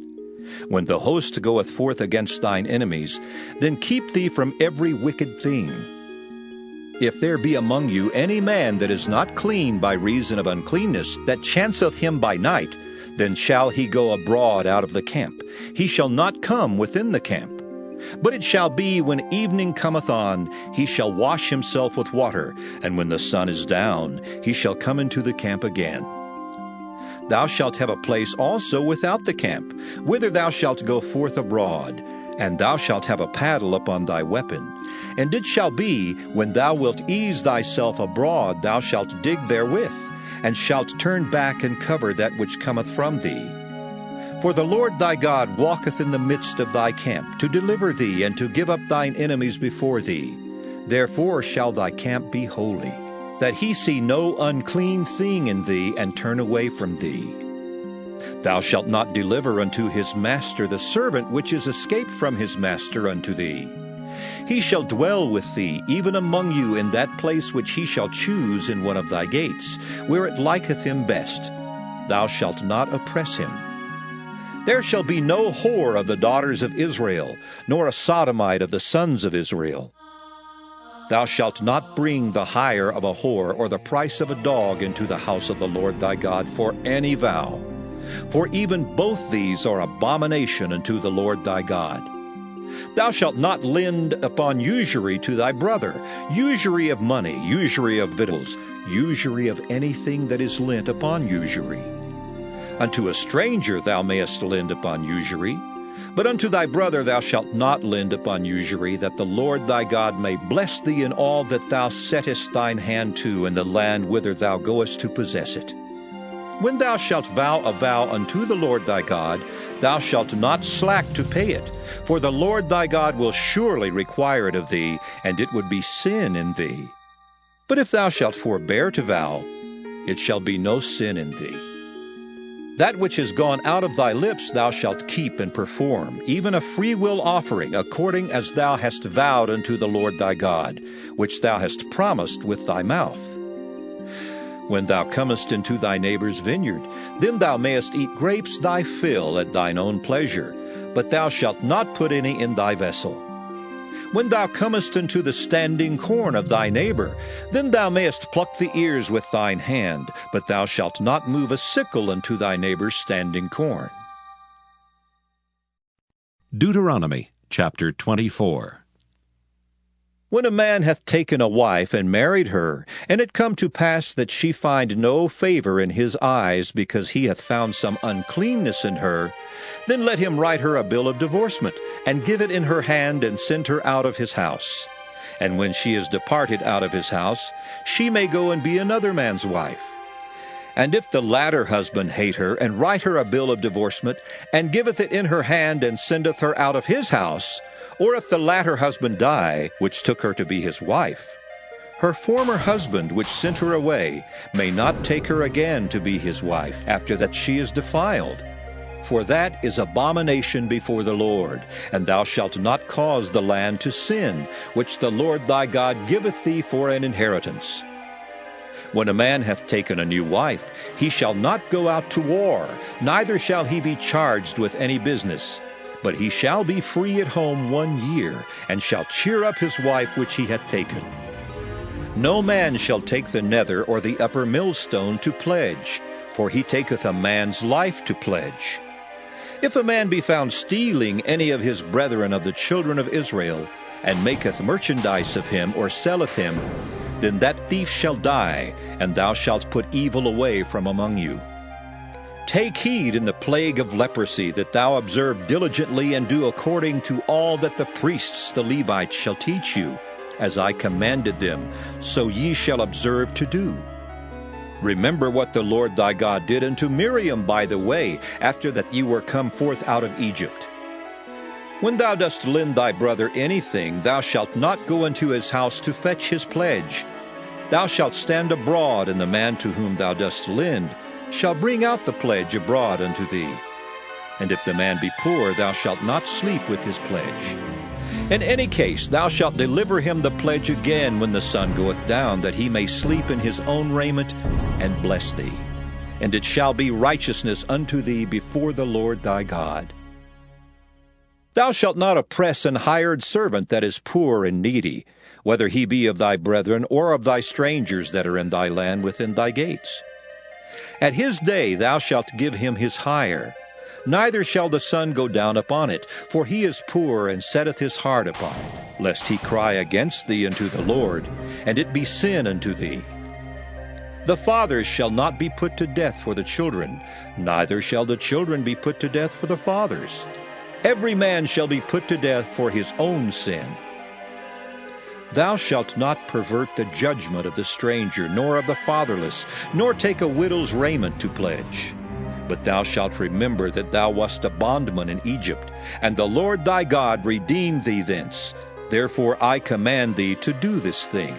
When the host goeth forth against thine enemies, then keep thee from every wicked thing. If there be among you any man that is not clean by reason of uncleanness, that chanceth him by night, then shall he go abroad out of the camp. He shall not come within the camp. But it shall be, when evening cometh on, he shall wash himself with water, and when the sun is down, he shall come into the camp again. Thou shalt have a place also without the camp, whither thou shalt go forth abroad, and thou shalt have a paddle upon thy weapon. And it shall be, when thou wilt ease thyself abroad, thou shalt dig therewith, and shalt turn back and cover that which cometh from thee. For the Lord thy God walketh in the midst of thy camp, to deliver thee, and to give up thine enemies before thee. Therefore shall thy camp be holy, that he see no unclean thing in thee, and turn away from thee. Thou shalt not deliver unto his master the servant which is escaped from his master unto thee. He shall dwell with thee, even among you, in that place which he shall choose in one of thy gates, where it liketh him best. Thou shalt not oppress him. There shall be no whore of the daughters of Israel, nor a sodomite of the sons of Israel. Thou shalt not bring the hire of a whore or the price of a dog into the house of the Lord thy God for any vow. For even both these are abomination unto the Lord thy God. Thou shalt not lend upon usury to thy brother, usury of money, usury of victuals, usury of anything that is lent upon usury. Unto a stranger thou mayest lend upon usury, but unto thy brother thou shalt not lend upon usury, that the Lord thy God may bless thee in all that thou settest thine hand to in the land whither thou goest to possess it. When thou shalt vow a vow unto the Lord thy God, thou shalt not slack to pay it, for the Lord thy God will surely require it of thee, and it would be sin in thee. But if thou shalt forbear to vow, it shall be no sin in thee. That which is gone out of thy lips thou shalt keep and perform, even a freewill offering, according as thou hast vowed unto the Lord thy God, which thou hast promised with thy mouth. When thou comest into thy neighbor's vineyard, then thou mayest eat grapes thy fill at thine own pleasure, but thou shalt not put any in thy vessel. When thou comest into the standing corn of thy neighbor, then thou mayest pluck the ears with thine hand, but thou shalt not move a sickle unto thy neighbor's standing corn. Deuteronomy chapter 24. When a man hath taken a wife and married her, and it come to pass that she find no favor in his eyes, because he hath found some uncleanness in her, then let him write her a bill of divorcement, and give it in her hand, and send her out of his house. And when she is departed out of his house, she may go and be another man's wife. And if the latter husband hate her, and write her a bill of divorcement, and giveth it in her hand, and sendeth her out of his house, or if the latter husband die, which took her to be his wife, her former husband, which sent her away, may not take her again to be his wife, after that she is defiled. For that is abomination before the Lord, and thou shalt not cause the land to sin, which the Lord thy God giveth thee for an inheritance. When a man hath taken a new wife, he shall not go out to war, neither shall he be charged with any business. But he shall be free at home 1 year, and shall cheer up his wife which he hath taken. No man shall take the nether or the upper millstone to pledge, for he taketh a man's life to pledge. If a man be found stealing any of his brethren of the children of Israel, and maketh merchandise of him, or selleth him, then that thief shall die, and thou shalt put evil away from among you. Take heed in the plague of leprosy, that thou observe diligently and do according to all that the priests, the Levites, shall teach you, as I commanded them, so ye shall observe to do. Remember what the Lord thy God did unto Miriam by the way, after that ye were come forth out of Egypt. When thou dost lend thy brother anything, thou shalt not go into his house to fetch his pledge. Thou shalt stand abroad, and the man to whom thou dost lend shall bring out the pledge abroad unto thee. And if the man be poor, thou shalt not sleep with his pledge. In any case, thou shalt deliver him the pledge again when the sun goeth down, that he may sleep in his own raiment, and bless thee. And it shall be righteousness unto thee before the Lord thy God. Thou shalt not oppress an hired servant that is poor and needy, whether he be of thy brethren or of thy strangers that are in thy land within thy gates. At his day thou shalt give him his hire, neither shall the sun go down upon it, for he is poor and setteth his heart upon it, lest he cry against thee unto the Lord, and it be sin unto thee. The fathers shall not be put to death for the children, neither shall the children be put to death for the fathers. Every man shall be put to death for his own sin. Thou shalt not pervert the judgment of the stranger, nor of the fatherless, nor take a widow's raiment to pledge. But thou shalt remember that thou wast a bondman in Egypt, and the Lord thy God redeemed thee thence. Therefore I command thee to do this thing.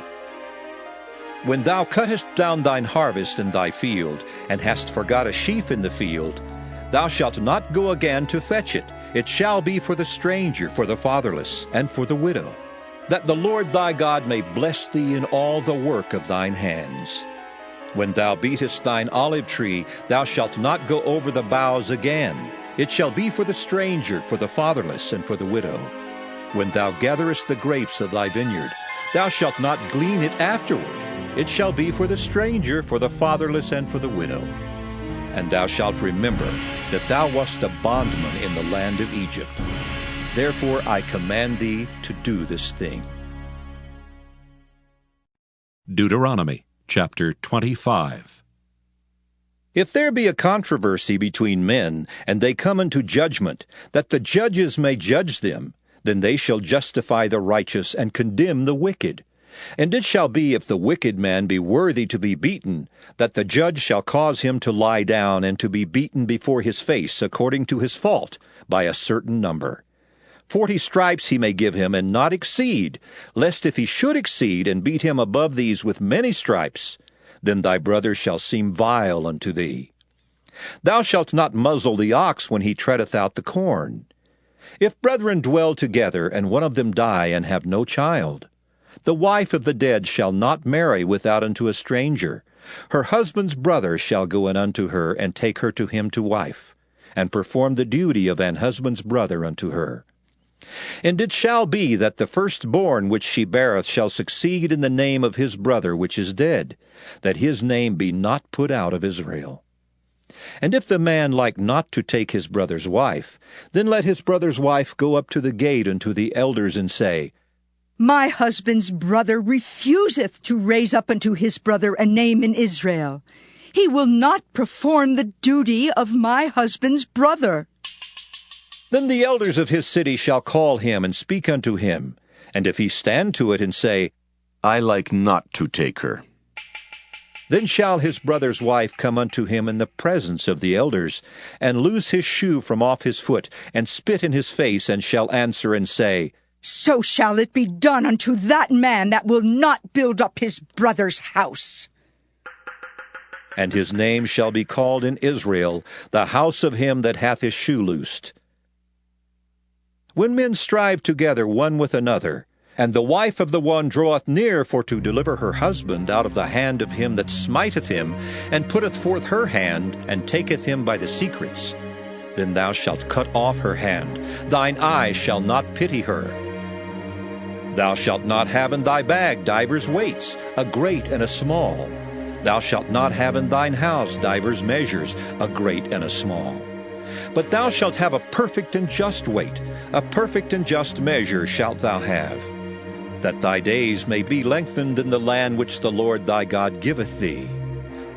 When thou cuttest down thine harvest in thy field, and hast forgot a sheaf in the field, thou shalt not go again to fetch it. It shall be for the stranger, for the fatherless, and for the widow, that the Lord thy God may bless thee in all the work of thine hands. When thou beatest thine olive tree, thou shalt not go over the boughs again. It shall be for the stranger, for the fatherless, and for the widow. When thou gatherest the grapes of thy vineyard, thou shalt not glean it afterward. It shall be for the stranger, for the fatherless, and for the widow. And thou shalt remember that thou wast a bondman in the land of Egypt. Therefore I command thee to do this thing. Deuteronomy chapter 25. If there be a controversy between men, and they come unto judgment, that the judges may judge them, then they shall justify the righteous and condemn the wicked. And it shall be, if the wicked man be worthy to be beaten, that the judge shall cause him to lie down and to be beaten before his face according to his fault, by a certain number. 40 stripes he may give him, and not exceed, lest if he should exceed, and beat him above these with many stripes, then thy brother shall seem vile unto thee. Thou shalt not muzzle the ox when he treadeth out the corn. If brethren dwell together, and one of them die, and have no child, the wife of the dead shall not marry without unto a stranger. Her husband's brother shall go in unto her, and take her to him to wife, and perform the duty of an husband's brother unto her. And it shall be that the firstborn which she beareth shall succeed in the name of his brother which is dead, that his name be not put out of Israel. And if the man like not to take his brother's wife, then let his brother's wife go up to the gate unto the elders, and say, My husband's brother refuseth to raise up unto his brother a name in Israel. He will not perform the duty of my husband's brother. Then the elders of his city shall call him, and speak unto him. And if he stand to it, and say, I like not to take her, then shall his brother's wife come unto him in the presence of the elders, and loose his shoe from off his foot, and spit in his face, and shall answer and say, So shall it be done unto that man that will not build up his brother's house. And his name shall be called in Israel, the house of him that hath his shoe loosed. When men strive together one with another, and the wife of the one draweth near for to deliver her husband out of the hand of him that smiteth him, and putteth forth her hand, and taketh him by the secrets, then thou shalt cut off her hand. Thine eye shall not pity her. Thou shalt not have in thy bag divers weights, a great and a small. Thou shalt not have in thine house divers measures, a great and a small. But thou shalt have a perfect and just weight, a perfect and just measure shalt thou have, that thy days may be lengthened in the land which the Lord thy God giveth thee.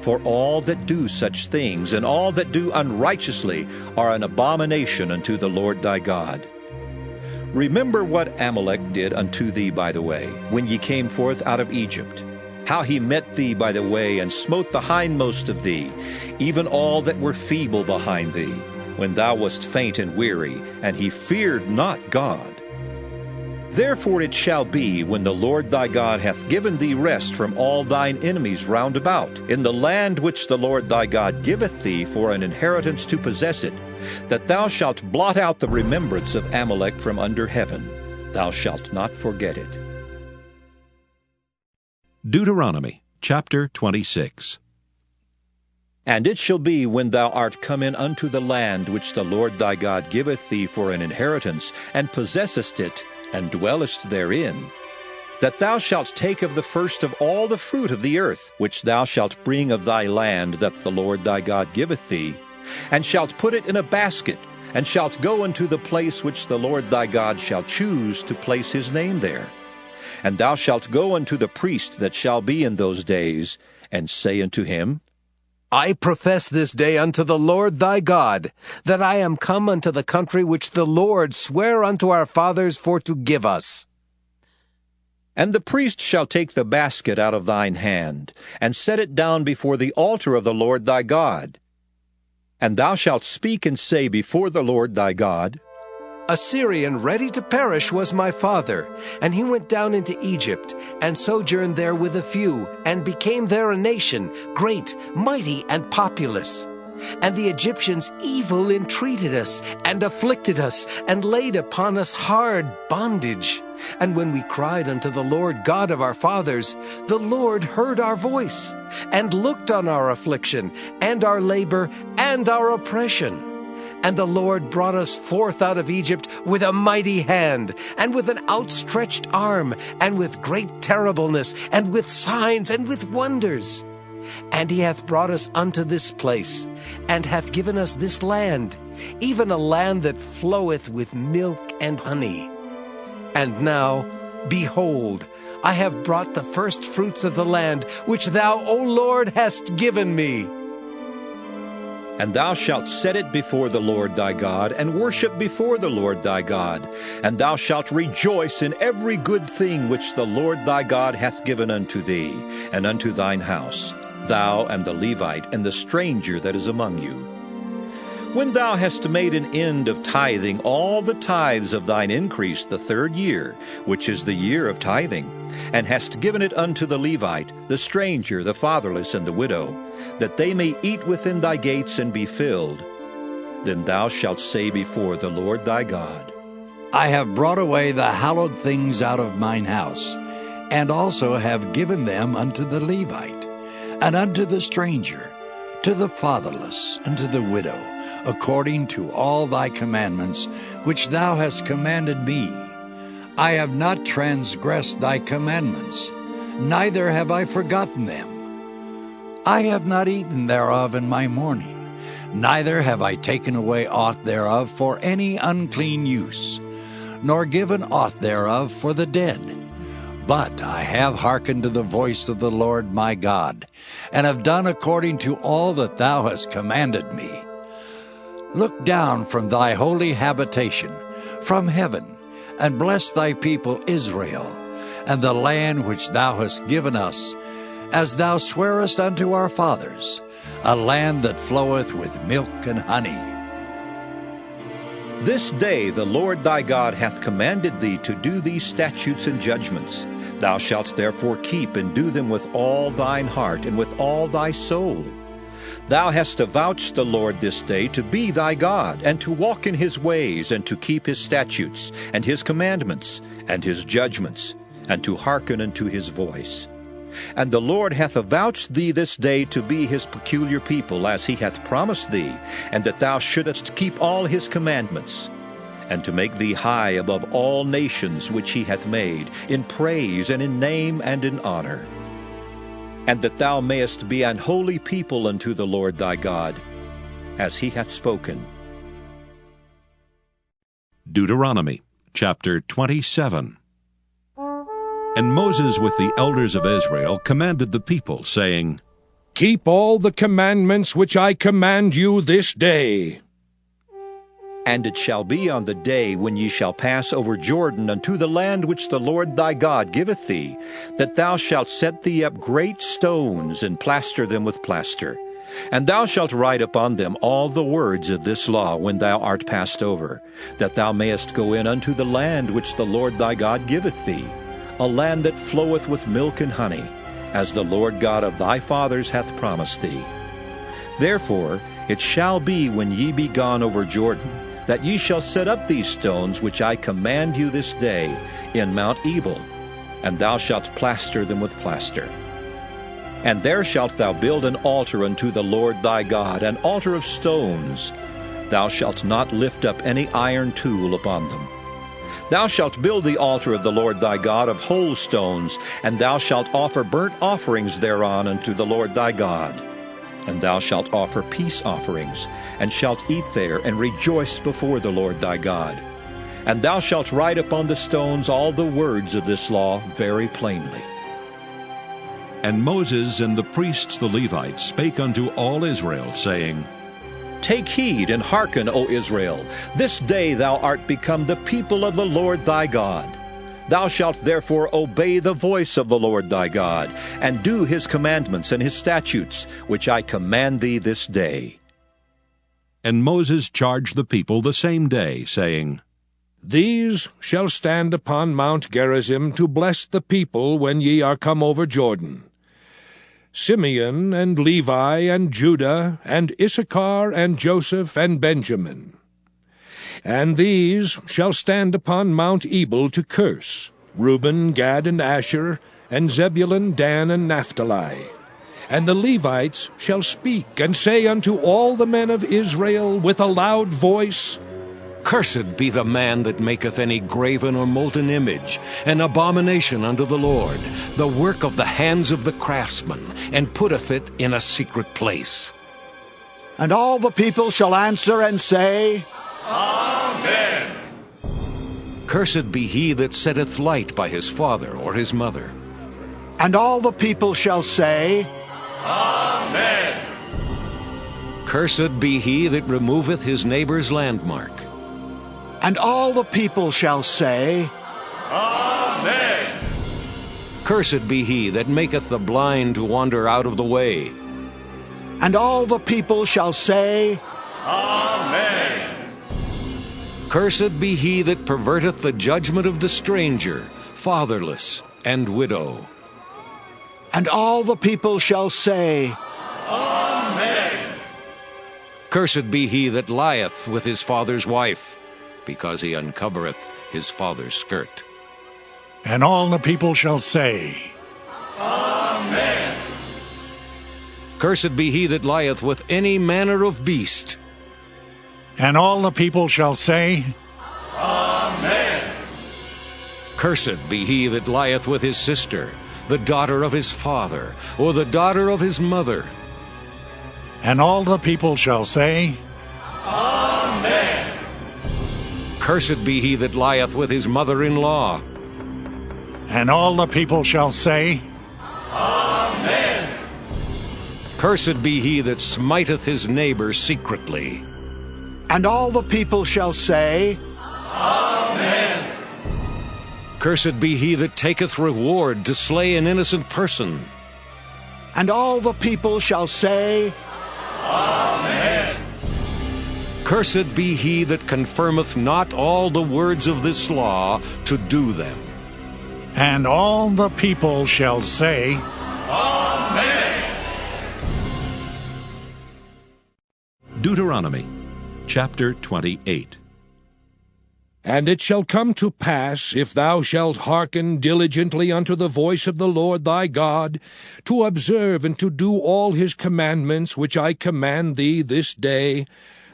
For all that do such things, and all that do unrighteously, are an abomination unto the Lord thy God. Remember what Amalek did unto thee by the way, when ye came forth out of Egypt, how he met thee by the way, and smote the hindmost of thee, even all that were feeble behind thee, when thou wast faint and weary, and he feared not God. Therefore it shall be, when the Lord thy God hath given thee rest from all thine enemies round about, in the land which the Lord thy God giveth thee for an inheritance to possess it, that thou shalt blot out the remembrance of Amalek from under heaven. Thou shalt not forget it. Deuteronomy chapter 26. And it shall be, when thou art come in unto the land which the Lord thy God giveth thee for an inheritance, and possessest it, and dwellest therein, that thou shalt take of the first of all the fruit of the earth, which thou shalt bring of thy land that the Lord thy God giveth thee, and shalt put it in a basket, and shalt go unto the place which the Lord thy God shall choose to place his name there. And thou shalt go unto the priest that shall be in those days, and say unto him, I profess this day unto the Lord thy God, that I am come unto the country which the Lord sware unto our fathers for to give us. And the priest shall take the basket out of thine hand, and set it down before the altar of the Lord thy God. And thou shalt speak and say before the Lord thy God, A Syrian ready to perish was my father, and he went down into Egypt, and sojourned there with a few, and became there a nation, great, mighty, and populous. And the Egyptians evil entreated us, and afflicted us, and laid upon us hard bondage. And when we cried unto the Lord God of our fathers, the Lord heard our voice, and looked on our affliction, and our labor, and our oppression. And the Lord brought us forth out of Egypt with a mighty hand, and with an outstretched arm, and with great terribleness, and with signs, and with wonders. And he hath brought us unto this place, and hath given us this land, even a land that floweth with milk and honey. And now, behold, I have brought the first fruits of the land, which thou, O Lord, hast given me. And thou shalt set it before the Lord thy God, and worship before the Lord thy God. And thou shalt rejoice in every good thing which the Lord thy God hath given unto thee, and unto thine house, thou and the Levite, and the stranger that is among you. When thou hast made an end of tithing all the tithes of thine increase the 3rd year, which is the year of tithing, and hast given it unto the Levite, the stranger, the fatherless, and the widow, that they may eat within thy gates and be filled, then thou shalt say before the Lord thy God, I have brought away the hallowed things out of mine house, and also have given them unto the Levite, and unto the stranger, to the fatherless, and to the widow, according to all thy commandments, which thou hast commanded me. I have not transgressed thy commandments, neither have I forgotten them. I have not eaten thereof in my mourning, neither have I taken away aught thereof for any unclean use, nor given aught thereof for the dead. But I have hearkened to the voice of the Lord my God, and have done according to all that thou hast commanded me. Look down from thy holy habitation, from heaven, and bless thy people Israel, and the land which thou hast given us, as thou swarest unto our fathers, a land that floweth with milk and honey. This day the Lord thy God hath commanded thee to do these statutes and judgments. Thou shalt therefore keep and do them with all thine heart and with all thy soul. Thou hast avouched the Lord this day to be thy God, and to walk in his ways, and to keep his statutes, and his commandments, and his judgments, and to hearken unto his voice. And the Lord hath avouched thee this day to be his peculiar people, as he hath promised thee, and that thou shouldest keep all his commandments, and to make thee high above all nations which he hath made, in praise and in name and in honor. And that thou mayest be an holy people unto the Lord thy God, as he hath spoken. Deuteronomy chapter 27. And Moses with the elders of Israel commanded the people, saying, keep all the commandments which I command you this day. And it shall be on the day when ye shall pass over Jordan unto the land which the Lord thy God giveth thee, that thou shalt set thee up great stones, and plaster them with plaster. And thou shalt write upon them all the words of this law when thou art passed over, that thou mayest go in unto the land which the Lord thy God giveth thee, a land that floweth with milk and honey, as the Lord God of thy fathers hath promised thee. Therefore it shall be when ye be gone over Jordan, that ye shall set up these stones which I command you this day in Mount Ebal, and thou shalt plaster them with plaster. And there shalt thou build an altar unto the Lord thy God, an altar of stones. Thou shalt not lift up any iron tool upon them. Thou shalt build the altar of the Lord thy God of whole stones, and thou shalt offer burnt offerings thereon unto the Lord thy God. And thou shalt offer peace offerings, and shalt eat there, and rejoice before the Lord thy God. And thou shalt write upon the stones all the words of this law very plainly. And Moses and the priests the Levites spake unto all Israel, saying, Take heed and hearken, O Israel. This day thou art become the people of the Lord thy God. Thou shalt therefore obey the voice of the Lord thy God, and do his commandments and his statutes, which I command thee this day. And Moses charged the people the same day, saying, These shall stand upon Mount Gerizim to bless the people when ye are come over Jordan. Simeon and Levi and Judah and Issachar and Joseph and Benjamin. And these shall stand upon Mount Ebal to curse, Reuben, Gad, and Asher, and Zebulun, Dan, and Naphtali. And the Levites shall speak, and say unto all the men of Israel with a loud voice, Cursed be the man that maketh any graven or molten image, an abomination unto the Lord, the work of the hands of the craftsman, and putteth it in a secret place. And all the people shall answer and say, Amen. Cursed be he that setteth light by his father or his mother. And all the people shall say, Amen. Cursed be he that removeth his neighbor's landmark. And all the people shall say, Amen. Cursed be he that maketh the blind to wander out of the way. And all the people shall say, Amen. Cursed be he that perverteth the judgment of the stranger, fatherless, and widow. And all the people shall say, Amen. Cursed be he that lieth with his father's wife, because he uncovereth his father's skirt. And all the people shall say, Amen. Cursed be he that lieth with any manner of beast. And all the people shall say, Amen. Cursed be he that lieth with his sister, the daughter of his father, or the daughter of his mother. And all the people shall say, Amen. Cursed be he that lieth with his mother-in-law. And all the people shall say, Amen. Cursed be he that smiteth his neighbor secretly. And all the people shall say, Amen. Cursed be he that taketh reward to slay an innocent person. And all the people shall say, Amen. Cursed be he that confirmeth not all the words of this law to do them. And all the people shall say, Amen. Deuteronomy chapter 28. And it shall come to pass, if thou shalt hearken diligently unto the voice of the Lord thy God, to observe and to do all his commandments which I command thee this day,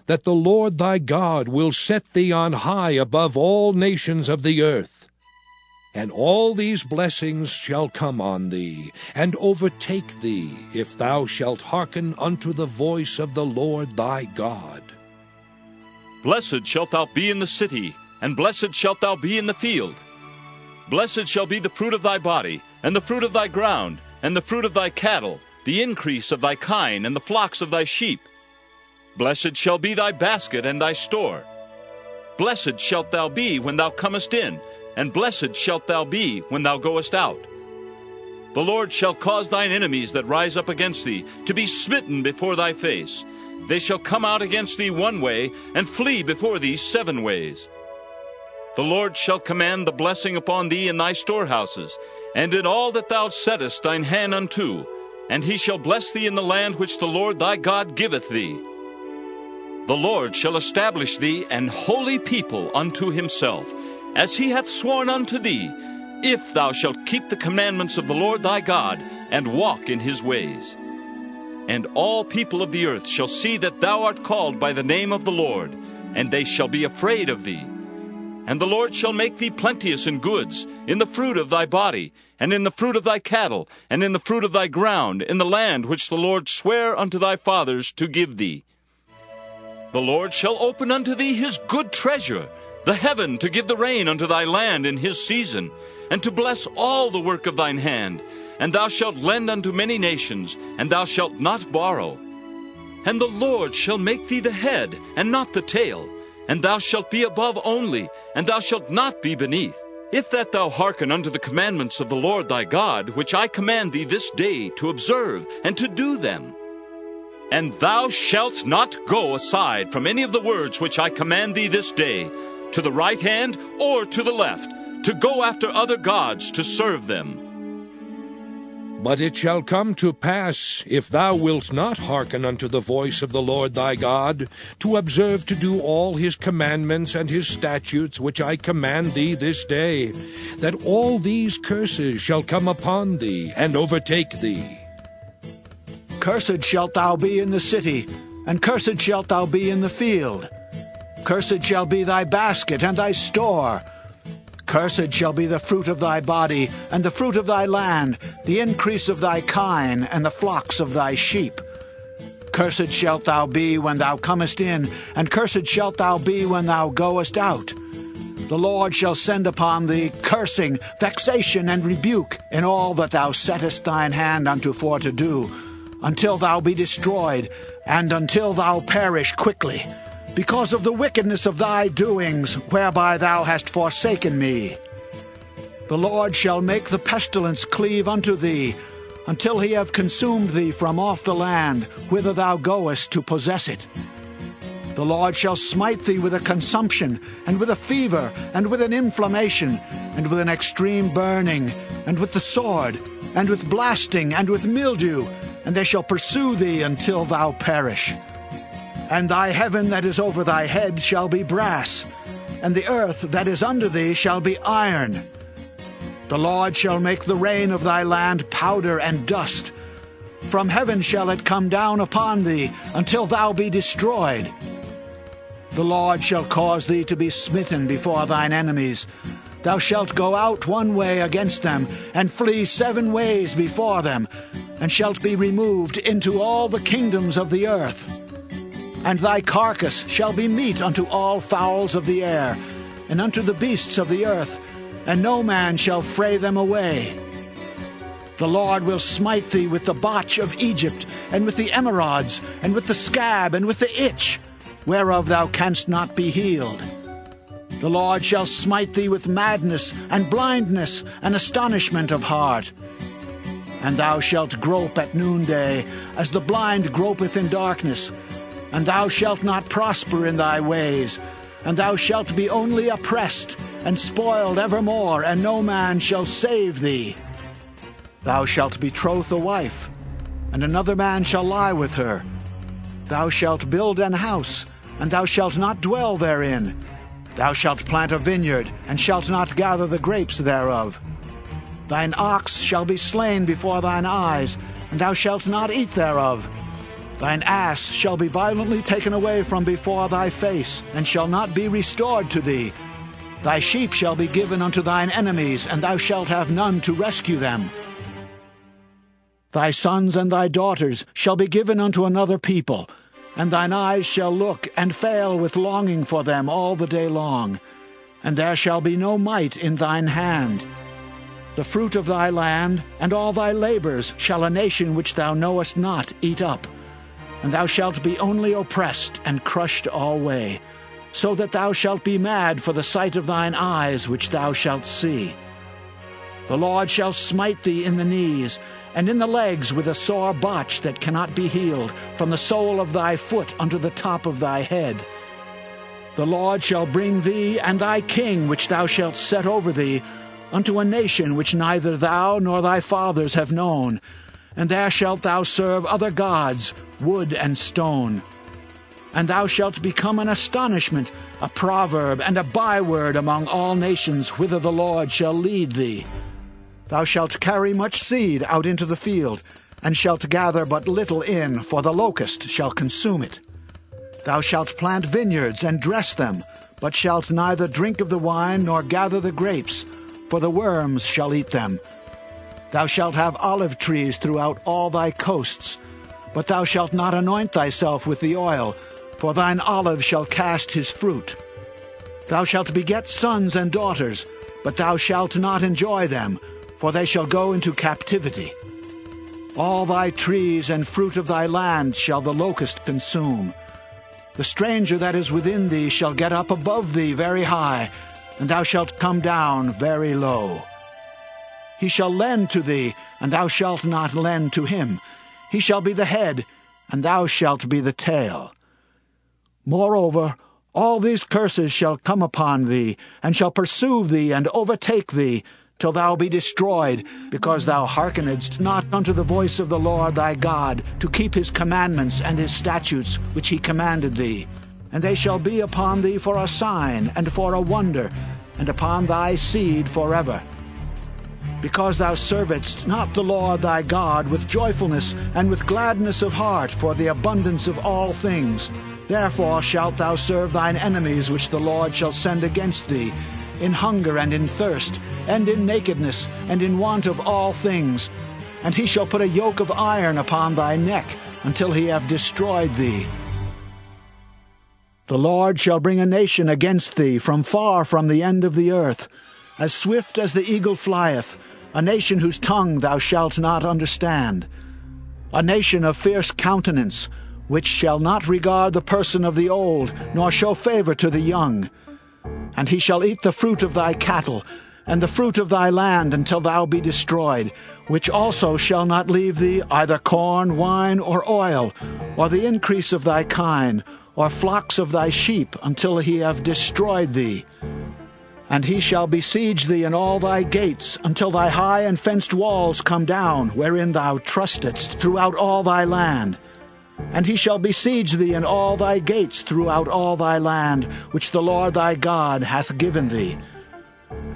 that the Lord thy God will set thee on high above all nations of the earth. And all these blessings shall come on thee, and overtake thee, if thou shalt hearken unto the voice of the Lord thy God. Blessed shalt thou be in the city, and blessed shalt thou be in the field. Blessed shall be the fruit of thy body, and the fruit of thy ground, and the fruit of thy cattle, the increase of thy kine, and the flocks of thy sheep. Blessed shall be thy basket and thy store. Blessed shalt thou be when thou comest in, and blessed shalt thou be when thou goest out. The Lord shall cause thine enemies that rise up against thee to be smitten before thy face. They shall come out against thee one way, and flee before thee 7 ways. The Lord shall command the blessing upon thee in thy storehouses, and in all that thou settest thine hand unto, and he shall bless thee in the land which the Lord thy God giveth thee. The Lord shall establish thee an holy people unto himself, as he hath sworn unto thee, if thou shalt keep the commandments of the Lord thy God, and walk in his ways. And all people of the earth shall see that thou art called by the name of the Lord, and they shall be afraid of thee. And the Lord shall make thee plenteous in goods, in the fruit of thy body, and in the fruit of thy cattle, and in the fruit of thy ground, in the land which the Lord sware unto thy fathers to give thee. The Lord shall open unto thee his good treasure, the heaven, to give the rain unto thy land in his season, and to bless all the work of thine hand. And thou shalt lend unto many nations, and thou shalt not borrow. And the Lord shall make thee the head, and not the tail, and thou shalt be above only, and thou shalt not be beneath, if that thou hearken unto the commandments of the Lord thy God, which I command thee this day to observe and to do them. And thou shalt not go aside from any of the words which I command thee this day, to the right hand or to the left, to go after other gods to serve them. But it shall come to pass, if thou wilt not hearken unto the voice of the Lord thy God, to observe to do all his commandments and his statutes which I command thee this day, that all these curses shall come upon thee and overtake thee. Cursed shalt thou be in the city, and cursed shalt thou be in the field. Cursed shall be thy basket and thy store. Cursed shall be the fruit of thy body, and the fruit of thy land, the increase of thy kine, and the flocks of thy sheep. Cursed shalt thou be when thou comest in, and cursed shalt thou be when thou goest out. The Lord shall send upon thee cursing, vexation, and rebuke in all that thou settest thine hand unto for to do, until thou be destroyed, and until thou perish quickly, because of the wickedness of thy doings, whereby thou hast forsaken me. The Lord shall make the pestilence cleave unto thee, until he have consumed thee from off the land, whither thou goest to possess it. The Lord shall smite thee with a consumption, and with a fever, and with an inflammation, and with an extreme burning, and with the sword, and with blasting, and with mildew, and they shall pursue thee until thou perish. And thy heaven that is over thy head shall be brass, and the earth that is under thee shall be iron. The Lord shall make the rain of thy land powder and dust. From heaven shall it come down upon thee, until thou be destroyed. The Lord shall cause thee to be smitten before thine enemies. Thou shalt go out one way against them, and flee 7 ways before them, and shalt be removed into all the kingdoms of the earth. And thy carcass shall be meat unto all fowls of the air, and unto the beasts of the earth, and no man shall fray them away. The Lord will smite thee with the botch of Egypt, and with the emerods, and with the scab, and with the itch, whereof thou canst not be healed. The Lord shall smite thee with madness, and blindness, and astonishment of heart. And thou shalt grope at noonday, as the blind gropeth in darkness, and thou shalt not prosper in thy ways, and thou shalt be only oppressed, and spoiled evermore, and no man shall save thee. Thou shalt betroth a wife, and another man shall lie with her. Thou shalt build an house, and thou shalt not dwell therein. Thou shalt plant a vineyard, and shalt not gather the grapes thereof. Thine ox shall be slain before thine eyes, and thou shalt not eat thereof. Thine ass shall be violently taken away from before thy face, and shall not be restored to thee. Thy sheep shall be given unto thine enemies, and thou shalt have none to rescue them. Thy sons and thy daughters shall be given unto another people, and thine eyes shall look and fail with longing for them all the day long, and there shall be no might in thine hand. The fruit of thy land, and all thy labors, shall a nation which thou knowest not eat up. And thou shalt be only oppressed and crushed alway, so that thou shalt be mad for the sight of thine eyes which thou shalt see. The Lord shall smite thee in the knees, and in the legs with a sore botch that cannot be healed, from the sole of thy foot unto the top of thy head. The Lord shall bring thee and thy king which thou shalt set over thee unto a nation which neither thou nor thy fathers have known, and there shalt thou serve other gods, wood and stone. And thou shalt become an astonishment, a proverb, and a byword among all nations whither the Lord shall lead thee. Thou shalt carry much seed out into the field, and shalt gather but little in, for the locust shall consume it. Thou shalt plant vineyards and dress them, but shalt neither drink of the wine nor gather the grapes, for the worms shall eat them. Thou shalt have olive trees throughout all thy coasts, but thou shalt not anoint thyself with the oil, for thine olive shall cast his fruit. Thou shalt beget sons and daughters, but thou shalt not enjoy them, for they shall go into captivity. All thy trees and fruit of thy land shall the locust consume. The stranger that is within thee shall get up above thee very high, and thou shalt come down very low. He shall lend to thee, and thou shalt not lend to him. He shall be the head, and thou shalt be the tail. Moreover, all these curses shall come upon thee, and shall pursue thee and overtake thee, till thou be destroyed, because thou hearkenedst not unto the voice of the Lord thy God, to keep his commandments and his statutes which he commanded thee. And they shall be upon thee for a sign and for a wonder, and upon thy seed forever. Because thou servedst not the Lord thy God with joyfulness and with gladness of heart for the abundance of all things, therefore shalt thou serve thine enemies which the Lord shall send against thee, in hunger and in thirst, and in nakedness, and in want of all things. And he shall put a yoke of iron upon thy neck, until he have destroyed thee. The Lord shall bring a nation against thee from far from the end of the earth, as swift as the eagle flieth, a nation whose tongue thou shalt not understand. A nation of fierce countenance, which shall not regard the person of the old, nor show favor to the young. And he shall eat the fruit of thy cattle, and the fruit of thy land until thou be destroyed, which also shall not leave thee either corn, wine, or oil, or the increase of thy kine, or flocks of thy sheep, until he have destroyed thee. And he shall besiege thee in all thy gates, until thy high and fenced walls come down, wherein thou trustedst throughout all thy land. And he shall besiege thee in all thy gates throughout all thy land, which the Lord thy God hath given thee.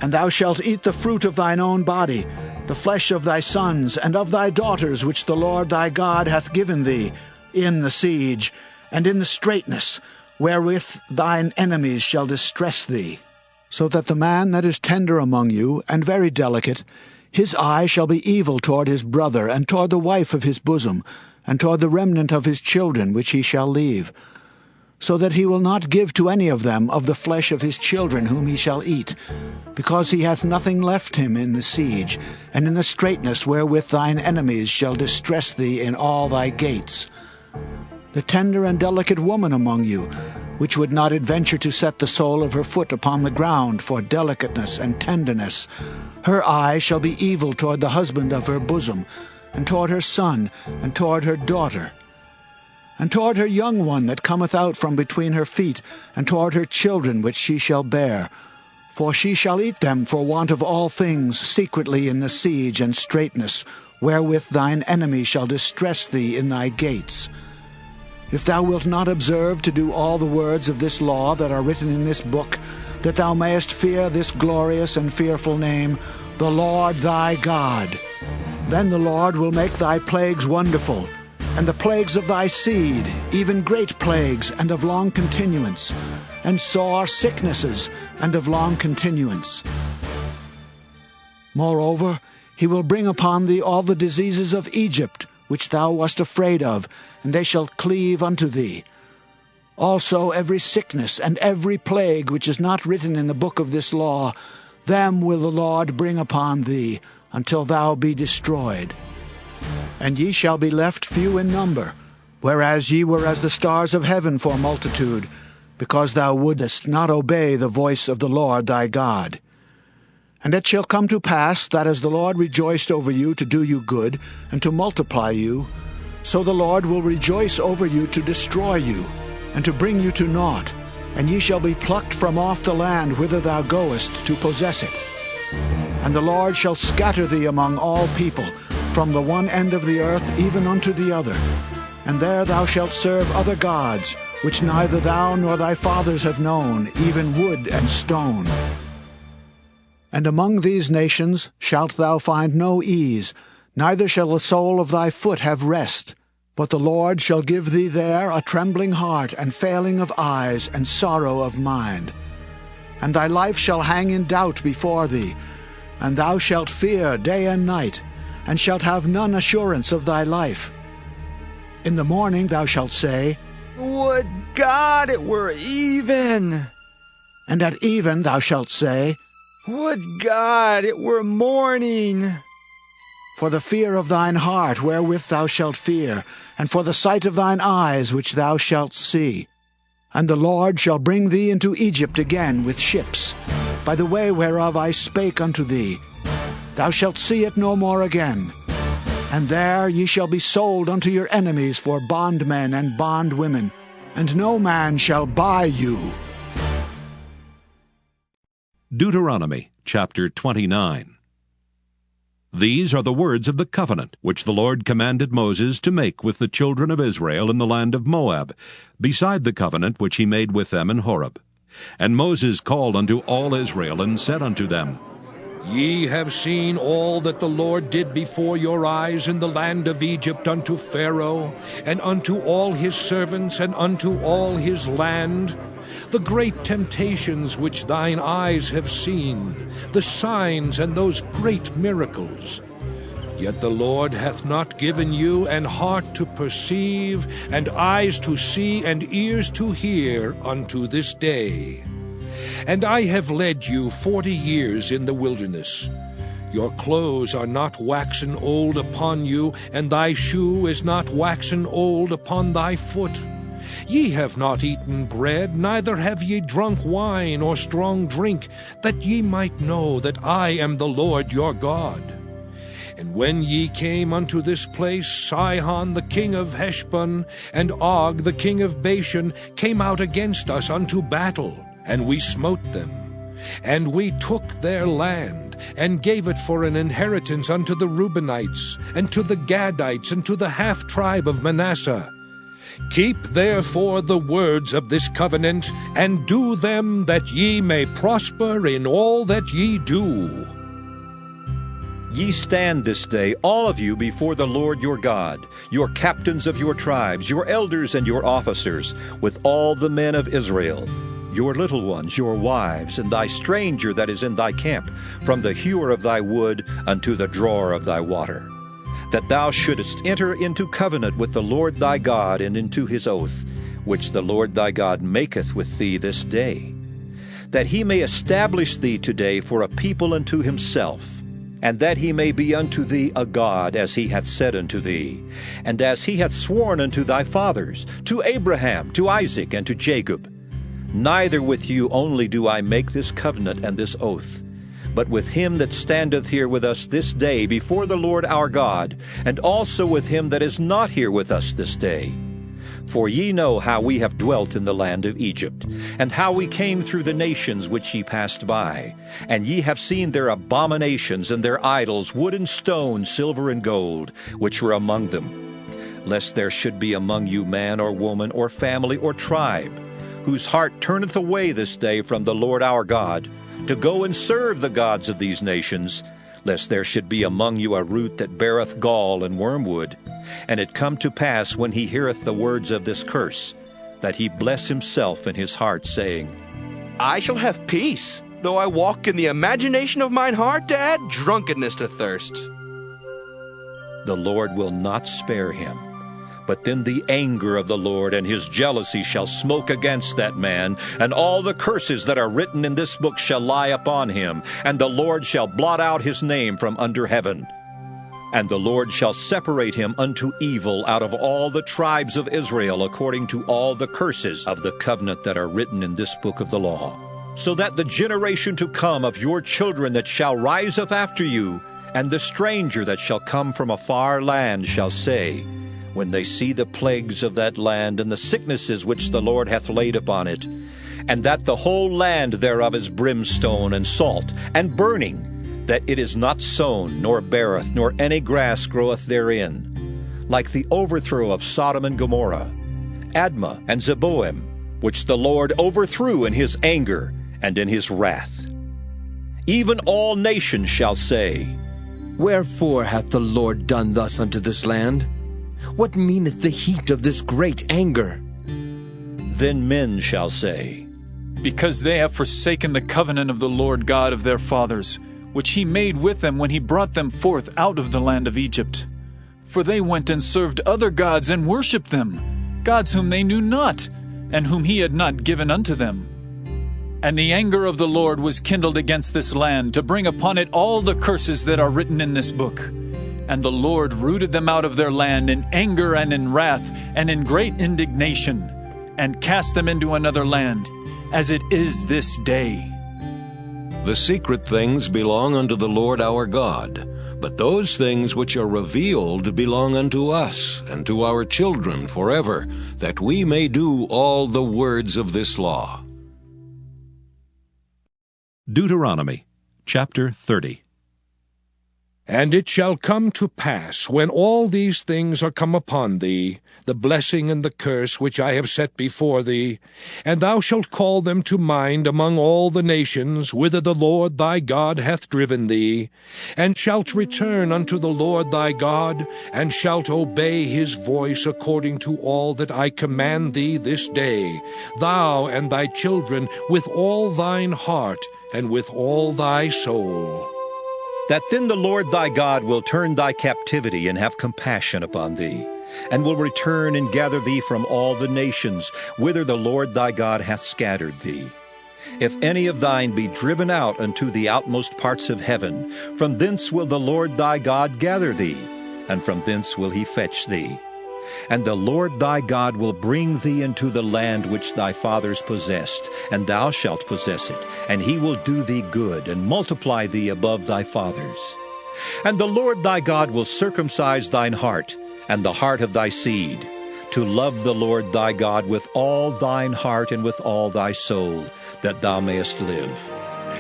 And thou shalt eat the fruit of thine own body, the flesh of thy sons and of thy daughters, which the Lord thy God hath given thee, in the siege, and in the straitness, wherewith thine enemies shall distress thee. So that the man that is tender among you, and very delicate, his eye shall be evil toward his brother, and toward the wife of his bosom, and toward the remnant of his children which he shall leave, so that he will not give to any of them of the flesh of his children whom he shall eat, because he hath nothing left him in the siege, and in the straitness wherewith thine enemies shall distress thee in all thy gates. The tender and delicate woman among you, which would not adventure to set the sole of her foot upon the ground for delicateness and tenderness, her eye shall be evil toward the husband of her bosom, and toward her son, and toward her daughter, and toward her young one that cometh out from between her feet, and toward her children which she shall bear. For she shall eat them for want of all things secretly in the siege and straitness, wherewith thine enemy shall distress thee in thy gates. If thou wilt not observe to do all the words of this law that are written in this book, that thou mayest fear this glorious and fearful name, the Lord thy God, then the Lord will make thy plagues wonderful, and the plagues of thy seed, even great plagues, and of long continuance, and sore sicknesses, and of long continuance. Moreover, he will bring upon thee all the diseases of Egypt, which thou wast afraid of, and they shall cleave unto thee. Also every sickness and every plague which is not written in the book of this law, them will the Lord bring upon thee, until thou be destroyed. And ye shall be left few in number, whereas ye were as the stars of heaven for multitude, because thou wouldest not obey the voice of the Lord thy God. And it shall come to pass, that as the Lord rejoiced over you to do you good, and to multiply you, so the Lord will rejoice over you to destroy you, and to bring you to naught, and ye shall be plucked from off the land whither thou goest to possess it. And the Lord shall scatter thee among all people, from the one end of the earth even unto the other. And there thou shalt serve other gods, which neither thou nor thy fathers have known, even wood and stone. And among these nations shalt thou find no ease, neither shall the sole of thy foot have rest. But the Lord shall give thee there a trembling heart, and failing of eyes, and sorrow of mind. And thy life shall hang in doubt before thee, and thou shalt fear day and night, and shalt have none assurance of thy life. In the morning thou shalt say, Would God it were even! And at even thou shalt say, Would God it were morning! For the fear of thine heart wherewith thou shalt fear, and for the sight of thine eyes which thou shalt see. And the Lord shall bring thee into Egypt again with ships, by the way whereof I spake unto thee. Thou shalt see it no more again. And there ye shall be sold unto your enemies for bondmen and bondwomen, and no man shall buy you. Deuteronomy chapter 29. These are the words of the covenant which the Lord commanded Moses to make with the children of Israel in the land of Moab, beside the covenant which he made with them in Horeb. And Moses called unto all Israel, and said unto them, Ye have seen all that the Lord did before your eyes in the land of Egypt unto Pharaoh, and unto all his servants, and unto all his land, the great temptations which thine eyes have seen, the signs and those great miracles. Yet the Lord hath not given you an heart to perceive, and eyes to see, and ears to hear unto this day. And I have led you 40 years in the wilderness. Your clothes are not waxen old upon you, and thy shoe is not waxen old upon thy foot. Ye have not eaten bread, neither have ye drunk wine or strong drink, that ye might know that I am the Lord your God. And when ye came unto this place, Sihon the king of Heshbon, and Og the king of Bashan, came out against us unto battle, and we smote them. And we took their land, and gave it for an inheritance unto the Reubenites, and to the Gadites, and to the half-tribe of Manasseh. Keep therefore the words of this covenant, and do them, that ye may prosper in all that ye do. Ye stand this day, all of you, before the Lord your God, your captains of your tribes, your elders and your officers, with all the men of Israel, your little ones, your wives, and thy stranger that is in thy camp, from the hewer of thy wood unto the drawer of thy water, that thou shouldest enter into covenant with the Lord thy God, and into his oath, which the Lord thy God maketh with thee this day, that he may establish thee today for a people unto himself, and that he may be unto thee a God, as he hath said unto thee, and as he hath sworn unto thy fathers, to Abraham, to Isaac, and to Jacob. Neither with you only do I make this covenant and this oath, but with him that standeth here with us this day before the Lord our God, and also with him that is not here with us this day. For ye know how we have dwelt in the land of Egypt, and how we came through the nations which ye passed by. And ye have seen their abominations and their idols, wood and stone, silver and gold, which were among them. Lest there should be among you man or woman or family or tribe, whose heart turneth away this day from the Lord our God, to go and serve the gods of these nations, lest there should be among you a root that beareth gall and wormwood, and it come to pass, when he heareth the words of this curse, that he bless himself in his heart, saying, I shall have peace, though I walk in the imagination of mine heart to add drunkenness to thirst. The Lord will not spare him, But then the anger of the Lord and his jealousy shall smoke against that man, and all the curses that are written in this book shall lie upon him, and the Lord shall blot out his name from under heaven. And the Lord shall separate him unto evil out of all the tribes of Israel, according to all the curses of the covenant that are written in this book of the law. So that the generation to come of your children that shall rise up after you, and the stranger that shall come from a far land shall say, when they see the plagues of that land and the sicknesses which the Lord hath laid upon it, and that the whole land thereof is brimstone and salt and burning, that it is not sown, nor beareth, nor any grass groweth therein, like the overthrow of Sodom and Gomorrah, Admah and Zeboim, which the Lord overthrew in his anger and in his wrath. Even all nations shall say, Wherefore hath the Lord done thus unto this land? What meaneth the heat of this great anger? Then men shall say, Because they have forsaken the covenant of the Lord God of their fathers, which he made with them when he brought them forth out of the land of Egypt. For they went and served other gods and worshipped them, gods whom they knew not, and whom he had not given unto them. And the anger of the Lord was kindled against this land, to bring upon it all the curses that are written in this book. And the Lord rooted them out of their land in anger and in wrath and in great indignation, and cast them into another land, as it is this day. The secret things belong unto the Lord our God, but those things which are revealed belong unto us and to our children forever, that we may do all the words of this law. Deuteronomy chapter 30. And it shall come to pass, when all these things are come upon thee, the blessing and the curse which I have set before thee, and thou shalt call them to mind among all the nations, whither the Lord thy God hath driven thee, and shalt return unto the Lord thy God, and shalt obey his voice according to all that I command thee this day, thou and thy children, with all thine heart, and with all thy soul. That then the Lord thy God will turn thy captivity and have compassion upon thee, and will return and gather thee from all the nations, whither the Lord thy God hath scattered thee. If any of thine be driven out unto the outmost parts of heaven, from thence will the Lord thy God gather thee, and from thence will he fetch thee. And the Lord thy God will bring thee into the land which thy fathers possessed, and thou shalt possess it, and he will do thee good, and multiply thee above thy fathers. And the Lord thy God will circumcise thine heart, and the heart of thy seed, to love the Lord thy God with all thine heart and with all thy soul, that thou mayest live.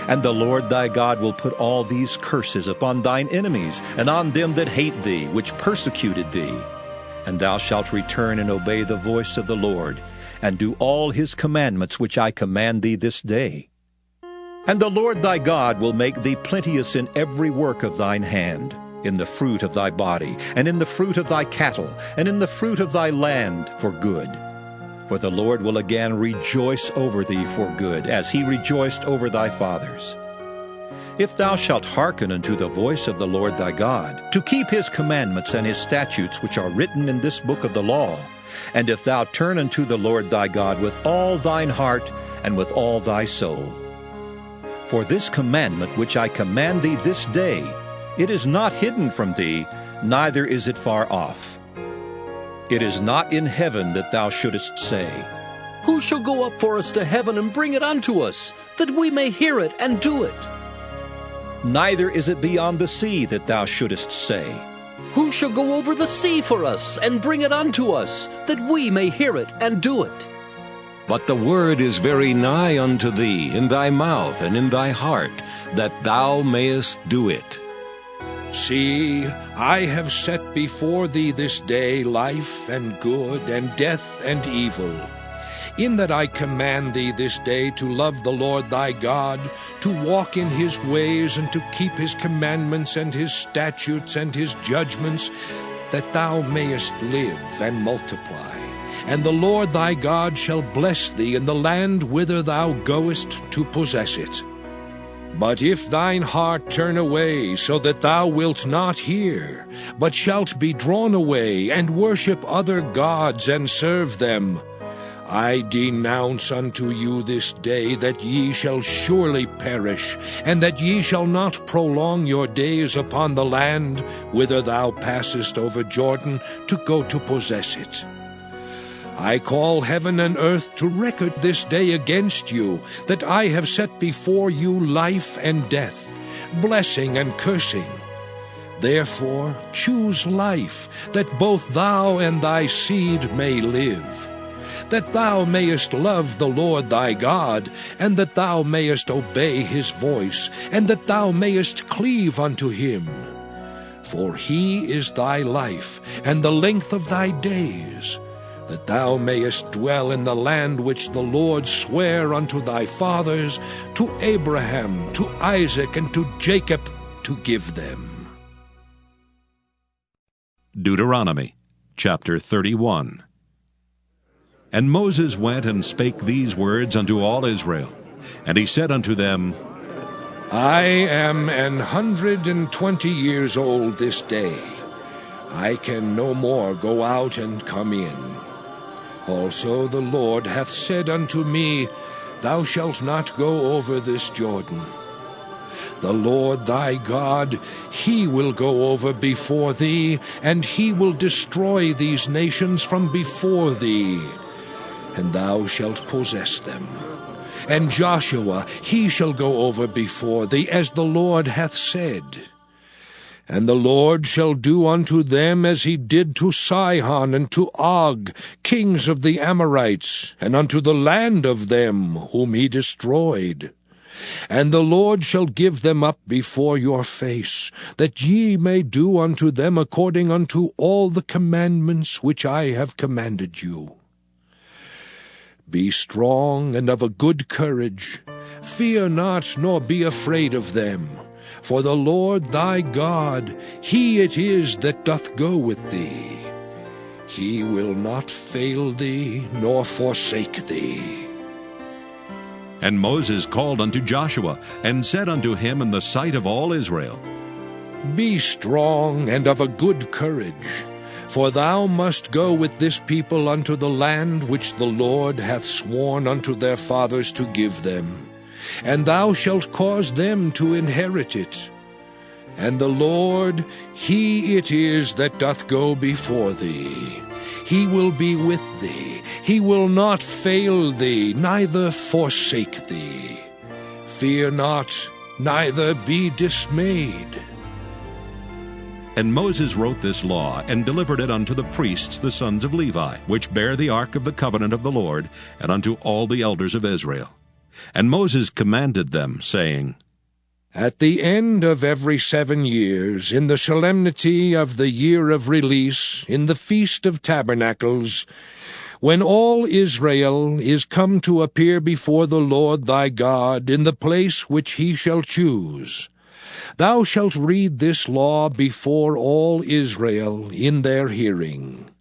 And the Lord thy God will put all these curses upon thine enemies, and on them that hate thee, which persecuted thee. And thou shalt return and obey the voice of the Lord, and do all his commandments which I command thee this day. And the Lord thy God will make thee plenteous in every work of thine hand, in the fruit of thy body, and in the fruit of thy cattle, and in the fruit of thy land for good. For the Lord will again rejoice over thee for good, as he rejoiced over thy fathers. If thou shalt hearken unto the voice of the Lord thy God, to keep his commandments and his statutes which are written in this book of the law, and if thou turn unto the Lord thy God with all thine heart and with all thy soul. For this commandment which I command thee this day, it is not hidden from thee, neither is it far off. It is not in heaven that thou shouldest say, Who shall go up for us to heaven and bring it unto us, that we may hear it and do it? Neither is it beyond the sea that thou shouldest say, Who shall go over the sea for us and bring it unto us, that we may hear it and do it? But the word is very nigh unto thee, in thy mouth and in thy heart, that thou mayest do it. See, I have set before thee this day life and good, and death and evil. In that I command thee this day to love the Lord thy God, to walk in his ways, and to keep his commandments and his statutes and his judgments, that thou mayest live and multiply. And the Lord thy God shall bless thee in the land whither thou goest to possess it. But if thine heart turn away, so that thou wilt not hear, but shalt be drawn away, and worship other gods, and serve them, I denounce unto you this day that ye shall surely perish, and that ye shall not prolong your days upon the land whither thou passest over Jordan to go to possess it. I call heaven and earth to record this day against you, that I have set before you life and death, blessing and cursing. Therefore choose life, that both thou and thy seed may live, that thou mayest love the Lord thy God, and that thou mayest obey his voice, and that thou mayest cleave unto him. For he is thy life, and the length of thy days, that thou mayest dwell in the land which the Lord sware unto thy fathers, to Abraham, to Isaac, and to Jacob, to give them. Deuteronomy chapter 31. And Moses went and spake these words unto all Israel. And he said unto them, I am 120 years old this day. I can no more go out and come in. Also the Lord hath said unto me, Thou shalt not go over this Jordan. The Lord thy God, he will go over before thee, and he will destroy these nations from before thee, and thou shalt possess them. And Joshua, he shall go over before thee, as the Lord hath said. And the Lord shall do unto them as he did to Sihon and to Og, kings of the Amorites, and unto the land of them whom he destroyed. And the Lord shall give them up before your face, that ye may do unto them according unto all the commandments which I have commanded you. Be strong and of a good courage. Fear not, nor be afraid of them. For the Lord thy God, he it is that doth go with thee. He will not fail thee, nor forsake thee. And Moses called unto Joshua, and said unto him in the sight of all Israel, Be strong and of a good courage, for thou must go with this people unto the land which the Lord hath sworn unto their fathers to give them, and thou shalt cause them to inherit it. And the Lord, he it is that doth go before thee. He will be with thee. He will not fail thee, neither forsake thee. Fear not, neither be dismayed. And Moses wrote this law, and delivered it unto the priests the sons of Levi, which bear the ark of the covenant of the Lord, and unto all the elders of Israel. And Moses commanded them, saying, At the end of every 7 years, in the solemnity of the year of release, in the Feast of Tabernacles, when all Israel is come to appear before the Lord thy God in the place which he shall choose, thou shalt read this law before all Israel in their hearing.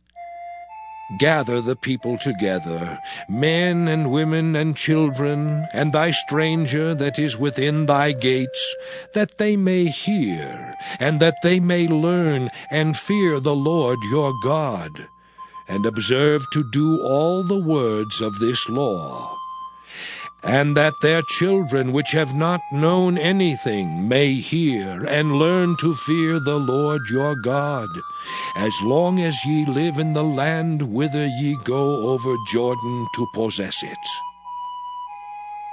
Gather the people together, men and women and children, and thy stranger that is within thy gates, that they may hear, and that they may learn, and fear the Lord your God, and observe to do all the words of this law. And that their children which have not known anything may hear and learn to fear the Lord your God, as long as ye live in the land whither ye go over Jordan to possess it.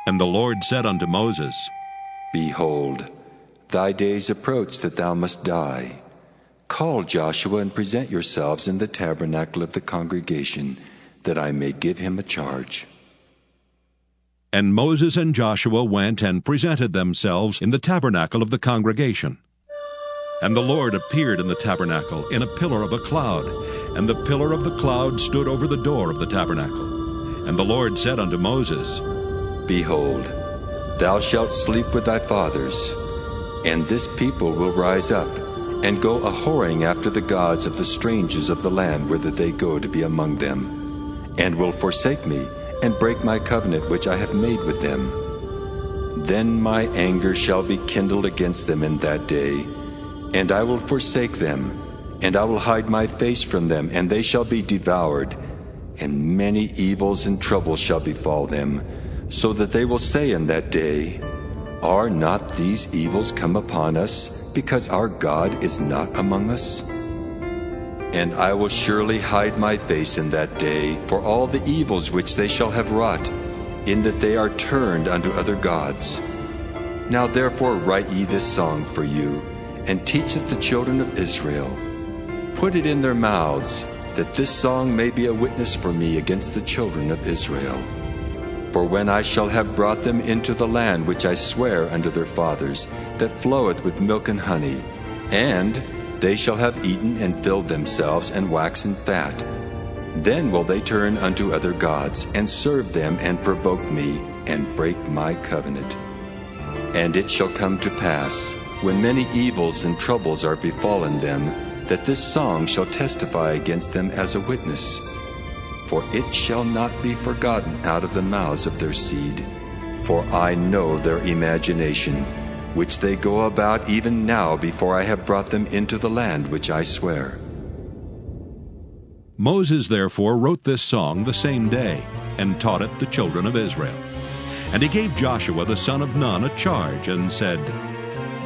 And the Lord said unto Moses, Behold, thy days approach that thou must die. Call Joshua and present yourselves in the tabernacle of the congregation, that I may give him a charge. And Moses and Joshua went and presented themselves in the tabernacle of the congregation. And the Lord appeared in the tabernacle in a pillar of a cloud, and the pillar of the cloud stood over the door of the tabernacle. And the Lord said unto Moses, Behold, thou shalt sleep with thy fathers, and this people will rise up, and go a-whoring after the gods of the strangers of the land whither they go to be among them, and will forsake me, and break my covenant which I have made with them. Then my anger shall be kindled against them in that day, and I will forsake them, and I will hide my face from them, and they shall be devoured, and many evils and troubles shall befall them, so that they will say in that day, Are not these evils come upon us, because our God is not among us? And I will surely hide my face in that day for all the evils which they shall have wrought, in that they are turned unto other gods. Now therefore write ye this song for you, and teach it the children of Israel. Put it in their mouths, that this song may be a witness for me against the children of Israel. For when I shall have brought them into the land which I swear unto their fathers, that floweth with milk and honey, and they shall have eaten and filled themselves and waxen fat, then will they turn unto other gods, and serve them, and provoke me, and break my covenant. And it shall come to pass, when many evils and troubles are befallen them, that this song shall testify against them as a witness. For it shall not be forgotten out of the mouths of their seed. For I know their imagination, which they go about even now before I have brought them into the land which I swear. Moses therefore wrote this song the same day, and taught it the children of Israel. And he gave Joshua the son of Nun a charge, and said,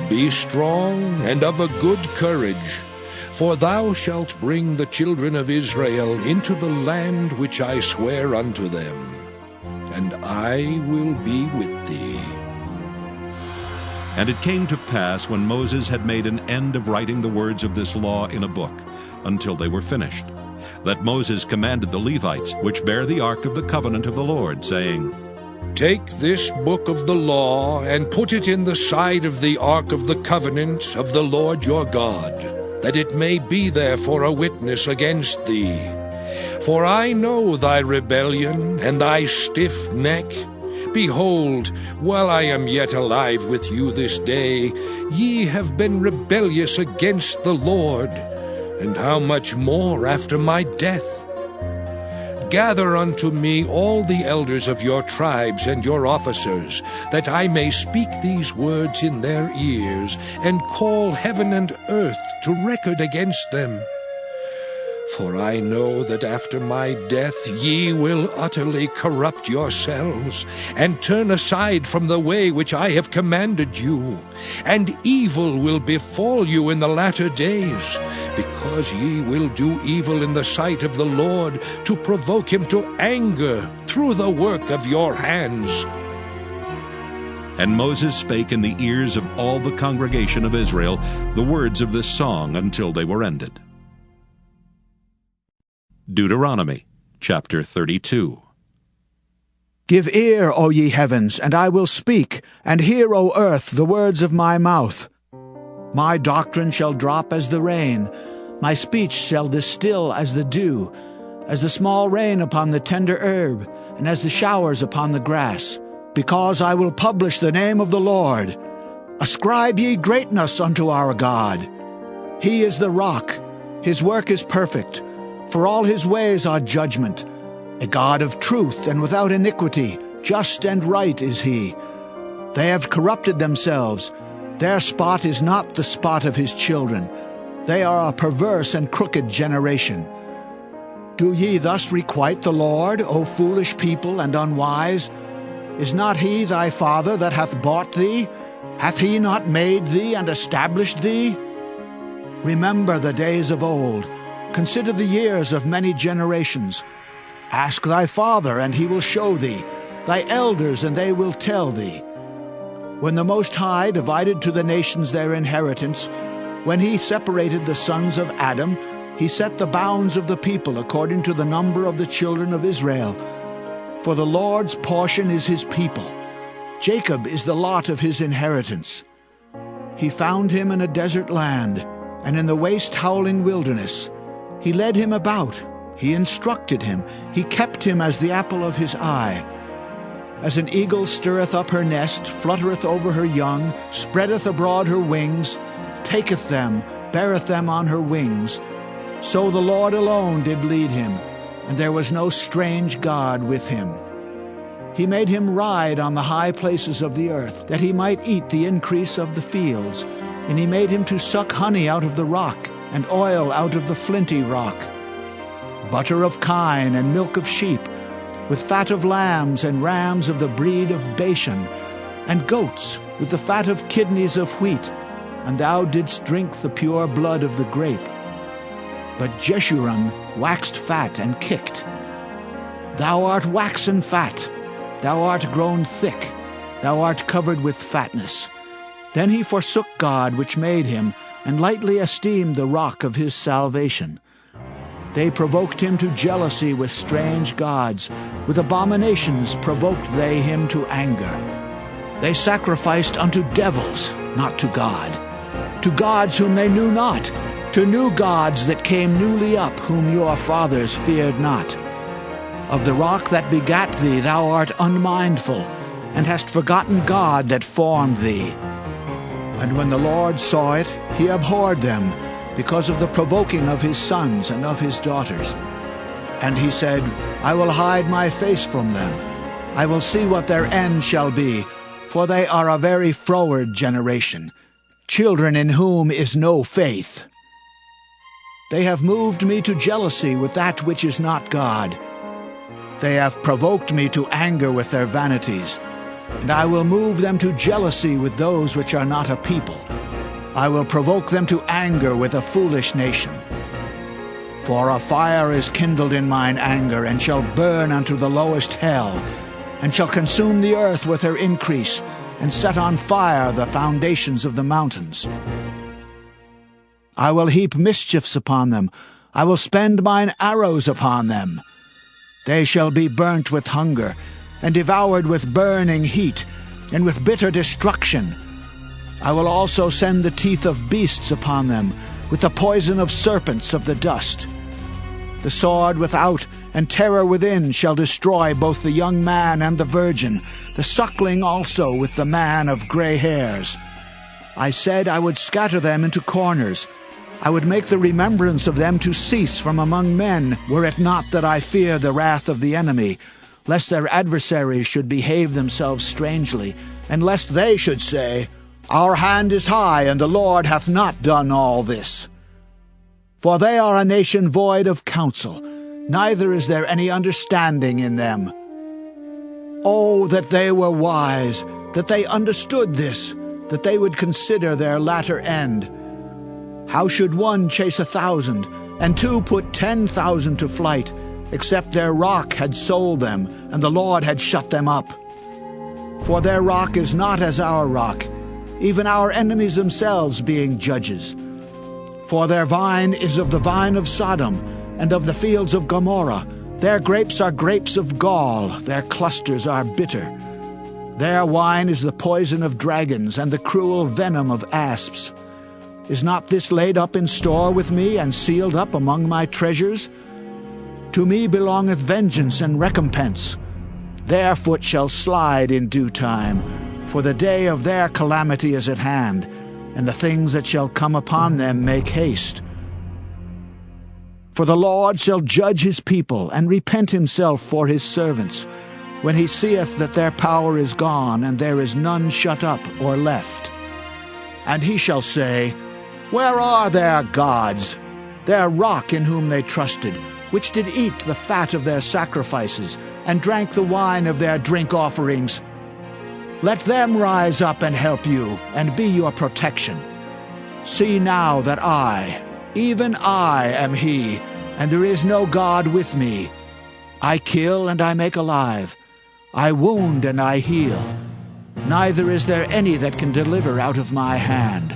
Be strong and of a good courage, for thou shalt bring the children of Israel into the land which I swear unto them, and I will be with thee. And it came to pass, when Moses had made an end of writing the words of this law in a book, until they were finished, that Moses commanded the Levites, which bear the ark of the covenant of the Lord, saying, Take this book of the law, and put it in the side of the ark of the covenant of the Lord your God, that it may be there for a witness against thee. For I know thy rebellion, and thy stiff neck. Behold, while I am yet alive with you this day, ye have been rebellious against the Lord, and how much more after my death? Gather unto me all the elders of your tribes and your officers, that I may speak these words in their ears, and call heaven and earth to record against them. For I know that after my death ye will utterly corrupt yourselves, and turn aside from the way which I have commanded you, and evil will befall you in the latter days, because ye will do evil in the sight of the Lord, to provoke him to anger through the work of your hands. And Moses spake in the ears of all the congregation of Israel the words of this song until they were ended. Deuteronomy chapter 32. Give ear, O ye heavens, and I will speak, and hear, O earth, the words of my mouth. My doctrine shall drop as the rain, my speech shall distill as the dew, as the small rain upon the tender herb, and as the showers upon the grass. Because I will publish the name of the Lord. Ascribe ye greatness unto our God. He is the rock, his work is perfect, for all his ways are judgment. A God of truth and without iniquity, just and right is he. They have corrupted themselves. Their spot is not the spot of his children. They are a perverse and crooked generation. Do ye thus requite the Lord, O foolish people and unwise? Is not he thy father that hath bought thee? Hath he not made thee and established thee? Remember the days of old. Consider the years of many generations. Ask thy father, and he will show thee, thy elders, and they will tell thee. When the Most High divided to the nations their inheritance, when he separated the sons of Adam, he set the bounds of the people according to the number of the children of Israel. For the Lord's portion is his people. Jacob is the lot of his inheritance. He found him in a desert land, and in the waste howling wilderness. He led him about, he instructed him, he kept him as the apple of his eye. As an eagle stirreth up her nest, fluttereth over her young, spreadeth abroad her wings, taketh them, beareth them on her wings, so the Lord alone did lead him, and there was no strange God with him. He made him ride on the high places of the earth, that he might eat the increase of the fields. And he made him to suck honey out of the rock, and oil out of the flinty rock, butter of kine and milk of sheep, with fat of lambs and rams of the breed of Bashan, and goats with the fat of kidneys of wheat. And thou didst drink the pure blood of the grape. But Jeshurun waxed fat and kicked. Thou art waxen fat, thou art grown thick, thou art covered with fatness. Then he forsook God which made him, and lightly esteemed the rock of his salvation. They provoked him to jealousy with strange gods. With abominations provoked they him to anger. They sacrificed unto devils, not to God, to gods whom they knew not, to new gods that came newly up, whom your fathers feared not. Of the rock that begat thee thou art unmindful, and hast forgotten God that formed thee. And when the Lord saw it, he abhorred them, because of the provoking of his sons and of his daughters. And he said, I will hide my face from them. I will see what their end shall be, for they are a very froward generation, children in whom is no faith. They have moved me to jealousy with that which is not God. They have provoked me to anger with their vanities. And I will move them to jealousy with those which are not a people. I will provoke them to anger with a foolish nation. For a fire is kindled in mine anger, and shall burn unto the lowest hell, and shall consume the earth with her increase, and set on fire the foundations of the mountains. I will heap mischiefs upon them. I will spend mine arrows upon them. They shall be burnt with hunger, and devoured with burning heat, and with bitter destruction. I will also send the teeth of beasts upon them, with the poison of serpents of the dust. The sword without and terror within shall destroy both the young man and the virgin, the suckling also with the man of gray hairs. I said I would scatter them into corners. I would make the remembrance of them to cease from among men, were it not that I fear the wrath of the enemy, lest their adversaries should behave themselves strangely, and lest they should say, Our hand is high, and the Lord hath not done all this. For they are a nation void of counsel, neither is there any understanding in them. Oh, that they were wise, that they understood this, that they would consider their latter end. How should one chase 1,000, and two put 10,000 to flight, except their rock had sold them, and the Lord had shut them up? For their rock is not as our rock, even our enemies themselves being judges. For their vine is of the vine of Sodom, and of the fields of Gomorrah. Their grapes are grapes of gall, their clusters are bitter. Their wine is the poison of dragons, and the cruel venom of asps. Is not this laid up in store with me, and sealed up among my treasures? To me belongeth vengeance and recompense. Their foot shall slide in due time, for the day of their calamity is at hand, and the things that shall come upon them make haste. For the Lord shall judge his people, and repent himself for his servants, when he seeth that their power is gone, and there is none shut up or left. And he shall say, Where are their gods, their rock in whom they trusted, which did eat the fat of their sacrifices, and drank the wine of their drink offerings? Let them rise up and help you, and be your protection. See now that I, even I, am he, and there is no God with me. I kill and I make alive. I wound and I heal. Neither is there any that can deliver out of my hand.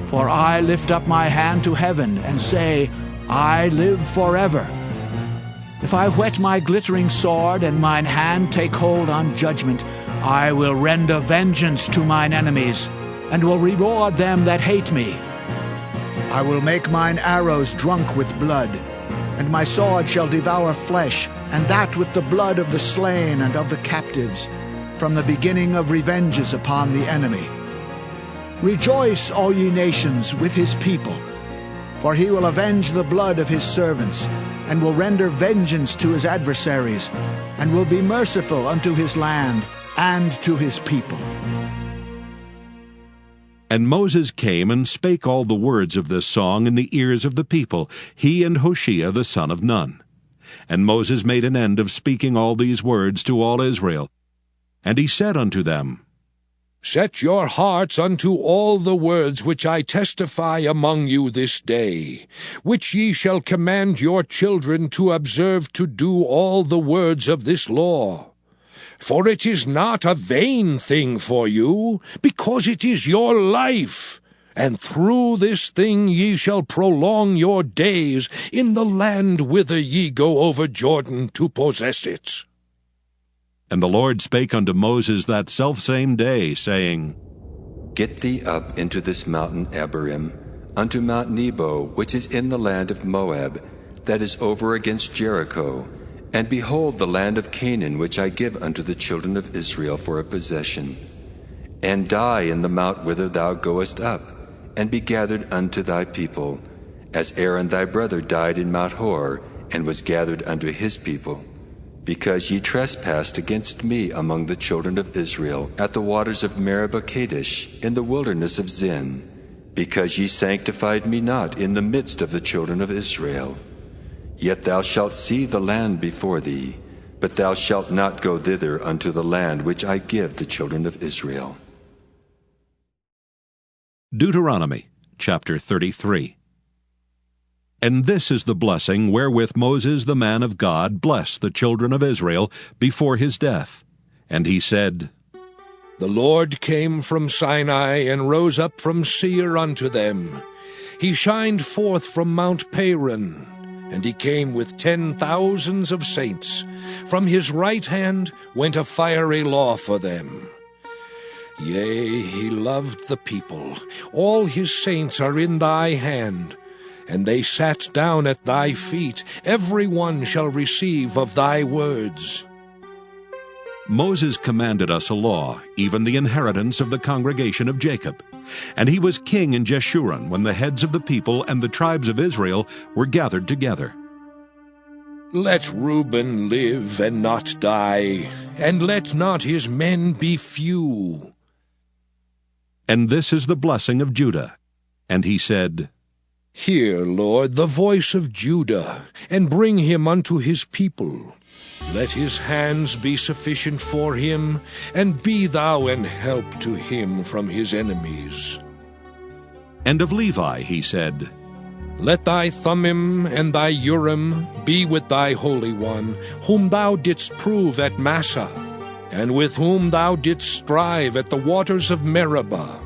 For I lift up my hand to heaven, and say, I live forever. If I whet my glittering sword, and mine hand take hold on judgment, I will render vengeance to mine enemies, and will reward them that hate me. I will make mine arrows drunk with blood, and my sword shall devour flesh, and that with the blood of the slain and of the captives, from the beginning of revenges upon the enemy. Rejoice, all ye nations, with his people, for he will avenge the blood of his servants, and will render vengeance to his adversaries, and will be merciful unto his land and to his people. And Moses came and spake all the words of this song in the ears of the people, he and Hoshea the son of Nun. And Moses made an end of speaking all these words to all Israel. And he said unto them, Set your hearts unto all the words which I testify among you this day, which ye shall command your children to observe to do all the words of this law. For it is not a vain thing for you, because it is your life. And through this thing ye shall prolong your days in the land whither ye go over Jordan to possess it. And the Lord spake unto Moses that selfsame day, saying, Get thee up into this mountain Abarim, unto Mount Nebo, which is in the land of Moab, that is over against Jericho, and behold the land of Canaan, which I give unto the children of Israel for a possession. And die in the mount whither thou goest up, and be gathered unto thy people, as Aaron thy brother died in Mount Hor, and was gathered unto his people. Because ye trespassed against me among the children of Israel at the waters of Meribah Kadesh in the wilderness of Zin, because ye sanctified me not in the midst of the children of Israel. Yet thou shalt see the land before thee, but thou shalt not go thither unto the land which I give the children of Israel. Deuteronomy chapter 33. And this is the blessing wherewith Moses the man of God blessed the children of Israel before his death. And he said, The Lord came from Sinai, and rose up from Seir unto them. He shined forth from Mount Paran, and he came with 10,000s of saints. From his right hand went a fiery law for them. Yea, he loved the people. All his saints are in thy hand. And they sat down at thy feet. Every one shall receive of thy words. Moses commanded us a law, even the inheritance of the congregation of Jacob. And he was king in Jeshurun when the heads of the people and the tribes of Israel were gathered together. Let Reuben live and not die, and let not his men be few. And this is the blessing of Judah. And he said, Hear, Lord, the voice of Judah, and bring him unto his people. Let his hands be sufficient for him, and be thou an help to him from his enemies. And of Levi he said, Let thy Thummim and thy Urim be with thy Holy One, whom thou didst prove at Massah, and with whom thou didst strive at the waters of Meribah,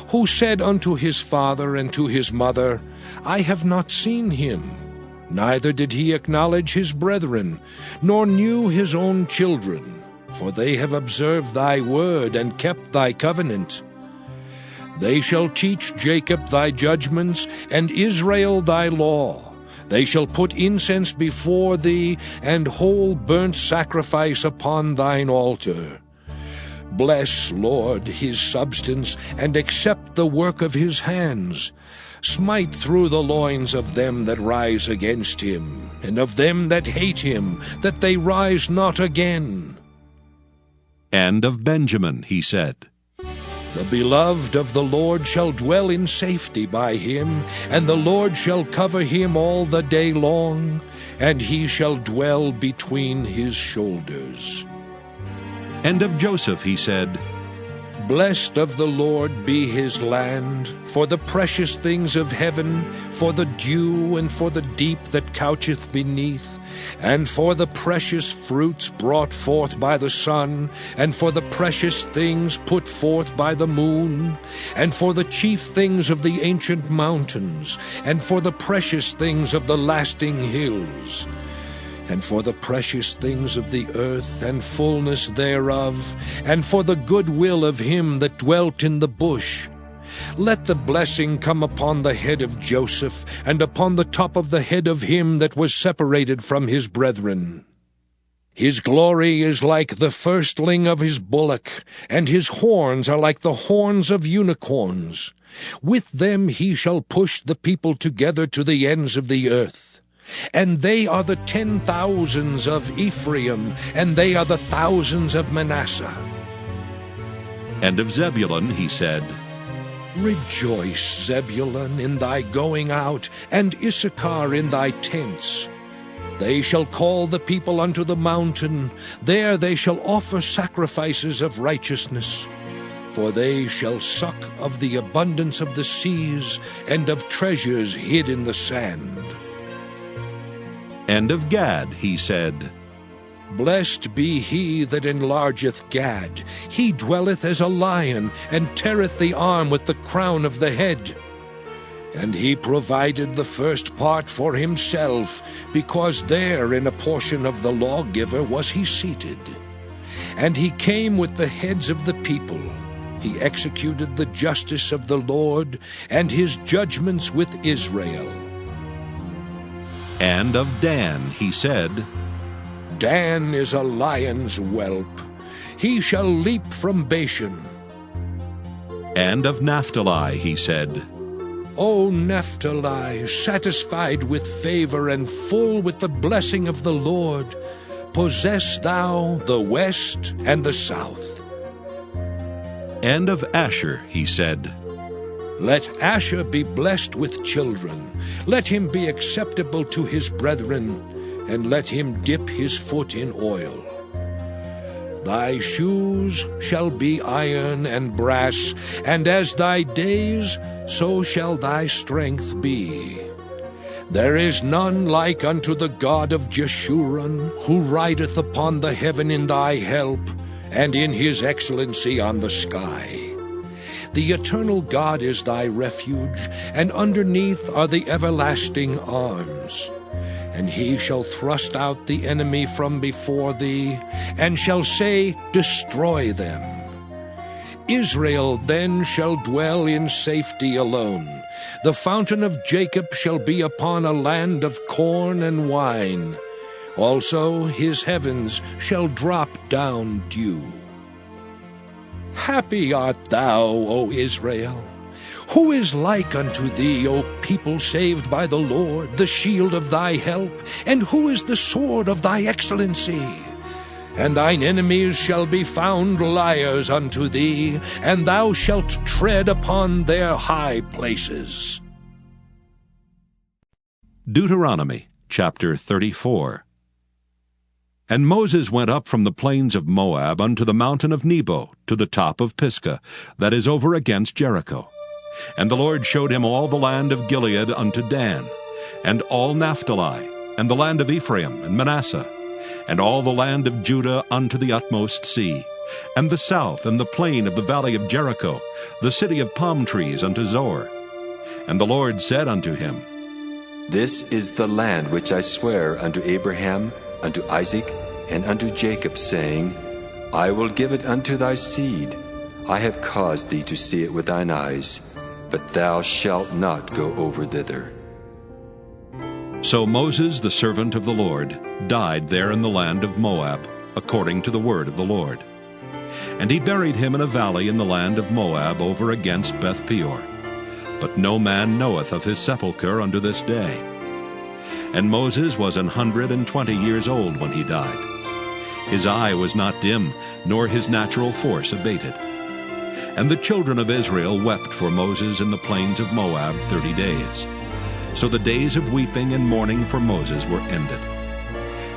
who said unto his father and to his mother, I have not seen him. Neither did he acknowledge his brethren, nor knew his own children, for they have observed thy word and kept thy covenant. They shall teach Jacob thy judgments, and Israel thy law. They shall put incense before thee, and whole burnt sacrifice upon thine altar. Bless, Lord, his substance, and accept the work of his hands. Smite through the loins of them that rise against him, and of them that hate him, that they rise not again. And of Benjamin he said, The beloved of the Lord shall dwell in safety by him, and the Lord shall cover him all the day long, and he shall dwell between his shoulders. And of Joseph he said, Blessed of the Lord be his land, for the precious things of heaven, for the dew and for the deep that coucheth beneath, and for the precious fruits brought forth by the sun, and for the precious things put forth by the moon, and for the chief things of the ancient mountains, and for the precious things of the lasting hills, and for the precious things of the earth and fullness thereof, and for the good will of him that dwelt in the bush. Let the blessing come upon the head of Joseph, and upon the top of the head of him that was separated from his brethren. His glory is like the firstling of his bullock, and his horns are like the horns of unicorns. With them he shall push the people together to the ends of the earth. And they are the 10,000s of Ephraim, and they are the thousands of Manasseh. And of Zebulun he said, Rejoice, Zebulun, in thy going out, and Issachar in thy tents. They shall call the people unto the mountain, there they shall offer sacrifices of righteousness. For they shall suck of the abundance of the seas, and of treasures hid in the sand. And of Gad he said, Blessed be he that enlargeth Gad. He dwelleth as a lion, and teareth the arm with the crown of the head. And he provided the first part for himself, because there in a portion of the lawgiver was he seated. And he came with the heads of the people. He executed the justice of the Lord, and his judgments with Israel. And of Dan he said, Dan is a lion's whelp. He shall leap from Bashan. And of Naphtali he said, O Naphtali, satisfied with favor and full with the blessing of the Lord, possess thou the west and the south. And of Asher he said, Let Asher be blessed with children. Let him be acceptable to his brethren, and let him dip his foot in oil. Thy shoes shall be iron and brass, and as thy days, so shall thy strength be. There is none like unto the God of Jeshurun, who rideth upon the heaven in thy help, and in his excellency on the sky. The eternal God is thy refuge, and underneath are the everlasting arms. And he shall thrust out the enemy from before thee, and shall say, Destroy them. Israel then shall dwell in safety alone. The fountain of Jacob shall be upon a land of corn and wine. Also his heavens shall drop down dew. Happy art thou, O Israel! Who is like unto thee, O people saved by the Lord, the shield of thy help? And who is the sword of thy excellency? And thine enemies shall be found liars unto thee, and thou shalt tread upon their high places. Deuteronomy chapter 34. And Moses went up from the plains of Moab unto the mountain of Nebo, to the top of Pisgah, that is over against Jericho. And the Lord showed him all the land of Gilead unto Dan, and all Naphtali, and the land of Ephraim and Manasseh, and all the land of Judah unto the utmost sea, and the south and the plain of the valley of Jericho, the city of palm trees unto Zor. And the Lord said unto him, This is the land which I swear unto Abraham, unto Isaac, and unto Jacob, saying, I will give it unto thy seed. I have caused thee to see it with thine eyes, but thou shalt not go over thither. So Moses, the servant of the Lord, died there in the land of Moab, according to the word of the Lord. And he buried him in a valley in the land of Moab over against Beth-peor. But no man knoweth of his sepulchre unto this day. And Moses was 120 years old when he died. His eye was not dim, nor his natural force abated. And the children of Israel wept for Moses in the plains of Moab 30 days. So the days of weeping and mourning for Moses were ended.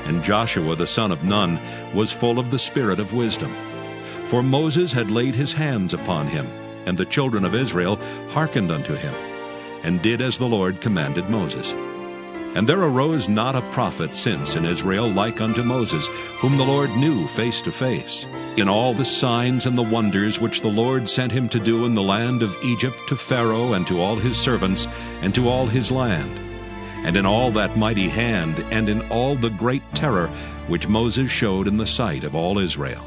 And Joshua the son of Nun was full of the spirit of wisdom. For Moses had laid his hands upon him, and the children of Israel hearkened unto him, and did as the Lord commanded Moses. And there arose not a prophet since in Israel like unto Moses, whom the Lord knew face to face, in all the signs and the wonders which the Lord sent him to do in the land of Egypt to Pharaoh and to all his servants and to all his land, and in all that mighty hand and in all the great terror which Moses showed in the sight of all Israel.